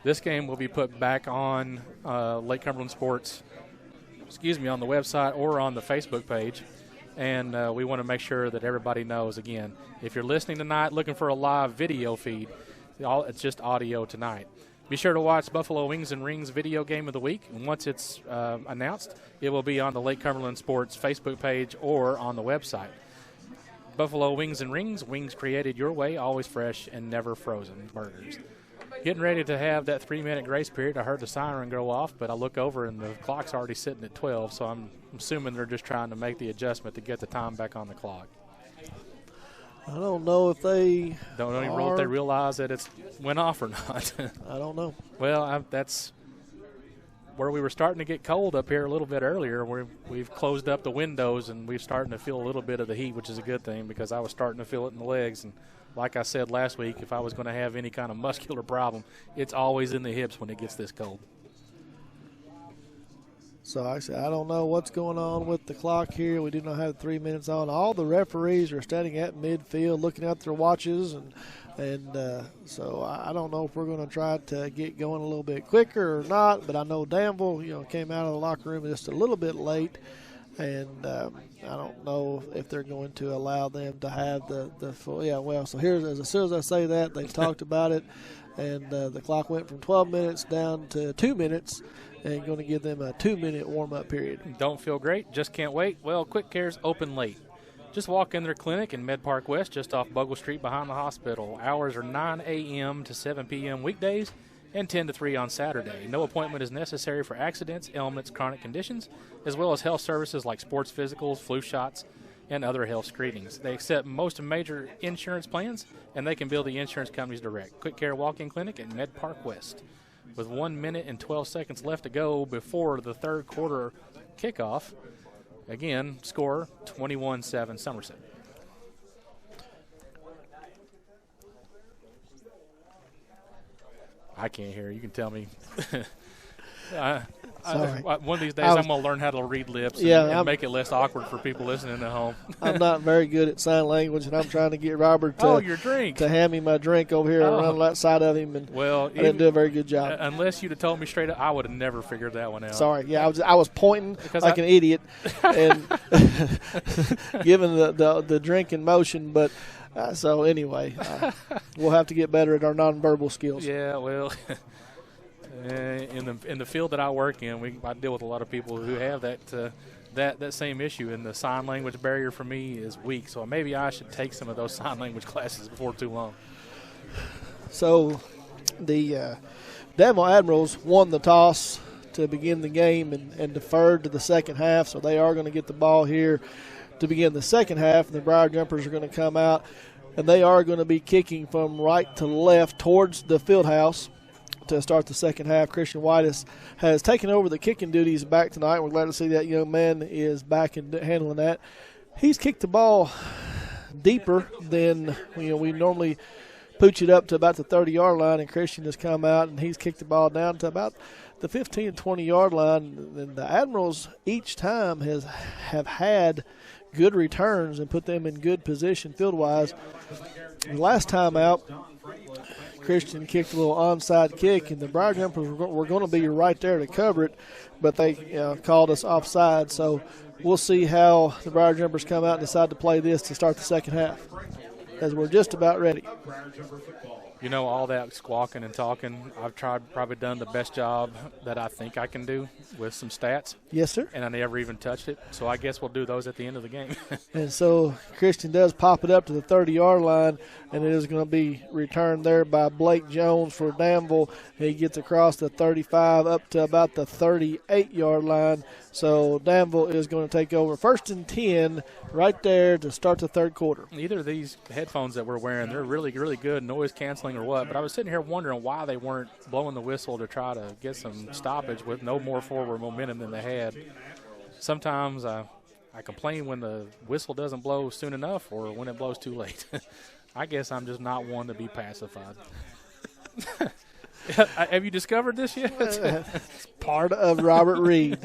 this game will be put back on Lake Cumberland Sports, on the website or on the Facebook page. And we want to make sure that everybody knows, again, if you're listening tonight looking for a live video feed, it's just audio tonight. Be sure to watch Buffalo Wings and Rings Video Game of the Week. And once it's announced, it will be on the Lake Cumberland Sports Facebook page or on the website. Buffalo Wings and Rings, wings created your way, always fresh and never frozen burgers. Getting ready to have that 3-minute grace period. I heard the siren go off, but I look over and the clock's already sitting at 12, so I'm assuming they're just trying to make the adjustment to get the time back on the clock. I don't know if they if they realize that it's went off or not. I don't know. Well, that's where we were starting to get cold up here a little bit earlier. We've closed up the windows, and we're starting to feel a little bit of the heat, which is a good thing because I was starting to feel it in the legs. And like I said last week, if I was going to have any kind of muscular problem, it's always in the hips when it gets this cold. So I said, I don't know what's going on with the clock here. We do not have 3 minutes on. All the referees are standing at midfield looking at their watches, and so I don't know if we're going to try to get going a little bit quicker or not, but I know Danville, came out of the locker room just a little bit late, and I don't know if they're going to allow them to have the full. Yeah, well, so here's as soon as I say that, they've talked about it, and the clock went from 12 minutes down to 2 minutes, and going to give them a 2-minute warm-up period. Don't feel great, just can't wait. Well, Quick Care's open late. Just walk in their clinic in Med Park West, just off Bogle Street behind the hospital. Hours are 9 a.m. to 7 p.m. weekdays and 10 to 3 on Saturday. No appointment is necessary for accidents, ailments, chronic conditions, as well as health services like sports physicals, flu shots, and other health screenings. They accept most major insurance plans, and they can bill the insurance companies direct. Quick Care Walk-In Clinic at Med Park West. With 1 minute and 12 seconds left to go before the third quarter kickoff. Again, score 21-7 Somerset. I can't hear. You can tell me. One of these days I'm going to learn how to read lips and make it less awkward for people listening at home. I'm not very good at sign language, and I'm trying to get Robert your drink. to hand me my drink over here around that side of him, and I didn't do a very good job. Unless you'd have told me straight up, I would have never figured that one out. Sorry. Yeah, I was pointing like an idiot and giving the drink in motion, but so anyway, we'll have to get better at our nonverbal skills. Yeah, well, in the field that I work in, I deal with a lot of people who have that same issue, and the sign language barrier for me is weak. So maybe I should take some of those sign language classes before too long. So the Danville Admirals won the toss to begin the game and deferred to the second half, so they are going to get the ball here to begin the second half, and the Briar Jumpers are going to come out, and they are going to be kicking from right to left towards the field house to start the second half. Christian White has taken over the kicking duties back tonight. We're glad to see that young man is back and handling that. He's kicked the ball deeper than we normally pooch it up to about the 30-yard line, and Christian has come out, and he's kicked the ball down to about the 15 to 20-yard line. And the Admirals each time have had good returns and put them in good position field-wise. The last time out, Christian kicked a little onside kick, and the Briar Jumpers were going to be right there to cover it, but they called us offside. So we'll see how the Briar Jumpers come out and decide to play this to start the second half, as we're just about ready. All that squawking and talking, I've probably done the best job that I think I can do with some stats. Yes, sir. And I never even touched it, so I guess we'll do those at the end of the game. And so Christian does pop it up to the 30-yard line, and it is going to be returned there by Blake Jones for Danville. He gets across the 35 up to about the 38-yard line. So Danville is going to take over 1st and 10 right there to start the third quarter. Either of these headphones that we're wearing, they're really, really good, noise canceling or what. But I was sitting here wondering why they weren't blowing the whistle to try to get some stoppage with no more forward momentum than they had. Sometimes I complain when the whistle doesn't blow soon enough or when it blows too late. I guess I'm just not one to be pacified. Have you discovered this yet? It's part of Robert Reed.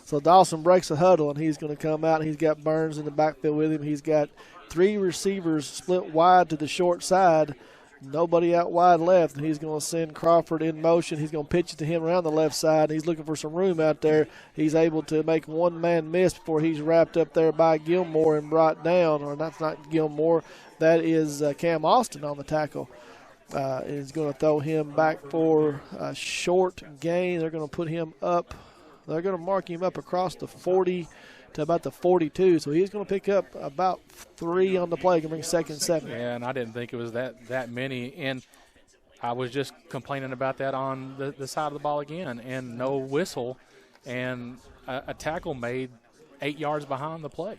So Dawson breaks a huddle, and he's going to come out, and he's got Burns in the backfield with him. He's got 3 receivers split wide to the short side, nobody out wide left, and he's going to send Crawford in motion. He's going to pitch it to him around the left side, and he's looking for some room out there. He's able to make one man miss before he's wrapped up there by Gilmore and brought down, or that's not Gilmore, that is Cam Austin on the tackle. Is going to throw him back for a short gain. They're going to put him up. They're going to mark him up across the 40 to about the 42. So he's going to pick up about 3 on the play. Going to bring 2nd and 7. Yeah, and I didn't think it was that many. And I was just complaining about that on the side of the ball again. And no whistle. And a tackle made 8 yards behind the play.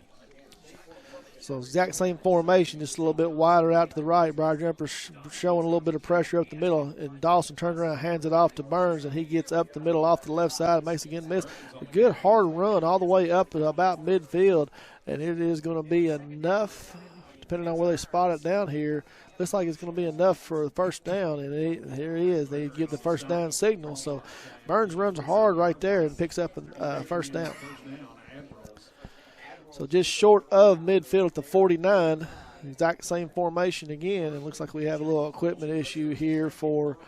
So exact same formation, just a little bit wider out to the right. Briar Jumpers showing a little bit of pressure up the middle. And Dawson turns around, hands it off to Burns, and he gets up the middle off the left side and makes again miss. A good hard run all the way up to about midfield. And it is going to be enough, depending on where they spot it down here. Looks like it's going to be enough for the first down. And here he is. They give the first down signal. So Burns runs hard right there and picks up a first down. So just short of midfield at the 49, exact same formation again. It looks like we have a little equipment issue here for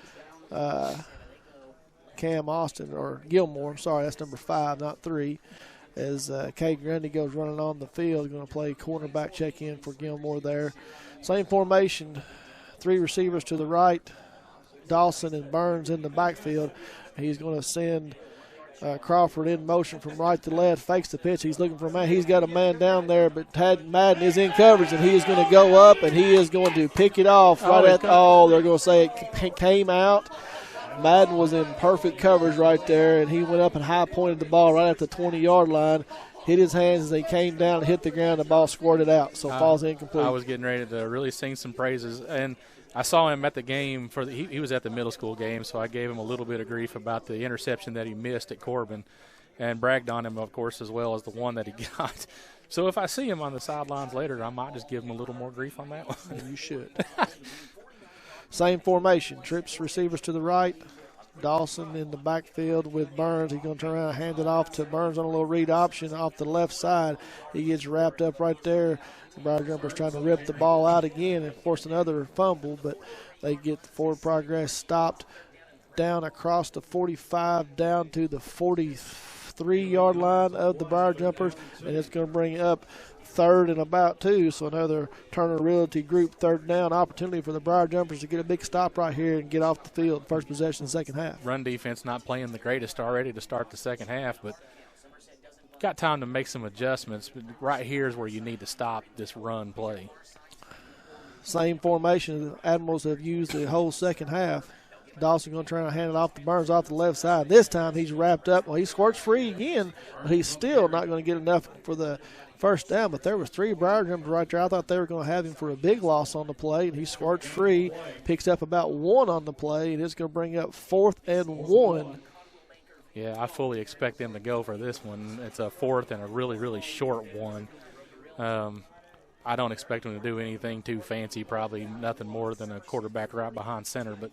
Cam Austin, or Gilmore. I'm sorry, that's number 5, not 3. As Kay Grundy goes running on the field, going to play cornerback check-in for Gilmore there. Same formation, 3 receivers to the right, Dawson and Burns in the backfield. He's going to send Crawford in motion from right to left, fakes the pitch. He's looking for a man. He's got a man down there, but Madden is in coverage, and he is going to go up, and he is going to pick it off they're going to say it came out. Madden was in perfect coverage right there, and he went up and high-pointed the ball right at the 20-yard line, hit his hands as they came down and hit the ground. The ball squirted out, so falls incomplete. I was getting ready to really sing some praises, and I saw him at the game he was at the middle school game, so I gave him a little bit of grief about the interception that he missed at Corbin, and bragged on him, of course, as well as the one that he got. So if I see him on the sidelines later, I might just give him a little more grief on that one. You should. Same formation. Trips receivers to the right. Dawson in the backfield with Burns. He's going to turn around and hand it off to Burns on a little read option off the left side. He gets wrapped up right there. The Briar Jumpers trying to rip the ball out again and force another fumble, but they get the forward progress stopped down across the 45 down to the 43-yard line of the Briar Jumpers, and it's going to bring up 3rd and about 2, so another Turner Realty Group 3rd down opportunity for the Briar Jumpers to get a big stop right here and get off the field. First possession, second half. Run defense not playing the greatest already to start the second half, but got time to make some adjustments. But right here is where you need to stop this run play. Same formation the Admirals have used the whole second half. Dawson going to try to hand it off to Burns off the left side. This time he's wrapped up. Well, he squirts free again, but he's still not going to get enough for the first down. But there was 3 Briar Jumpers right there. I thought they were going to have him for a big loss on the play, and he squirts free, picks up about 1 on the play, and it's going to bring up 4th and 1. Yeah, I fully expect them to go for this one. It's a 4th and a really, really short one. I don't expect them to do anything too fancy, probably nothing more than a quarterback right behind center. But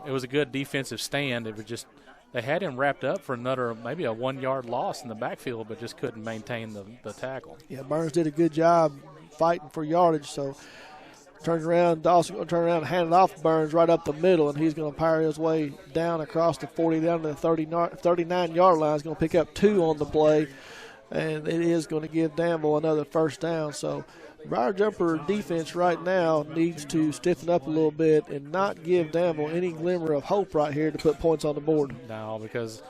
it was a good defensive stand. It was just they had him wrapped up for another maybe a 1 yard loss in the backfield, but just couldn't maintain the tackle. Yeah, Burns did a good job fighting for yardage. So turns around, Dawson going to turn around and hand it off to Burns right up the middle, and he's going to power his way down across the 40 down to the 39-yard line. He's going to pick up 2 on the play, and it is going to give Danville another first down. So Briar Jumper defense right now needs to stiffen up a little bit and not give Danville any glimmer of hope right here to put points on the board. No, because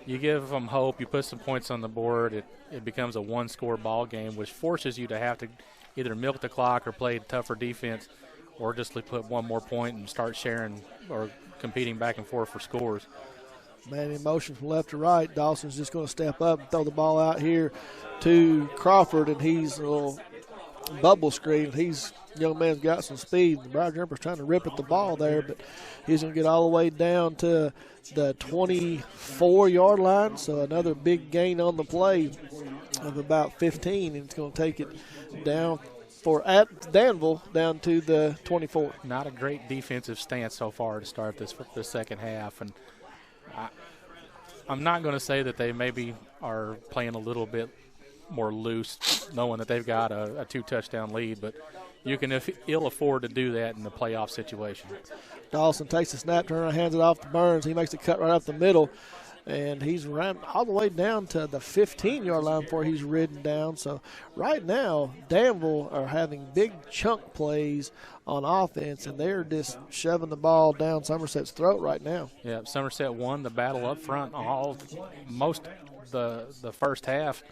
you give them hope, you put some points on the board, it becomes a one-score ball game, which forces you to have to either milk the clock or play tougher defense, or just put one more point and start sharing or competing back and forth for scores. Man in motion from left to right. Dawson's just going to step up and throw the ball out here to Crawford, and he's a little bubble screen. Young man's got some speed. The Briar Jumper's trying to rip at the ball there, but he's going to get all the way down to the 24-yard line. So another big gain on the play of about 15, and it's going to take it down at Danville down to the 24. Not a great defensive stance so far to start the second half, and I'm not going to say that they maybe are playing a little bit more loose, knowing that they've got a 2-touchdown lead, but you can ill afford to do that in the playoff situation. Dawson takes the snap, turns around, hands it off to Burns. He makes a cut right up the middle, and he's ran all the way down to the 15-yard line before he's ridden down. So right now, Danville are having big chunk plays on offense, and they're just shoving the ball down Somerset's throat right now. Yeah, Somerset won the battle up front most the first half,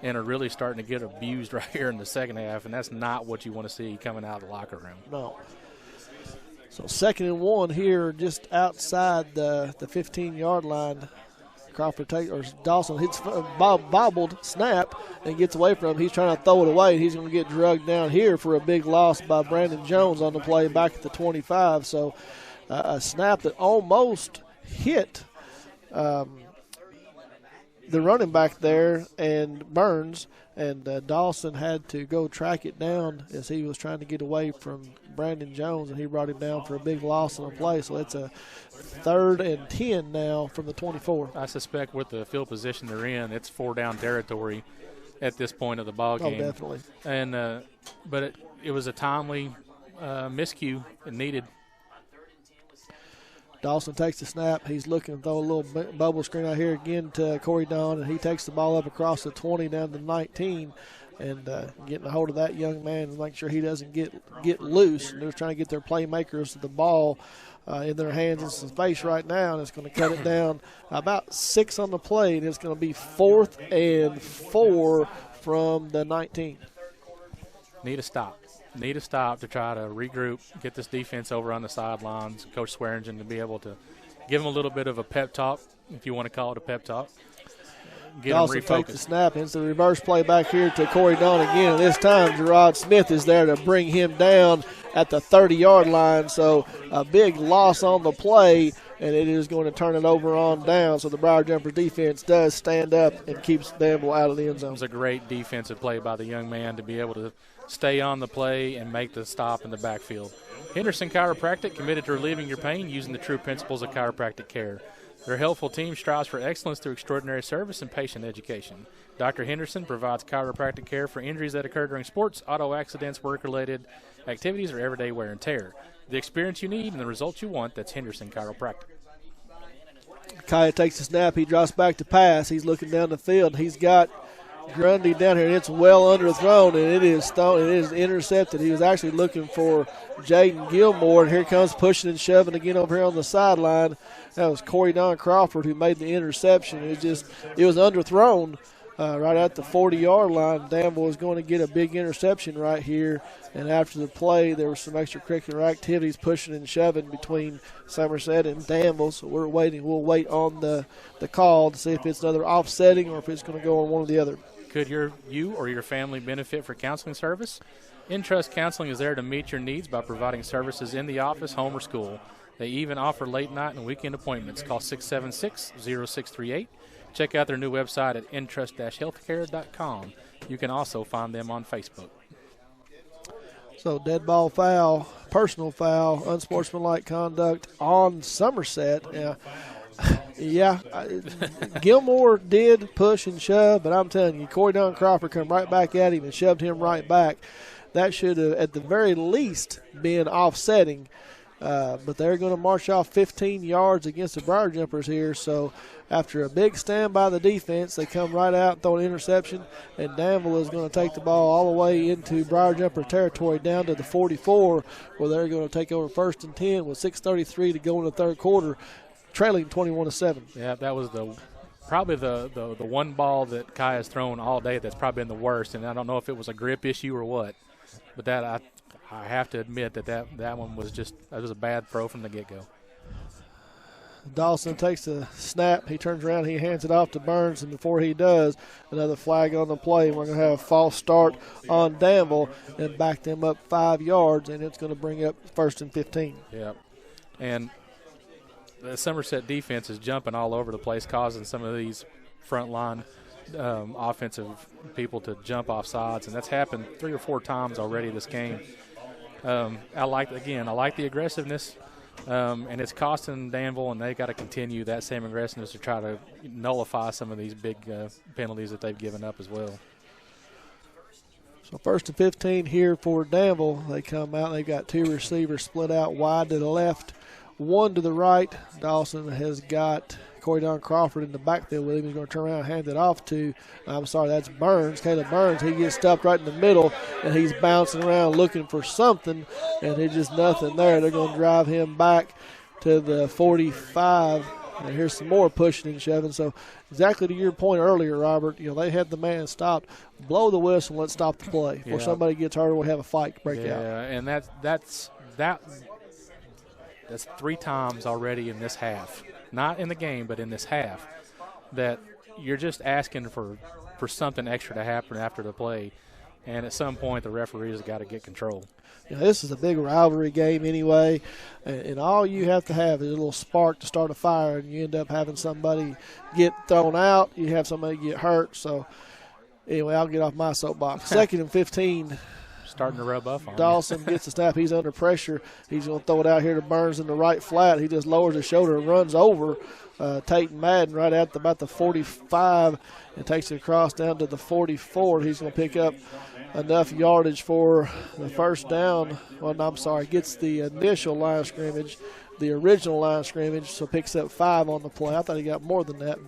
and are really starting to get abused right here in the second half, and that's not what you want to see coming out of the locker room. No. So 2nd and 1 here just outside the 15-yard line. Dawson hits a bobbled snap and gets away from him. He's trying to throw it away. He's going to get drugged down here for a big loss by Brandon Jones on the play back at the 25. So a snap that almost hit the running back there and Burns, and Dawson had to go track it down as he was trying to get away from Brandon Jones, and he brought him down for a big loss on the play. So it's a 3rd and 10 now from the 24. I suspect with the field position they're in, it's 4-down territory at this point of the ball game. Oh, definitely. And but it was a timely miscue and needed. Dawson takes the snap. He's looking to throw a little bubble screen out here again to Corey Don, and he takes the ball up across the 20 down to 19, and getting a hold of that young man and make sure he doesn't get loose. And they're trying to get their playmakers the ball in their hands in some space right now, and it's going to cut it down about 6 on the play, and it's going to be 4th and 4 from the 19. Need a stop to try to regroup, get this defense over on the sidelines. Coach Swearingen to be able to give them a little bit of a pep talk, if you want to call it a pep talk. Get them refocused. Takes the snap. It's the reverse play back here to Corey Dunn again. And this time, Gerard Smith is there to bring him down at the 30-yard line. So a big loss on the play, and it is going to turn it over on down. So the Briar Jumpers defense does stand up and keeps Danville out of the end zone. It was a great defensive play by the young man to be able to stay on the play and make the stop in the backfield. Henderson Chiropractic, committed to relieving your pain using the true principles of chiropractic care. Their helpful team strives for excellence through extraordinary service and patient education. Dr. Henderson provides chiropractic care for injuries that occur during sports, auto accidents, work-related activities, or everyday wear and tear. The experience you need and the results you want, that's Henderson Chiropractic. Kaya takes the snap. He drops back to pass. He's looking down the field. He's got Grundy down here, and it's well underthrown, and it is thrown. It is intercepted. He was actually looking for Jaden Gilmore, and here comes pushing and shoving again over here on the sideline. That was Corey Don Crawford who made the interception. It was underthrown right at the 40-yard line. Danville was going to get a big interception right here, and after the play, there was some extracurricular activities pushing and shoving between Somerset and Danville, so we're waiting. We'll wait on the call to see if it's another offsetting or if it's going to go on one or the other. Could you or your family benefit from counseling service? Entrust Counseling is there to meet your needs by providing services in the office, home, or school. They even offer late night and weekend appointments. Call 676-0638. Check out their new website at entrust-healthcare.com. You can also find them on Facebook. So dead ball foul, personal foul, unsportsmanlike conduct on Somerset. Yeah, Gilmore did push and shove, but I'm telling you, Corey Don Crawford come right back at him and shoved him right back. That should have, at the very least, been offsetting. But they're going to march off 15 yards against the Briar Jumpers here. So after a big stand by the defense, they come right out and throw an interception, and Danville is going to take the ball all the way into Briar Jumper territory down to the 44, where they're going to take over 1st and 10 with 6:33 to go in the third quarter, trailing 21-7. Yeah, that was probably the one ball that Kai has thrown all day that's probably been the worst, and I don't know if it was a grip issue or what, but that I have to admit that one was a bad throw from the get-go. Dawson takes the snap. He turns around. He hands it off to Burns, and before he does, another flag on the play. We're going to have a false start on Danville and back them up 5 yards, and it's going to bring up 1st and 15. Yep. And the Somerset defense is jumping all over the place, causing some of these front line offensive people to jump off sides, and that's happened 3 or 4 times already this game. I like the aggressiveness, and it's costing Danville, and they got to continue that same aggressiveness to try to nullify some of these big penalties that they've given up as well. So 1st and 15 here for Danville. They come out. They've got 2 receivers split out wide to the left, 1 to the right. Dawson has got Corey Don Crawford in the backfield with him. He's going to turn around and hand it off to, that's Burns, Caleb Burns. He gets stuffed right in the middle, and he's bouncing around looking for something, and there's just nothing there. They're going to drive him back to the 45. And here's some more pushing and shoving. So exactly to your point earlier, Robert, they had the man stopped. Blow the whistle and let's stop the play. Before somebody gets hurt, we'll have a fight break out. Yeah, and that's 3 times already in this half. Not in the game, but in this half, that you're just asking for something extra to happen after the play. And at some point, the referees have got to get control. This is a big rivalry game anyway, and all you have to have is a little spark to start a fire, and you end up having somebody get thrown out. You have somebody get hurt. So, anyway, I'll get off my soapbox. 2nd and 15. Starting to rub off on Dawson gets the snap. He's under pressure. He's going to throw it out here to Burns in the right flat. He just lowers his shoulder and runs over Tate Madden right at about the 45 and takes it across down to the 44. He's going to pick up enough yardage for the first down. Well, no, I'm sorry. Gets the initial line of scrimmage, the original line of scrimmage, so picks up 5 on the play. I thought he got more than that.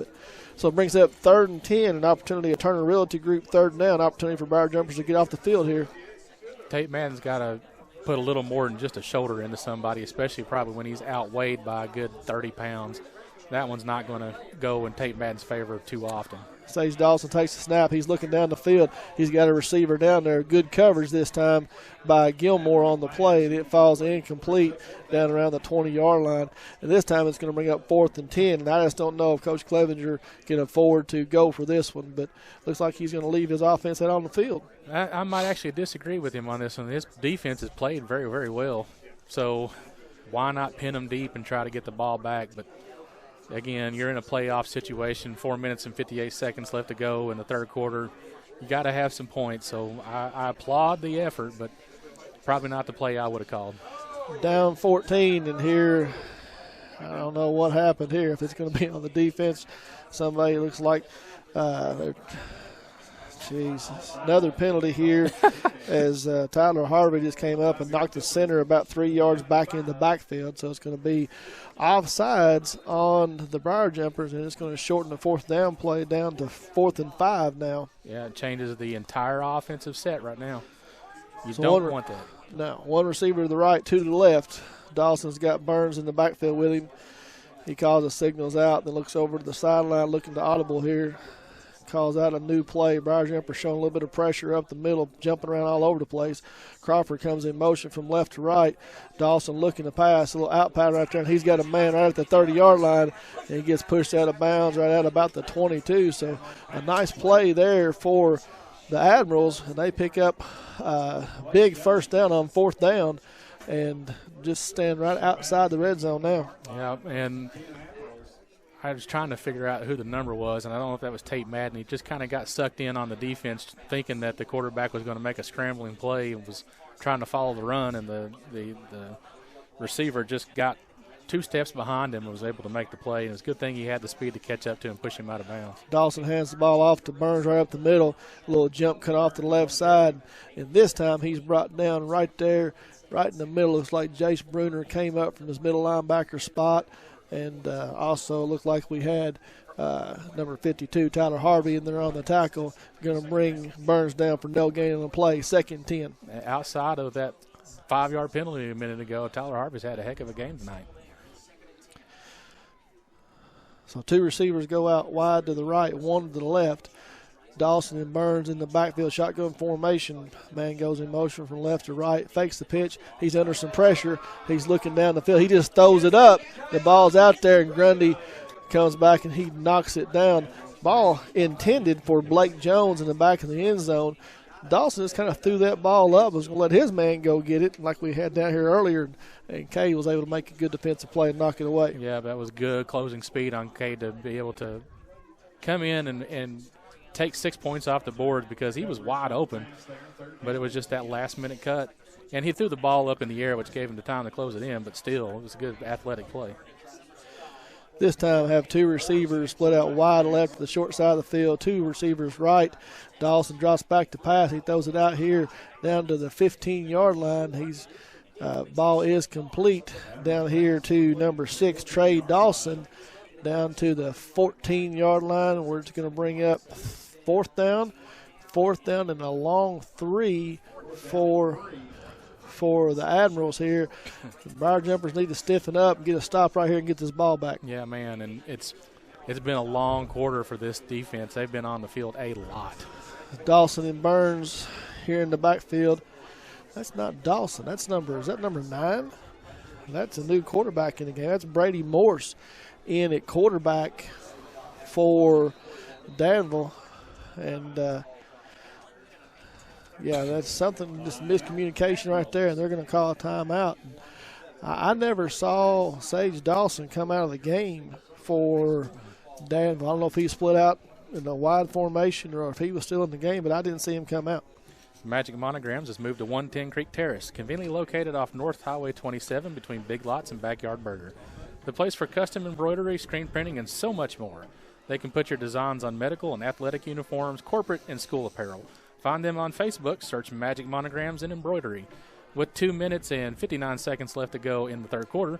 So it brings up 3rd and 10, an opportunity, a Turner Realty Group 3rd down, opportunity for Briar Jumpers to get off the field here. Tate Madden's got to put a little more than just a shoulder into somebody, especially probably when he's outweighed by a good 30 pounds. That one's not going to go in Tate Madden's favor too often. Sage Dawson takes the snap. He's looking down the field. He's got a receiver down there. Good coverage this time by Gilmore on the play, and it falls incomplete down around the 20-yard line. And this time it's going to bring up 4th and 10, and I just don't know if Coach Clevenger can afford to go for this one, but looks like he's going to leave his offense out on the field. I might actually disagree with him on this one. His defense has played very, very well, so why not pin them deep and try to get the ball back? But again, you're in a playoff situation, 4 minutes and 58 seconds left to go in the third quarter. You got to have some points, so I applaud the effort, but probably not the play I would have called. Down 14, and here, I don't know what happened here. If it's going to be on the defense, somebody looks like another penalty here as Tyler Harvey just came up and knocked the center about 3 yards back in the backfield. So it's going to be offsides on the Briar Jumpers, and it's going to shorten the 4th down play down to 4th and 5 now. Yeah, it changes the entire offensive set right now. You don't want that. No, 1 receiver to the right, 2 to the left. Dawson's got Burns in the backfield with him. He calls the signals out, then looks over to the sideline looking to audible here. Calls out a new play. Briar Jumper showing a little bit of pressure up the middle, jumping around all over the place. Crawford comes in motion from left to right. Dawson looking to pass, a little out pad right there, and he's got a man right at the 30-yard line, and he gets pushed out of bounds right at about the 22. So a nice play there for the Admirals, and they pick up a big first down on 4th down and just stand right outside the red zone now. Yeah, and I was trying to figure out who the number was, and I don't know if that was Tate Madden. He just kind of got sucked in on the defense thinking that the quarterback was going to make a scrambling play and was trying to follow the run, and the receiver just got 2 steps behind him and was able to make the play. And it's a good thing he had the speed to catch up to him and push him out of bounds. Dawson hands the ball off to Burns right up the middle. A little jump cut off to the left side. And this time he's brought down right there, right in the middle. Looks like Jace Bruner came up from his middle linebacker spot. And also looked like we had number 52, Tyler Harvey, in there on the tackle. Going to bring Burns down for no gain on the play, 2nd and 10. Outside of that 5-yard penalty a minute ago, Tyler Harvey's had a heck of a game tonight. So 2 receivers go out wide to the right, 1 to the left. Dawson and Burns in the backfield, shotgun formation. Man goes in motion from left to right, fakes the pitch. He's under some pressure. He's looking down the field. He just throws it up. The ball's out there, and Grundy comes back and he knocks it down. Ball intended for Blake Jones in the back of the end zone. Dawson just kind of threw that ball up, was going to let his man go get it, like we had down here earlier, and Kay was able to make a good defensive play and knock it away. Yeah, that was good closing speed on Kay to be able to come in and take 6 points off the board because he was wide open, but it was just that last-minute cut. And he threw the ball up in the air, which gave him the time to close it in, but still, it was a good athletic play. This time have 2 receivers split out wide left to the short side of the field, 2 receivers right. Dawson drops back to pass. He throws it out here down to the 15-yard line. Ball is complete down here to number 6, Trey Dawson, down to the 14-yard line. We're just going to bring up 4th down and a long 3 for the Admirals here. The Briar Jumpers need to stiffen up and get a stop right here and get this ball back. Yeah, man, and it's been a long quarter for this defense. They've been on the field a lot. Dawson and Burns here in the backfield. That's not Dawson. Is that number 9? That's a new quarterback in the game. That's Brady Morse in at quarterback for Danville. And, yeah, that's something, just miscommunication right there, and they're going to call a timeout. I never saw Sage Dawson come out of the game for Danville. I don't know if he split out in a wide formation or if he was still in the game, but I didn't see him come out. Magic Monograms has moved to 110 Creek Terrace, conveniently located off North Highway 27 between Big Lots and Backyard Burger. The place for custom embroidery, screen printing, and so much more. They can put your designs on medical and athletic uniforms, corporate, and school apparel. Find them on Facebook. Search Magic Monograms and Embroidery. With 2 minutes and 59 seconds left to go in the third quarter,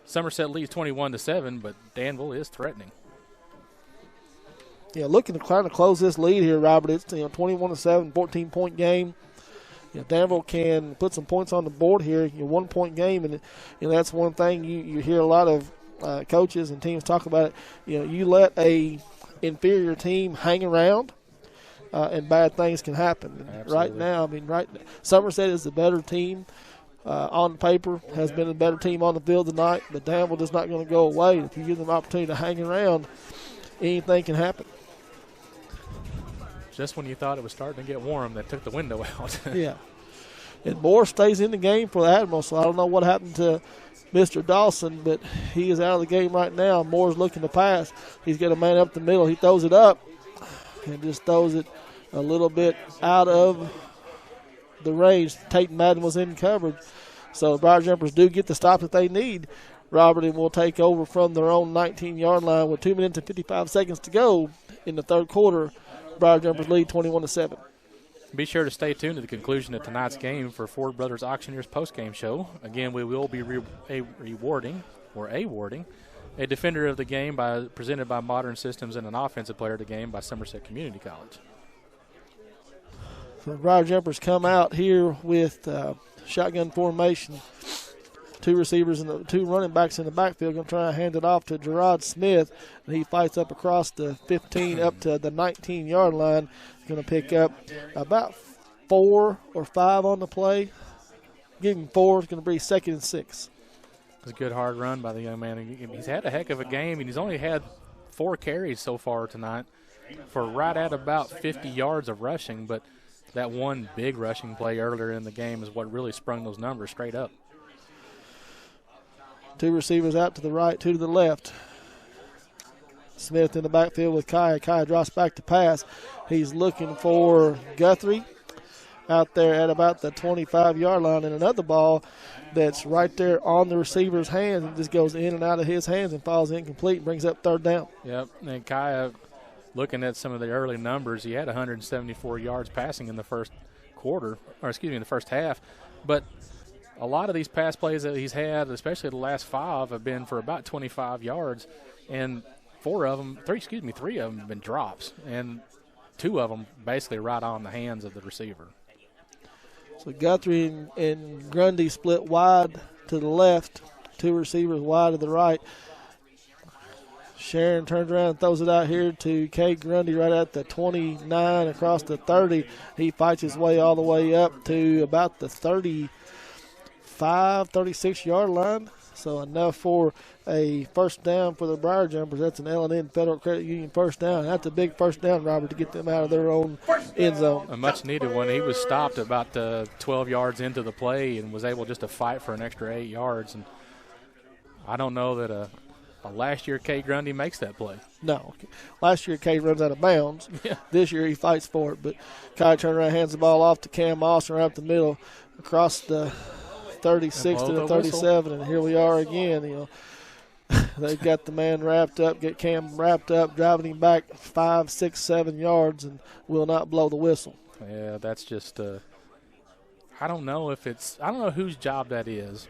Somerset leads 21-7, but Danville is threatening. Yeah, looking to kind of close this lead here, Robert. It's 21-7, 14-point game. Danville can put some points on the board here. 1-point game, and that's one thing you hear a lot of coaches and teams talk about it. You let a inferior team hang around, and bad things can happen. Right now, Somerset is the better team on paper, has been a better team on the field tonight, but Danville is not going to go away. If you give them an opportunity to hang around, anything can happen. Just when you thought it was starting to get warm, that took the window out. Yeah. And Moore stays in the game for the Admiral, so I don't know what happened to Mr. Dawson, but he is out of the game right now. Moore's looking to pass. He's got a man up the middle. He throws it up and just throws it a little bit out of the range. Tate Madden was in coverage. So the Briar Jumpers do get the stop that they need. Robert and will take over from their own 19-yard line with 2 minutes and 55 seconds to go in the third quarter. Briar Jumpers lead 21-7. Be sure to stay tuned to the conclusion of tonight's game for Ford Brothers Auctioneers postgame show. Again, we will be awarding a defender of the game presented by Modern Systems and an offensive player of the game by Somerset Community College. So the Briar Jumpers come out here with shotgun formation. 2 receivers and 2 running backs in the backfield. Going to try to hand it off to Gerard Smith, and he fights up across the 15 up to the 19-yard line. Going to pick up about 4 or 5 on the play. Give him 4. It's going to be 2nd and 6. It's a good hard run by the young man. He's had a heck of a game, and he's only had 4 carries so far tonight for right at about 50 yards of rushing, but that one big rushing play earlier in the game is what really sprung those numbers straight up. 2 receivers out to the right, 2 to the left. Smith in the backfield with Kaya. Kaya drops back to pass. He's looking for Guthrie. out there at about the 25-yard line, and another ball that's right there on the receiver's hands and just goes in and out of his hands and falls incomplete and brings up third down. Yep, and Kaya, looking at some of the early numbers, he had 174 yards passing in the first quarter, in the first half. But a lot of these pass plays that he's had, especially the last 5, have been for about 25 yards, and three of them have been drops, and 2 of them basically right on the hands of the receiver. So Guthrie and Grundy split wide to the left, 2 receivers wide to the right. Sharon turns around and throws it out here to Kay Grundy right at the 29 across the 30. He fights his way all the way up to about the 35, 36-yard line. So enough for a first down for the Briar Jumpers. That's an L&N Federal Credit Union first down. That's a big first down, Robert, to get them out of their own end zone. A much needed one. He was stopped about 12 yards into the play and was able just to fight for an extra 8 yards. And I don't know that a last year Kay Grundy makes that play. No. Last year Kay runs out of bounds. Yeah. This year he fights for it. But Kai turns around, hands the ball off to Cam Austin right up the middle across the 36 to the 37, and here we are again. They've got the man wrapped up, get Cam wrapped up, driving him back 5, 6, 7 yards, and will not blow the whistle. Yeah, that's just I don't know whose job that is,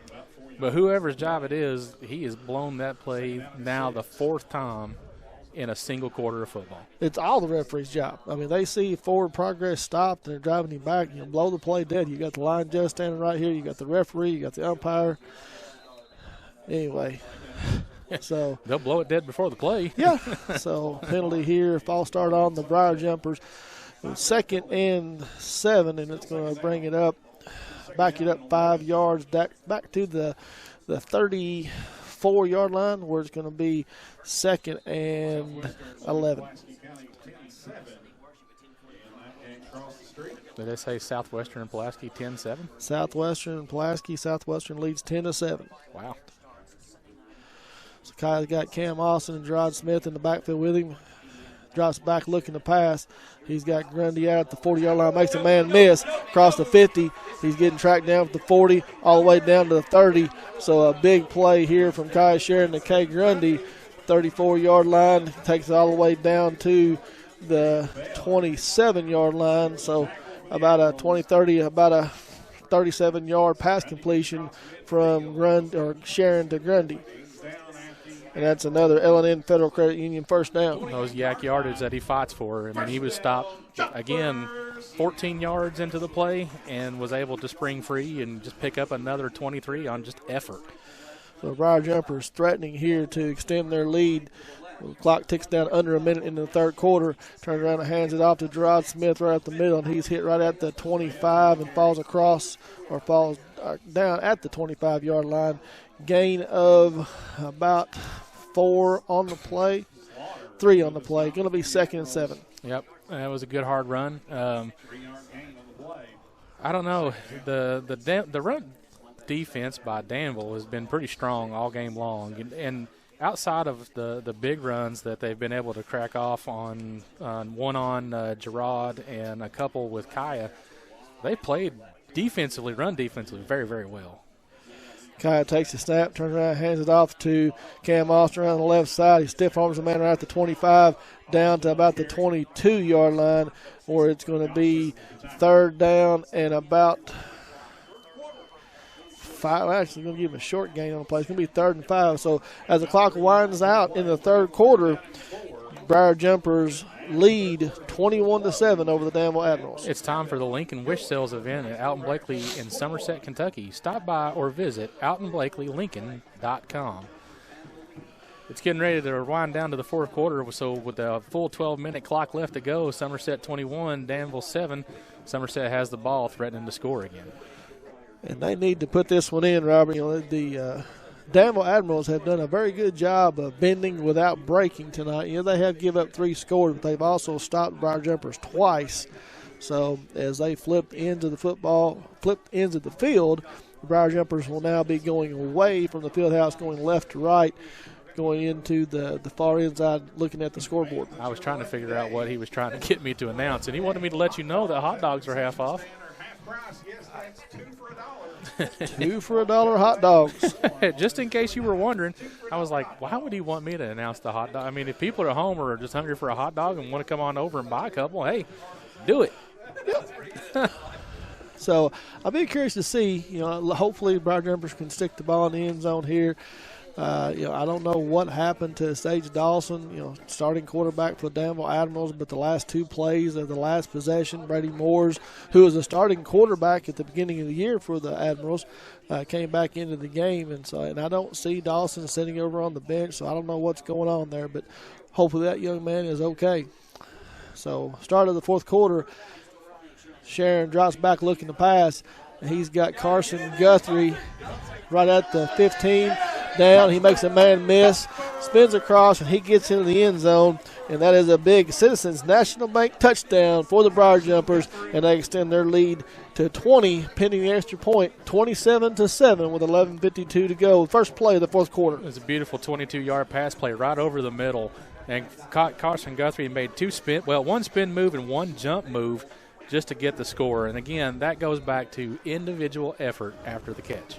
but whoever's job it is, he has blown that play now the 4th time in a single quarter of football. It's all the referee's job. I mean, they see forward progress stopped and they're driving him back. Blow the play dead. You got the line judge standing right here. You got the referee. You got the umpire. Anyway, so they'll blow it dead before the play. Yeah. So penalty here. False start on the Briar Jumpers. 2nd and 7, and it's going to bring it up, back it up 5 yards back to the 34-yard line, where it's going to be 2nd and 11. Did they say Southwestern and Pulaski 10-7? Southwestern and Pulaski. Southwestern leads 10-7. Wow. So Kyle's got Cam Austin and Gerard Smith in the backfield with him. Drops back looking to pass. He's got Grundy out at the 40-yard line. Makes a man miss. Across the 50. He's getting tracked down with the 40 all the way down to the 30. So a big play here from Kai Sharon to Kay Grundy. 34-yard line. Takes it all the way down to the 27-yard line. So about a 20-30, about a 37-yard pass completion from Sharon to Grundy. And that's another L&N Federal Credit Union first down. Those yak yardage that he fights for. I mean, he was stopped, again, 14 yards into the play and was able to spring free and just pick up another 23 on just effort. So Briar Jumpers threatening here to extend their lead. The clock ticks down under a minute in the 3rd quarter. Turns around and hands it off to Gerard Smith right at the middle, and he's hit right at the 25 and falls down at the 25-yard line. Gain of about 4 on the play, 3 on the play. Going to be 2nd and 7. Yep, that was a good hard run. I don't know. The run defense by Danville has been pretty strong all game long, and outside of the big runs that they've been able to crack off on one on Gerard and a couple with Kaya, they played run defensively very, very well. Kaya takes the snap, turns around, hands it off to Cam Austin around the left side. He stiff arms the man right at the 25 down to about the 22-yard line, where it's going to be 3rd down and about 5. Actually, going to give him a short gain on the play. It's going to be 3rd and 5. So as the clock winds out in the 3rd quarter, Briar Jumpers lead 21-7 over the Danville Admirals. It's time for the Lincoln Wish Sales event at Alton Blakely in Somerset, Kentucky. Stop by or visit altonblakelylincoln.com. It's getting ready to wind down to the 4th quarter, so with a full 12-minute clock left to go, Somerset 21, Danville 7. Somerset has the ball, threatening to score again. And they need to put this one in, Robert. The Danville Admirals have done a very good job of bending without breaking tonight. They have given up 3 scores, but they've also stopped Briar Jumpers twice. So as they flipped ends of the field, the Briar Jumpers will now be going away from the field house, going left to right, going into the far inside, looking at the scoreboard. I was trying to figure out what he was trying to get me to announce, and he wanted me to let you know that hot dogs are half off. price. Yes, that's $2 for $1. $2 for $1 hot dogs. Just in case you were wondering, I was like, why would he want me to announce the hot dog? I mean, if people at home are just hungry for a hot dog and want to come on over and buy a couple, hey, do it. So I'll be curious to see, hopefully Briar Jumpers can stick the ball in the end zone here. I don't know what happened to Sage Dawson, starting quarterback for the Danville Admirals, but the last 2 plays of the last possession, Brady Moores, who was a starting quarterback at the beginning of the year for the Admirals, came back into the game. And I don't see Dawson sitting over on the bench, so I don't know what's going on there, but hopefully that young man is okay. So start of the fourth quarter, Sharon drops back looking to pass. He's got Carson Guthrie right at the 15 down. He makes a man miss, spins across, and he gets into the end zone. And that is a big Citizens National Bank touchdown for the Briar Jumpers, and they extend their lead to 20, pending the extra point, 27-7 with 11:52 to go. First play of the fourth quarter. It was a beautiful 22-yard pass play right over the middle, and Carson Guthrie made one spin move and one jump move just to get the score. And again, that goes back to individual effort after the catch.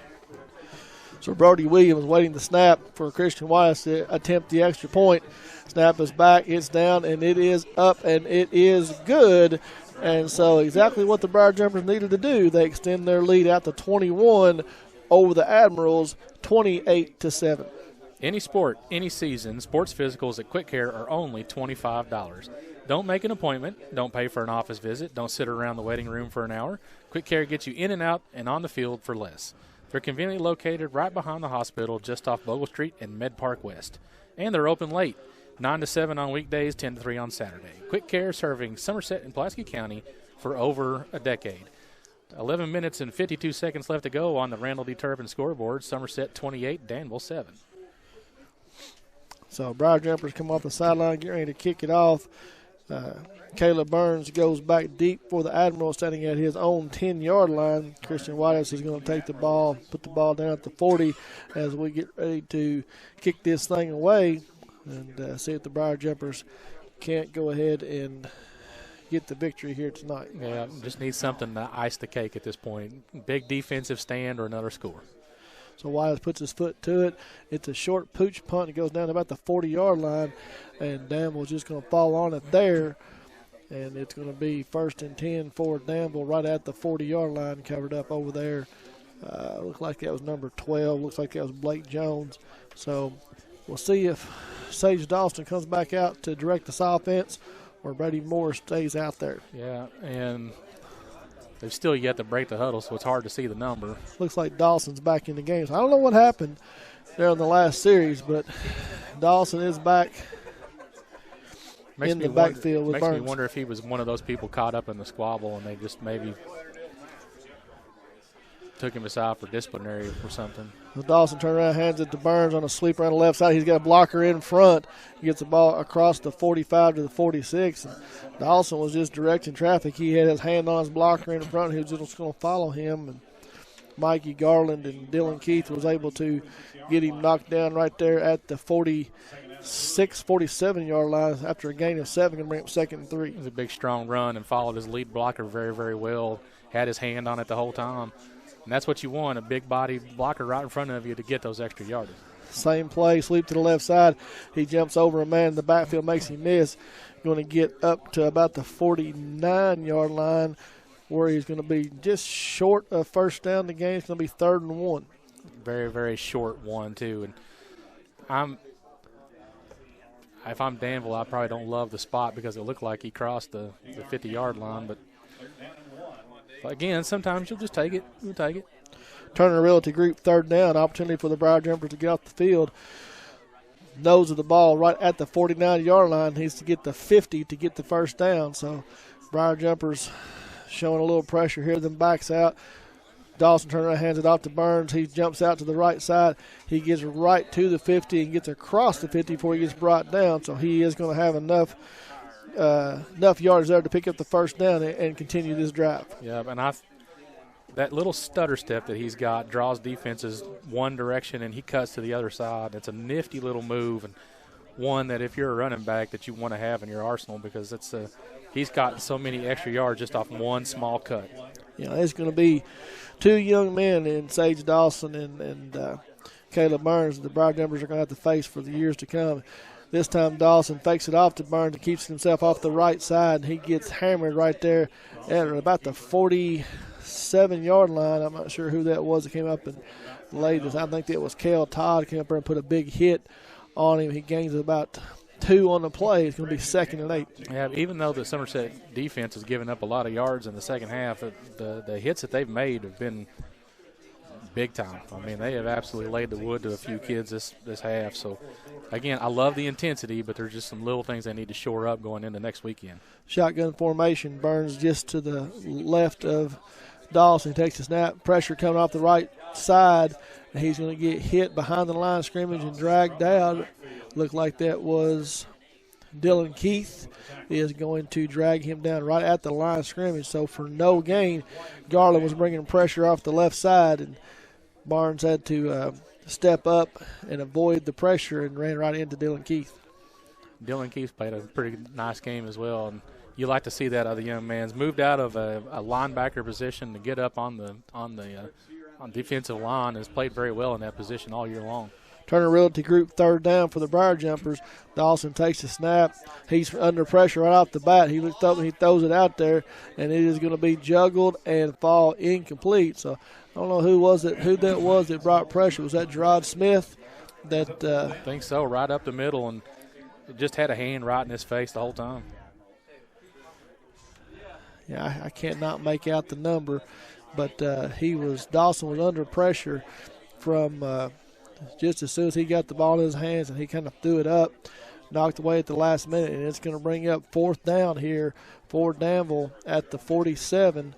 So Brody Williams waiting the snap for Christian Weiss to attempt the extra point. Snap is back, it's down, and it is up, and it is good. And so exactly what the Briar Jumpers needed to do. They extend their lead out to 21 over the Admirals, 28-7. Any sport, any season, sports physicals at Quick Care are only $25. Don't make an appointment. Don't pay for an office visit. Don't sit around the waiting room for an hour. Quick Care gets you in and out and on the field for less. They're conveniently located right behind the hospital just off Bogle Street and Med Park West. And they're open late, 9 to 7 on weekdays, 10 to 3 on Saturday. Quick Care serving Somerset and Pulaski County for over a decade. 11 minutes and 52 seconds left to go on the Randall D. Turpin scoreboard. Somerset 28, Danville 7. So Briar Jumpers come off the sideline, get ready to kick it off. Caleb Burns goes back deep for the Admiral, standing at his own 10-yard line. Christian Whitehouse is going to take the ball, put the ball down at the 40 as we get ready to kick this thing away and see if the Briar Jumpers can't go ahead and get the victory here tonight. Yeah, just need something to ice the cake at this point. Big defensive stand or another score. So Wise puts his foot to it. It's a short pooch punt. It goes down about the 40-yard line, and Danville's just going to fall on it there. And it's going to be 1st and 10 for Danville right at the 40-yard line, covered up over there. Looks like that was number 12. Looks like that was Blake Jones. So we'll see if Sage Dawson comes back out to direct this offense or Brady Moore stays out there. Yeah, and they've still yet to break the huddle, so it's hard to see the number. Looks like Dawson's back in the game. So I don't know what happened there in the last series, but Dawson is back in the backfield with Burns. Makes me wonder if he was one of those people caught up in the squabble and they just maybe took him aside for disciplinary or something. So Dawson turns around, hands it to Burns on a sweeper on the left side. He's got a blocker in front. He gets the ball across the 45 to the 46. And Dawson was just directing traffic. He had his hand on his blocker in front. He was just going to follow him. And Mikey Garland and Dylan Keith was able to get him knocked down right there at the 47-yard line after a gain of 7 and bring up 2nd and 3. It was a big, strong run and followed his lead blocker very, very well. Had his hand on it the whole time. And that's what you want, a big-body blocker right in front of you to get those extra yards. Same play, sweep to the left side. He jumps over a man in the backfield, makes him miss. Going to get up to about the 49-yard line where he's going to be just short of first down. The game is going to be 3rd and 1. Very, very short one, too. And if I'm Danville, I probably don't love the spot because it looked like he crossed the 50-yard line. But again, sometimes you'll just take it. You'll take it. Turner Realty Group 3rd down. Opportunity for the Briar Jumpers to get off the field. Nose of the ball right at the 49-yard line. Needs to get the 50 to get the first down. So Briar Jumpers showing a little pressure here. Then backs out. Dawson turns around, hands it off to Burns. He jumps out to the right side. He gets right to the 50 and gets across the 50 before he gets brought down. So he is going to have enough yards there to pick up the first down and continue this drive. Yeah, and that little stutter step that he's got draws defenses one direction and he cuts to the other side. It's a nifty little move and one that if you're a running back that you want to have in your arsenal because it's he's got so many extra yards just off one small cut. It's going to be two young men in Sage Dawson and Caleb Burns the Briar Jumpers are going to have to face for the years to come. This time Dawson fakes it off to Burns and keeps himself off the right side, and he gets hammered right there at about the 47-yard line. I'm not sure who that was that came up and laid this. I think that was Kel Todd came up there and put a big hit on him. He gains about 2 on the play. It's going to be 2nd and 8. Yeah, even though the Somerset defense has given up a lot of yards in the second half, the hits that they've made have been big time. I mean, they have absolutely laid the wood to a few kids this half. So, again, I love the intensity, but there's just some little things they need to shore up going into next weekend. Shotgun formation. Burns just to the left of Dawson. He takes a snap. Pressure coming off the right side. And he's going to get hit behind the line of scrimmage and dragged out. Looked like that was Dylan Keith is going to drag him down right at the line of scrimmage. So for no gain, Garland was bringing pressure off the left side, and Barnes had to step up and avoid the pressure and ran right into Dylan Keith. Dylan Keith played a pretty nice game as well, and you like to see that other young man's moved out of a linebacker position to get up on defensive line. Has played very well in that position all year long. Turner Realty Group 3rd down for the Briar Jumpers. Dawson takes a snap. He's under pressure right off the bat. He looks up and he throws it out there, and it is going to be juggled and fall incomplete. So I don't know who that was that brought pressure. Was that Gerard Smith? I think so, right up the middle, and it just had a hand right in his face the whole time. Yeah, I can't not make out the number, but Dawson was under pressure from just as soon as he got the ball in his hands, and he kind of threw it up, knocked away at the last minute, and it's going to bring up 4th down here for Danville at the 47.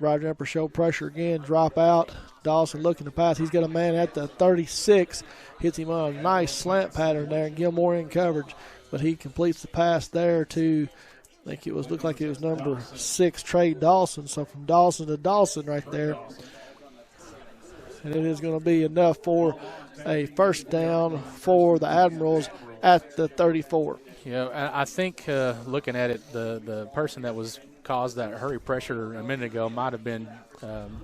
Briar Jumper show pressure again, drop out. Dawson looking to pass. He's got a man at the 36, hits him on a nice slant pattern there, and Gilmore in coverage, but he completes the pass there to, looked like it was number 6, Trey Dawson. So from Dawson to Dawson right there. And it is going to be enough for a 1st down for the Admirals at the 34. Yeah, I think looking at it, the person that was caused that hurry pressure a minute ago might have been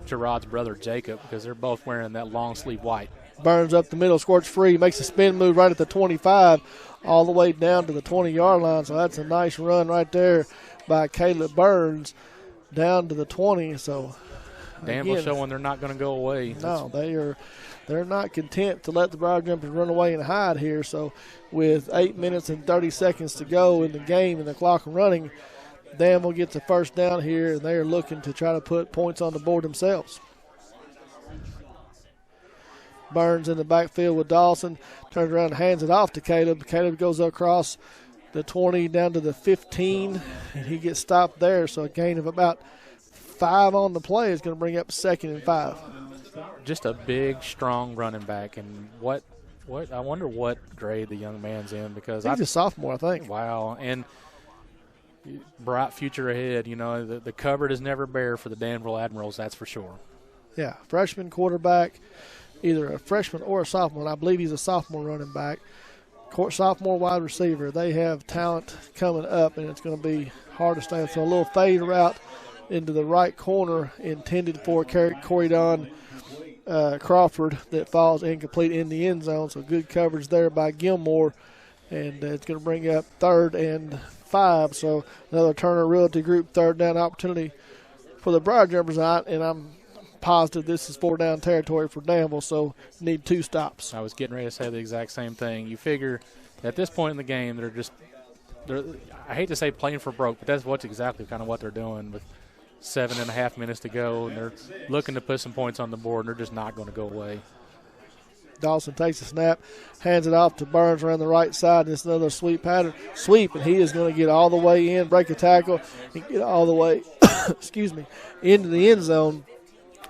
Gerard's brother Jacob, because they're both wearing that long sleeve white. Burns up the middle, squirts free, makes a spin move right at the 25, all the way down to the 20-yard line. So that's a nice run right there by Caleb Burns down to the 20. So Danville showing they're not going to go away. No, they're not content to let the Briar Jumpers run away and hide here. So with 8 minutes and 30 seconds to go in the game and the clock running, Danville gets a 1st down here, and they're looking to try to put points on the board themselves. Burns in the backfield with Dawson, turns around and hands it off to Caleb. Caleb goes across the 20 down to the 15, and he gets stopped there. So a gain of about 5 on the play is going to bring up 2nd and 5. Just a big, strong running back, and what I wonder what grade the young man's in, because he's a sophomore, I think. Wow, and bright future ahead. The cupboard is never bare for the Danville Admirals, that's for sure. Yeah, freshman quarterback, either a freshman or a sophomore. And I believe he's a sophomore running back. Sophomore wide receiver. They have talent coming up, and it's going to be hard to stand. So a little fade route into the right corner intended for Corey Don Crawford that falls incomplete in the end zone. So good coverage there by Gilmore, and it's going to bring up 3rd and 5. So another Turner Realty Group 3rd down opportunity for the Briar Jumpers, and I'm positive this is 4 down territory for Danville, so need 2 stops. I was getting ready to say the exact same thing. You figure at this point in the game, they're I hate to say playing for broke, but that's exactly kind of what they're doing with 7.5 minutes to go, and they're looking to put some points on the board, and they're just not going to go away. Dawson takes a snap, hands it off to Burns around the right side. It's another sweep, and he is going to get all the way in, break a tackle, and get all the way into the end zone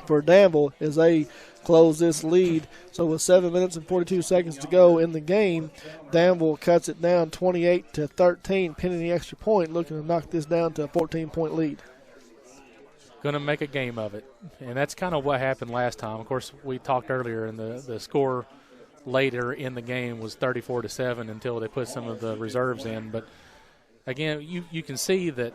for Danville as they close this lead. So with 7 minutes and 42 seconds to go in the game, Danville cuts it down 28-13, pinning the extra point, looking to knock this down to a 14-point lead. Going to make a game of it, and that's kind of what happened last time. Of course, we talked earlier, and the score later in the game was 34-7 until they put some of the reserves in. But again, you can see that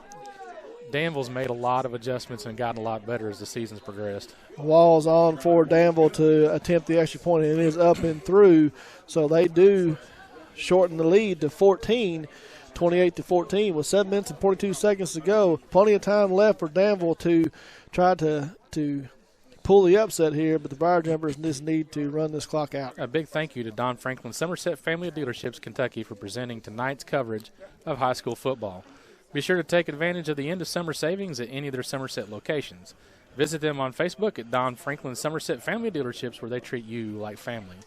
Danville's made a lot of adjustments and gotten a lot better as the season's progressed. Walls on for Danville to attempt the extra point, and it is up and through. So they do shorten the lead to 14, 28-14, with 7 minutes and 42 seconds to go. Plenty of time left for Danville to try to pull the upset here, but the Briar Jumpers just need to run this clock out. A big thank you to Don Franklin Somerset Family of Dealerships, Kentucky, for presenting tonight's coverage of high school football. Be sure to take advantage of the end of summer savings at any of their Somerset locations. Visit them on Facebook at Don Franklin Somerset Family Dealerships, where they treat you like family.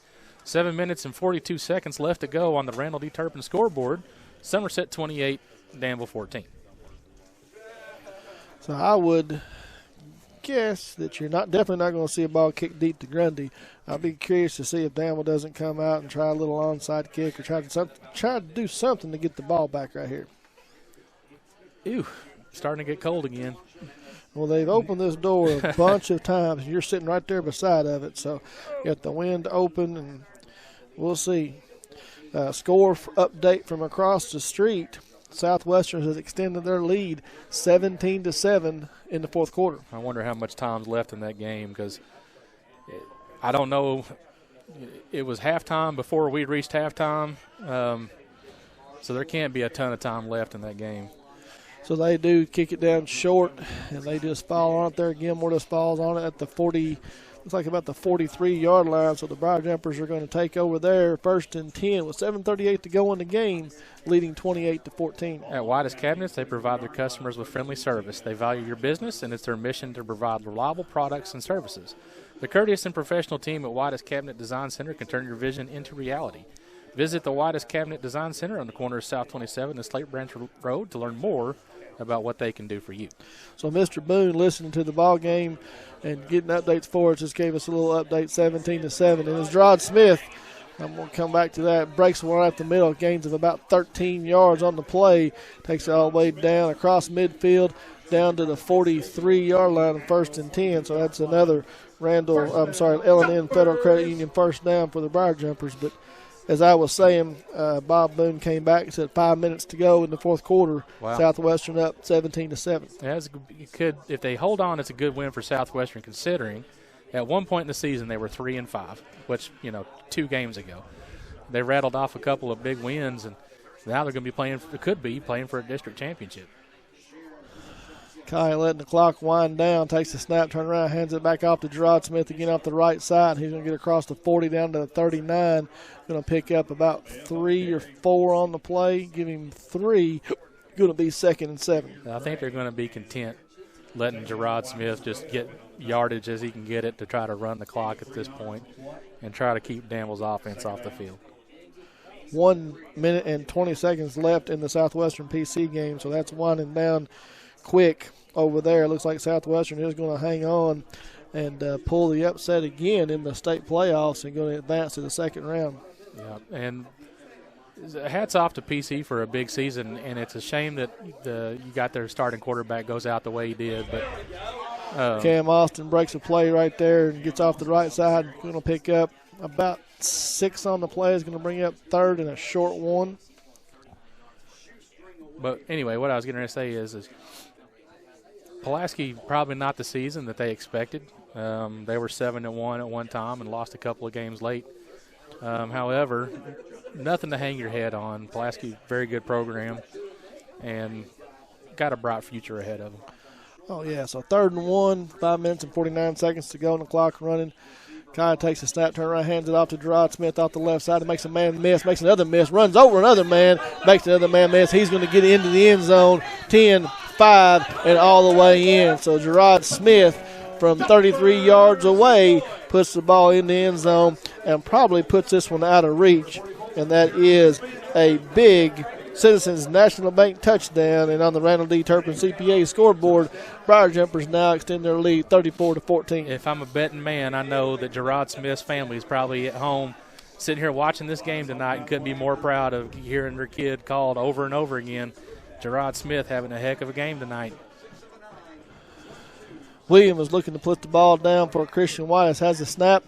7 minutes and 42 seconds left to go on the Randall D. Turpin scoreboard. Somerset 28, Danville 14. So I would guess that you're definitely not going to see a ball kick deep to Grundy. I'll be curious to see if Danville doesn't come out and try a little onside kick or try to do something to get the ball back right here. Ew, starting to get cold again. Well, they've opened this door a bunch of times, and you're sitting right there beside of it. So you got the wind open, and we'll see. Score update from across the street. Southwestern has extended their lead 17-7 in the fourth quarter. I wonder how much time's left in that game, because I don't know. It was halftime before we reached halftime, so there can't be a ton of time left in that game. So they do kick it down short, and they just fall on it there. Gilmore just falls on it at the 40, looks like about the 43-yard line. So the Briar Jumpers are going to take over there, 1st and 10 with 7:38 to go in the game, leading 28-14. At White's Cabinets, they provide their customers with friendly service. They value your business, and it's their mission to provide reliable products and services. The courteous and professional team at White's Cabinet Design Center can turn your vision into reality. Visit the White's Cabinet Design Center on the corner of South 27 and Slate Branch Road to learn more about what they can do for you. So Mr. Boone, listening to the ball game and getting updates for us, just gave us a little update, 17-7. And as Gerard Smith, I'm going to come back to that, breaks one right up the middle, gains of about 13 yards on the play, takes it all the way down across midfield, down to the 43-yard line, 1st and 10. So that's another L&N Federal Credit Union first down for the Briar Jumpers. But as I was saying, Bob Boone came back and said 5 minutes to go in the fourth quarter. Wow. Southwestern up 17-7. Yeah, if they hold on, it's a good win for Southwestern, considering at one point in the season they were 3-5, which 2 games ago. They rattled off a couple of big wins, and now they're going to be playing for a district championship. Kai letting the clock wind down, takes the snap, turn around, hands it back off to Gerard Smith again off the right side. He's going to get across the 40 down to the 39. Going to pick up about 3 or 4 on the play. Give him 3. Going to be 2nd and 7. I think they're going to be content letting Gerard Smith just get yardage as he can get it to try to run the clock at this point and try to keep Danville's offense off the field. 1 minute and 20 seconds left in the Southwestern PC game, so that's winding down quick over there. Looks like Southwestern is going to hang on and pull the upset again in the state playoffs and going to advance to the second round. Yeah, and hats off to PC for a big season, and it's a shame that you got their starting quarterback goes out the way he did. But Cam Austin breaks a play right there and gets off the right side. Going to pick up about 6 on the play. Is going to bring up 3rd and a short 1. But anyway, what I was going to say is Pulaski probably not the season that they expected. They were 7-1 at one time and lost a couple of games late. However, nothing to hang your head on. Pulaski, very good program, and got a bright future ahead of them. Oh, yeah, so 3rd and 1, 5 minutes and 49 seconds to go, and the clock running. Kai takes a snap, turn around, hands it off to Gerard Smith off the left side. It makes a man miss, makes another miss, runs over another man, makes another man miss. He's going to get into the end zone, 10, 5, and all the way in. So Gerard Smith from 33 yards away puts the ball in the end zone and probably puts this one out of reach. And that is a big Citizens National Bank touchdown. And on the Randall D. Turpin CPA scoreboard, Briar Jumpers now extend their lead 34-14. If I'm a betting man, I know that Gerard Smith's family is probably at home sitting here watching this game tonight and couldn't be more proud of hearing their kid called over and over again. Gerard Smith having a heck of a game tonight. William is looking to put the ball down for Christian White. Has the snap.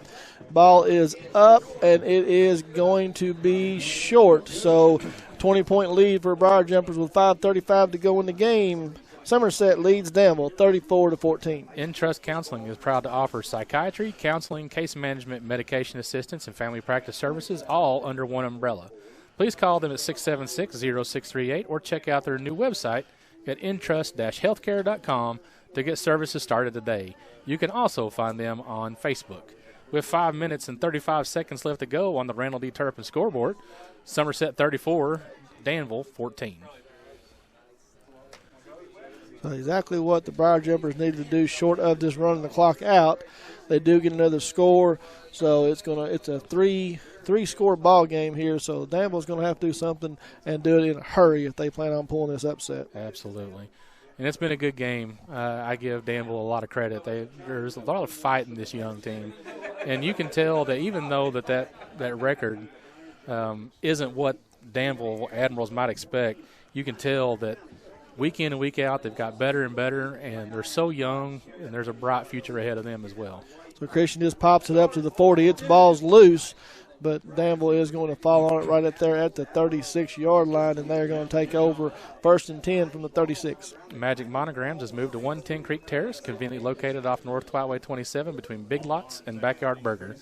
Ball is up, and it is going to be short. So 20-point lead for Briar Jumpers with 5:35 to go in the game. Somerset leads Danville 34-14. Entrust Counseling is proud to offer psychiatry, counseling, case management, medication assistance, and family practice services all under one umbrella. Please call them at 676-0638 or check out their new website at entrust-healthcare.com to get services started today. You can also find them on Facebook. With 5 minutes and 35 seconds left to go on the Randall D. Turpin scoreboard, Somerset 34, Danville 14. So exactly what the Briar Jumpers needed to do short of just running the clock out. They do get another score, so it's a three-score ball game here, so Danville's going to have to do something and do it in a hurry if they plan on pulling this upset. Absolutely. And it's been a good game. I give Danville a lot of credit. There's a lot of fight in this young team. And you can tell that even though that record isn't what Danville Admirals might expect, you can tell that week in and week out they've got better and better, and they're so young, and there's a bright future ahead of them as well. So Christian just pops it up to the 40. Its ball's loose, but Danville is going to fall on it right up there at the 36-yard line, and they're going to take over 1st and 10 from the 36. Magic Monograms has moved to 110 Creek Terrace, conveniently located off North Twileway 27 between Big Lots and Backyard Burger.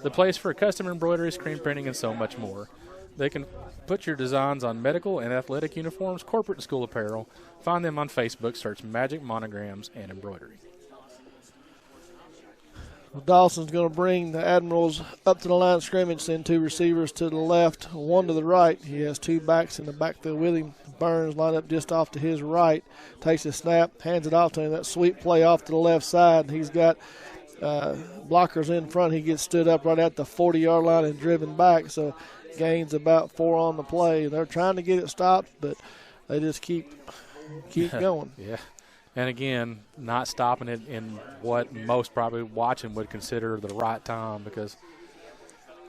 The place for custom embroidery, screen printing, and so much more. They can put your designs on medical and athletic uniforms, corporate and school apparel. Find them on Facebook. Search Magic Monograms and Embroidery. Dawson's going to bring the Admirals up to the line of scrimmage, send 2 receivers to the left, 1 to the right. He has 2 backs in the backfield with him. Burns lined up just off to his right, takes a snap, hands it off to him. That sweep play off to the left side. He's got blockers in front. He gets stood up right at the 40-yard line and driven back, so gains about 4 on the play. They're trying to get it stopped, but they just keep going. Yeah. And again, not stopping it in what most probably watching would consider the right time, because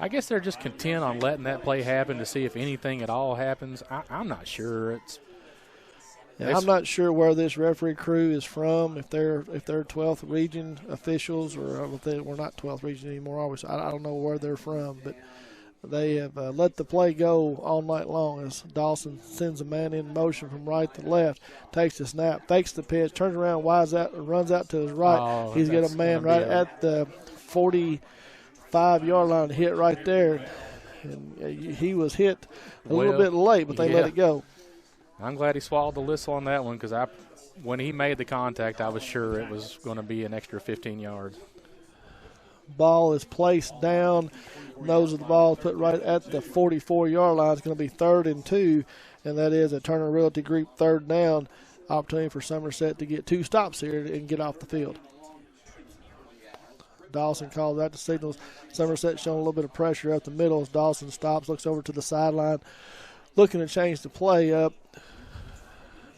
I guess they're just content on letting that play happen to see if anything at all happens. I'm not sure. I'm not sure where this referee crew is from, if they're 12th region officials, or if we're not 12th region anymore, obviously. I don't know where they're from, but they have let the play go all night long as Dawson sends a man in motion from right to left, takes the snap, fakes the pitch, turns around, runs out to his right. Oh, he's got a man right at the 45-yard line to hit right there. And he was hit a little bit late, but they let it go. I'm glad he swallowed the whistle on that one, because when he made the contact, I was sure it was going to be an extra 15 yards. Ball is placed down. Nose of the ball is put right at the 44-yard line. It's going to be 3rd and 2, and that is a Turner Realty Group 3rd down. Opportunity for Somerset to get 2 stops here and get off the field. Dawson calls out the signals. Somerset showing a little bit of pressure up the middle as Dawson stops, looks over to the sideline, looking to change the play up.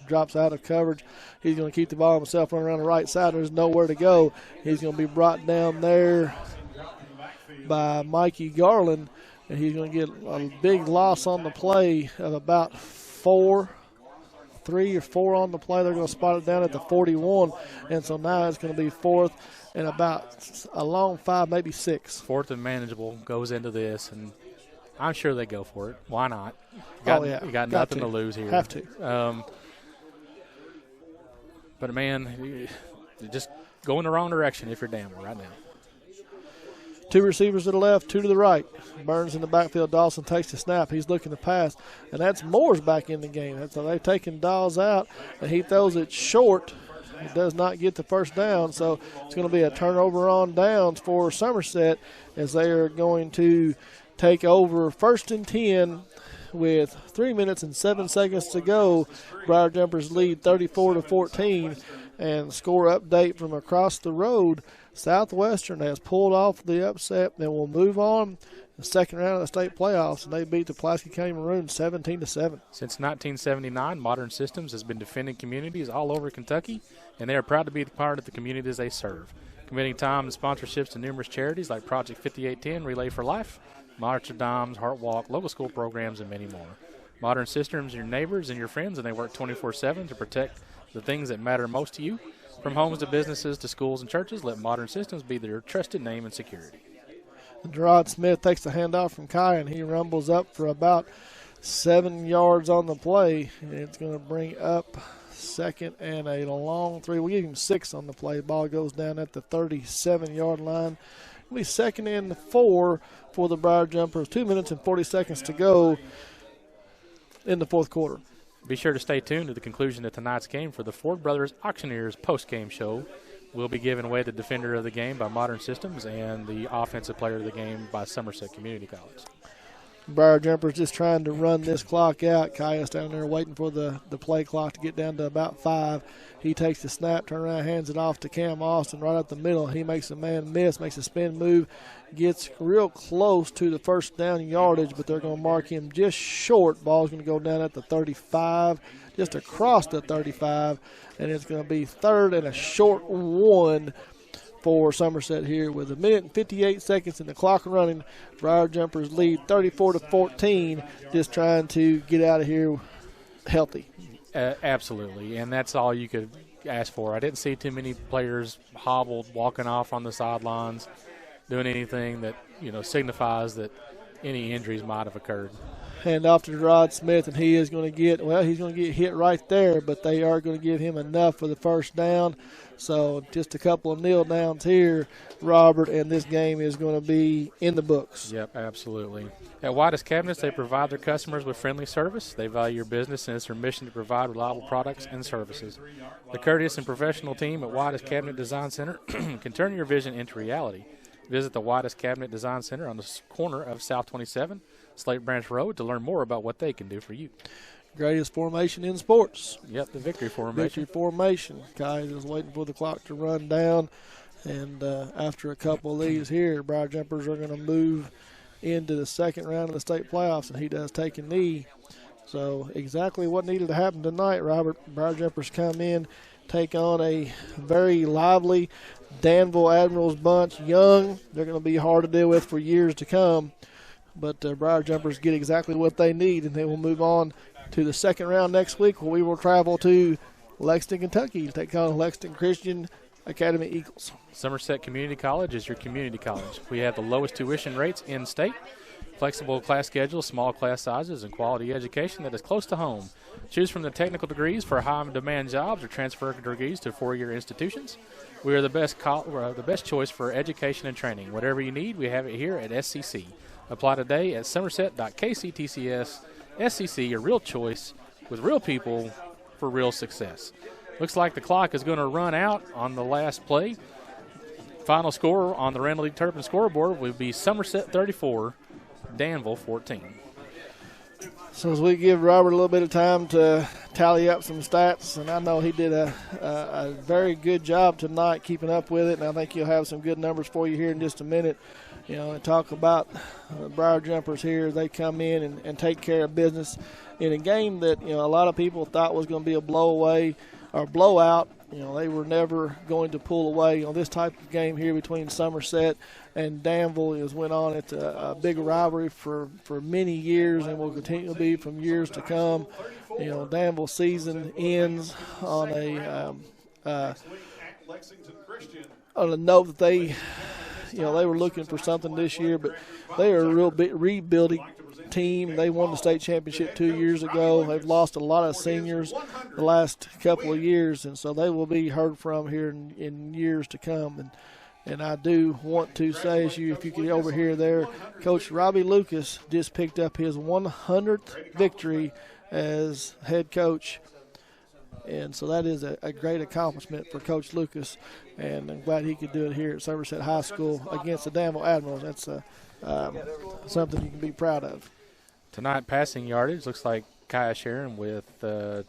Drops out of coverage. He's going to keep the ball himself, run around the right side. There's nowhere to go. He's going to be brought down there by Mikey Garland, and he's going to get a big loss on the play of about 3 or 4 on the play. They're going to spot it down at the 41, and so now it's going to be 4th and about a long 5, maybe 6. 4th and manageable goes into this, and I'm sure they go for it. Why not? You got nothing to lose here. Have to. But, man, you're just going the wrong direction if you're Danville right now. 2 receivers to the left, 2 to the right. Burns in the backfield. Dawson takes the snap. He's looking to pass, and that's Moore's back in the game. So they've taken Dawes out, and he throws it short. He does not get the first down, so it's going to be a turnover on downs for Somerset as they are going to take over 1st and 10 with 3 minutes and 7 seconds to go. Briar Jumpers lead 34-14, and score update from across the road. Southwestern has pulled off the upset and will move on the second round of the state playoffs, and they beat the Pulaski County Maroons 17-7. Since 1979, Modern Systems has been defending communities all over Kentucky, and they are proud to be part of the communities they serve, committing time and sponsorships to numerous charities like Project 5810, Relay for Life, March of Dimes, Heart Walk, local school programs, and many more. Modern Systems are your neighbors and your friends, and they work 24/7 to protect the things that matter most to you. From homes to businesses to schools and churches, let Modern Systems be their trusted name and security. Gerard Smith takes the handoff from Kai, and he rumbles up for about 7 yards on the play. And it's going to bring up second and a long 3. We'll give him 6 on the play. Ball goes down at the 37-yard line. It'll be second and 4 for the Briar Jumpers. 2 minutes and 40 seconds to go in the fourth quarter. Be sure to stay tuned to the conclusion of tonight's game for the Ford Brothers Auctioneers post-game show. We'll be giving away the defender of the game by Modern Systems and the offensive player of the game by Somerset Community College. Briar Jumpers just trying to run this clock out. Caius down there waiting for the play clock to get down to about 5. He takes the snap, turns around, hands it off to Cam Austin right up the middle. He makes a man miss, makes a spin move, gets real close to the first down yardage, but they're going to mark him just short. Ball's going to go down at the 35, just across the 35, and it's going to be third and a short 1 for Somerset here with 1 minute and 58 seconds and the clock running. Briar Jumpers lead 34-14, just trying to get out of here healthy. Absolutely, and that's all you could ask for. I didn't see too many players hobbled, walking off on the sidelines, doing anything that signifies that any injuries might have occurred. Hand off to Rod Smith, and he's going to get hit right there, but they are going to give him enough for the first down. So just a couple of kneel downs here, Robert, and this game is going to be in the books. Yep, absolutely. At Whitus Cabinets, they provide their customers with friendly service. They value your business, and it's their mission to provide reliable products and services. The courteous and professional team at Whitus Cabinet Design Center can turn your vision into reality. Visit the Whitus Cabinet Design Center on the corner of South 27, Slate Branch Road to learn more about what they can do for you. Greatest formation in sports. Yep, the victory formation. Victory formation. Kai is waiting for the clock to run down. And after a couple of these here, Briar Jumpers are going to move into the second round of the state playoffs, and he does take a knee. So exactly what needed to happen tonight, Robert. Briar Jumpers come in, take on a very lively Danville Admirals bunch. Young, they're going to be hard to deal with for years to come. But Briar Jumpers get exactly what they need, and they will move on to the second round next week, where we will travel to Lexington, Kentucky to take on Lexington Christian Academy Eagles. Somerset Community College is your community college. We have the lowest tuition rates in state, flexible class schedules, small class sizes, and quality education that is close to home. Choose from the technical degrees for high-demand jobs or transfer degrees to four-year institutions. We are the best choice for education and training. Whatever you need, we have it here at SCC. Apply today at somerset.kctcs. SCC, your real choice with real people for real success. Looks like the clock is going to run out on the last play. Final score on the Randall League Turpin scoreboard will be Somerset 34, Danville 14. So as we give Robert a little bit of time to tally up some stats, and I know he did a very good job tonight keeping up with it, and I think he'll have some good numbers for you here in just a minute. And talk about the Briar Jumpers here. They come in and take care of business in a game that, a lot of people thought was going to be a blowout. They were never going to pull away. This type of game here between Somerset and Danville went on. It's a big rivalry for many years and will continue to be from years to come. Danville season ends on a note that they were looking for something this year, but they are a real big rebuilding team. They won the state championship 2 years ago. They've lost a lot of seniors the last couple of years, and so they will be heard from here in years to come. And I do want to say, if you could overhear there, Coach Robbie Lucas just picked up his 100th victory as head coach. And so that is a great accomplishment for Coach Lucas, and I'm glad he could do it here at Somerset High School against the Danville Admirals. That's something you can be proud of. Tonight, passing yardage looks like Kaya Sharon with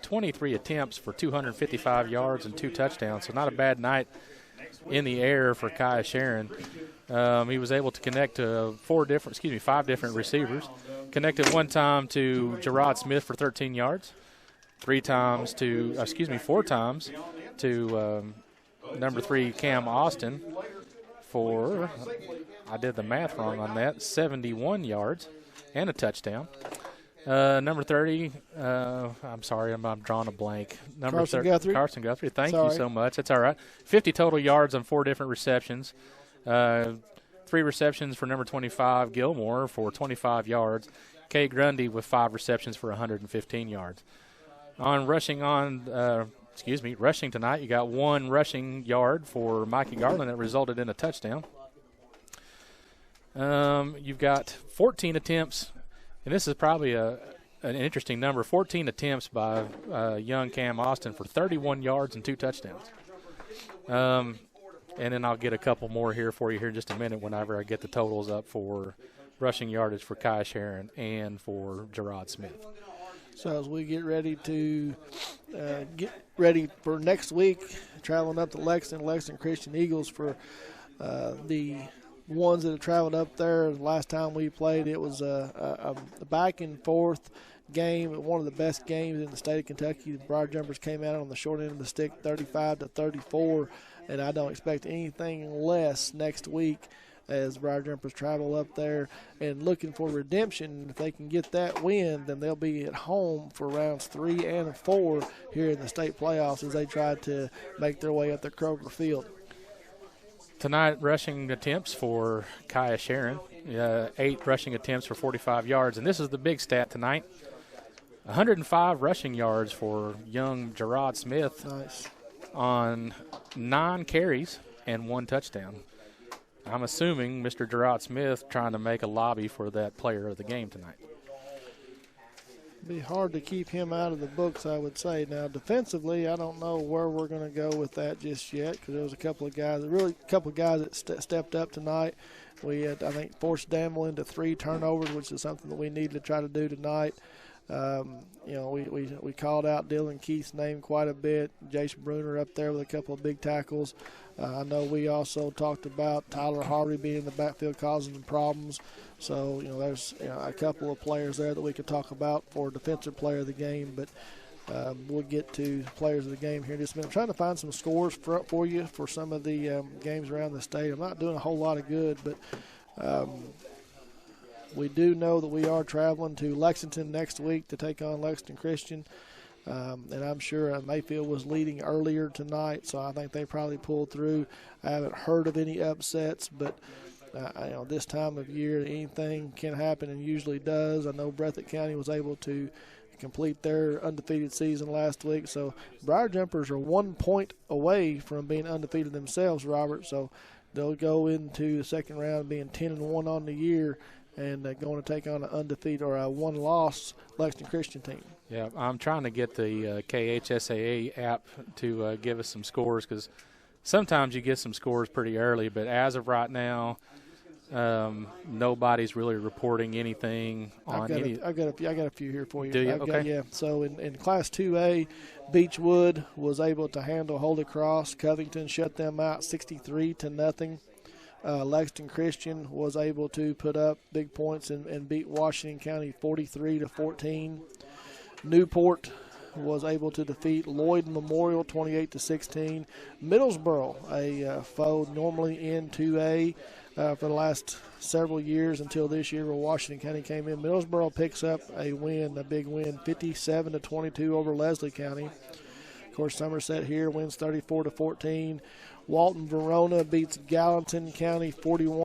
23 attempts for 255 yards and 2 touchdowns. So not a bad night in the air for Kaya Sharon. He was able to connect to 5 different receivers. Connected one time to Gerard Smith for 13 yards. 4 times to number 3 Cam Austin for, I did the math wrong on that, 71 yards and a touchdown. Number 30, I'm sorry, I'm drawing a blank. Carson Guthrie. Carson Guthrie, thank you so much. That's all right. 50 total yards on 4 different receptions. 3 3 receptions for number 25, Gilmore, for 25 yards. Kay Grundy with 5 receptions for 115 yards. Rushing tonight, you got 1 rushing yard for Mikey Garland that resulted in a touchdown. You've got 14 attempts, and this is probably an interesting number, 14 attempts by young Cam Austin for 31 yards and 2 touchdowns. And then I'll get a couple more here for you here in just a minute whenever I get the totals up for rushing yardage for Kai Sharon and for Gerard Smith. So as we get ready to get ready for next week, traveling up to Lexington Christian Eagles for the ones that have traveled up there. The last time we played, it was a back and forth game, one of the best games in the state of Kentucky. The Briar Jumpers came out on the short end of the stick, 35-34, and I don't expect anything less next week as Briar Jumpers travel up there and looking for redemption. If they can get that win, then they'll be at home for rounds 3 and 4 here in the state playoffs as they try to make their way up the Kroger Field. Tonight, rushing attempts for Kaya Sharon, 8 rushing attempts for 45 yards. And this is the big stat tonight, 105 rushing yards for young Gerard Smith. Nice. On 9 carries and 1 touchdown. I'm assuming Mr. Gerard Smith trying to make a lobby for that player of the game tonight. Be hard to keep him out of the books, I would say. Now, defensively, I don't know where we're going to go with that just yet because there was a couple of guys that stepped up tonight. We had, I think, forced Danville into 3 turnovers, which is something that we need to try to do tonight. We called out Dylan Keith's name quite a bit. Jason Bruner up there with a couple of big tackles. I know we also talked about Tyler Harvey being in the backfield causing some problems. So, there's a couple of players there that we could talk about for defensive player of the game. But we'll get to players of the game here in just a minute. I'm trying to find some scores for you for some of the games around the state. I'm not doing a whole lot of good, but we do know that we are traveling to Lexington next week to take on Lexington Christian. And I'm sure Mayfield was leading earlier tonight, so I think they probably pulled through. I haven't heard of any upsets, but this time of year, anything can happen and usually does. I know Breathitt County was able to complete their undefeated season last week, so Briar Jumpers are 1 point away from being undefeated themselves, Robert. So they'll go into the second round being 10-1 on the year and going to take on an undefeated or a one-loss Lexington Christian team. Yeah, I'm trying to get the KHSAA app to give us some scores because sometimes you get some scores pretty early, but as of right now, nobody's really reporting anything on any. I got a few here for you. Do you? Okay. Yeah. So in Class 2A, Beechwood was able to handle Holy Cross. Covington shut them out 63-0. Lexington Christian was able to put up big points and beat Washington County 43-14. Newport was able to defeat Lloyd Memorial 28-16. Middlesboro, a foe normally in 2A for the last several years until this year where Washington County came in. Middlesboro picks up a big win, 57-22 over Leslie County. Of course, Somerset here wins 34-14. Walton Verona beats Gallatin County 41.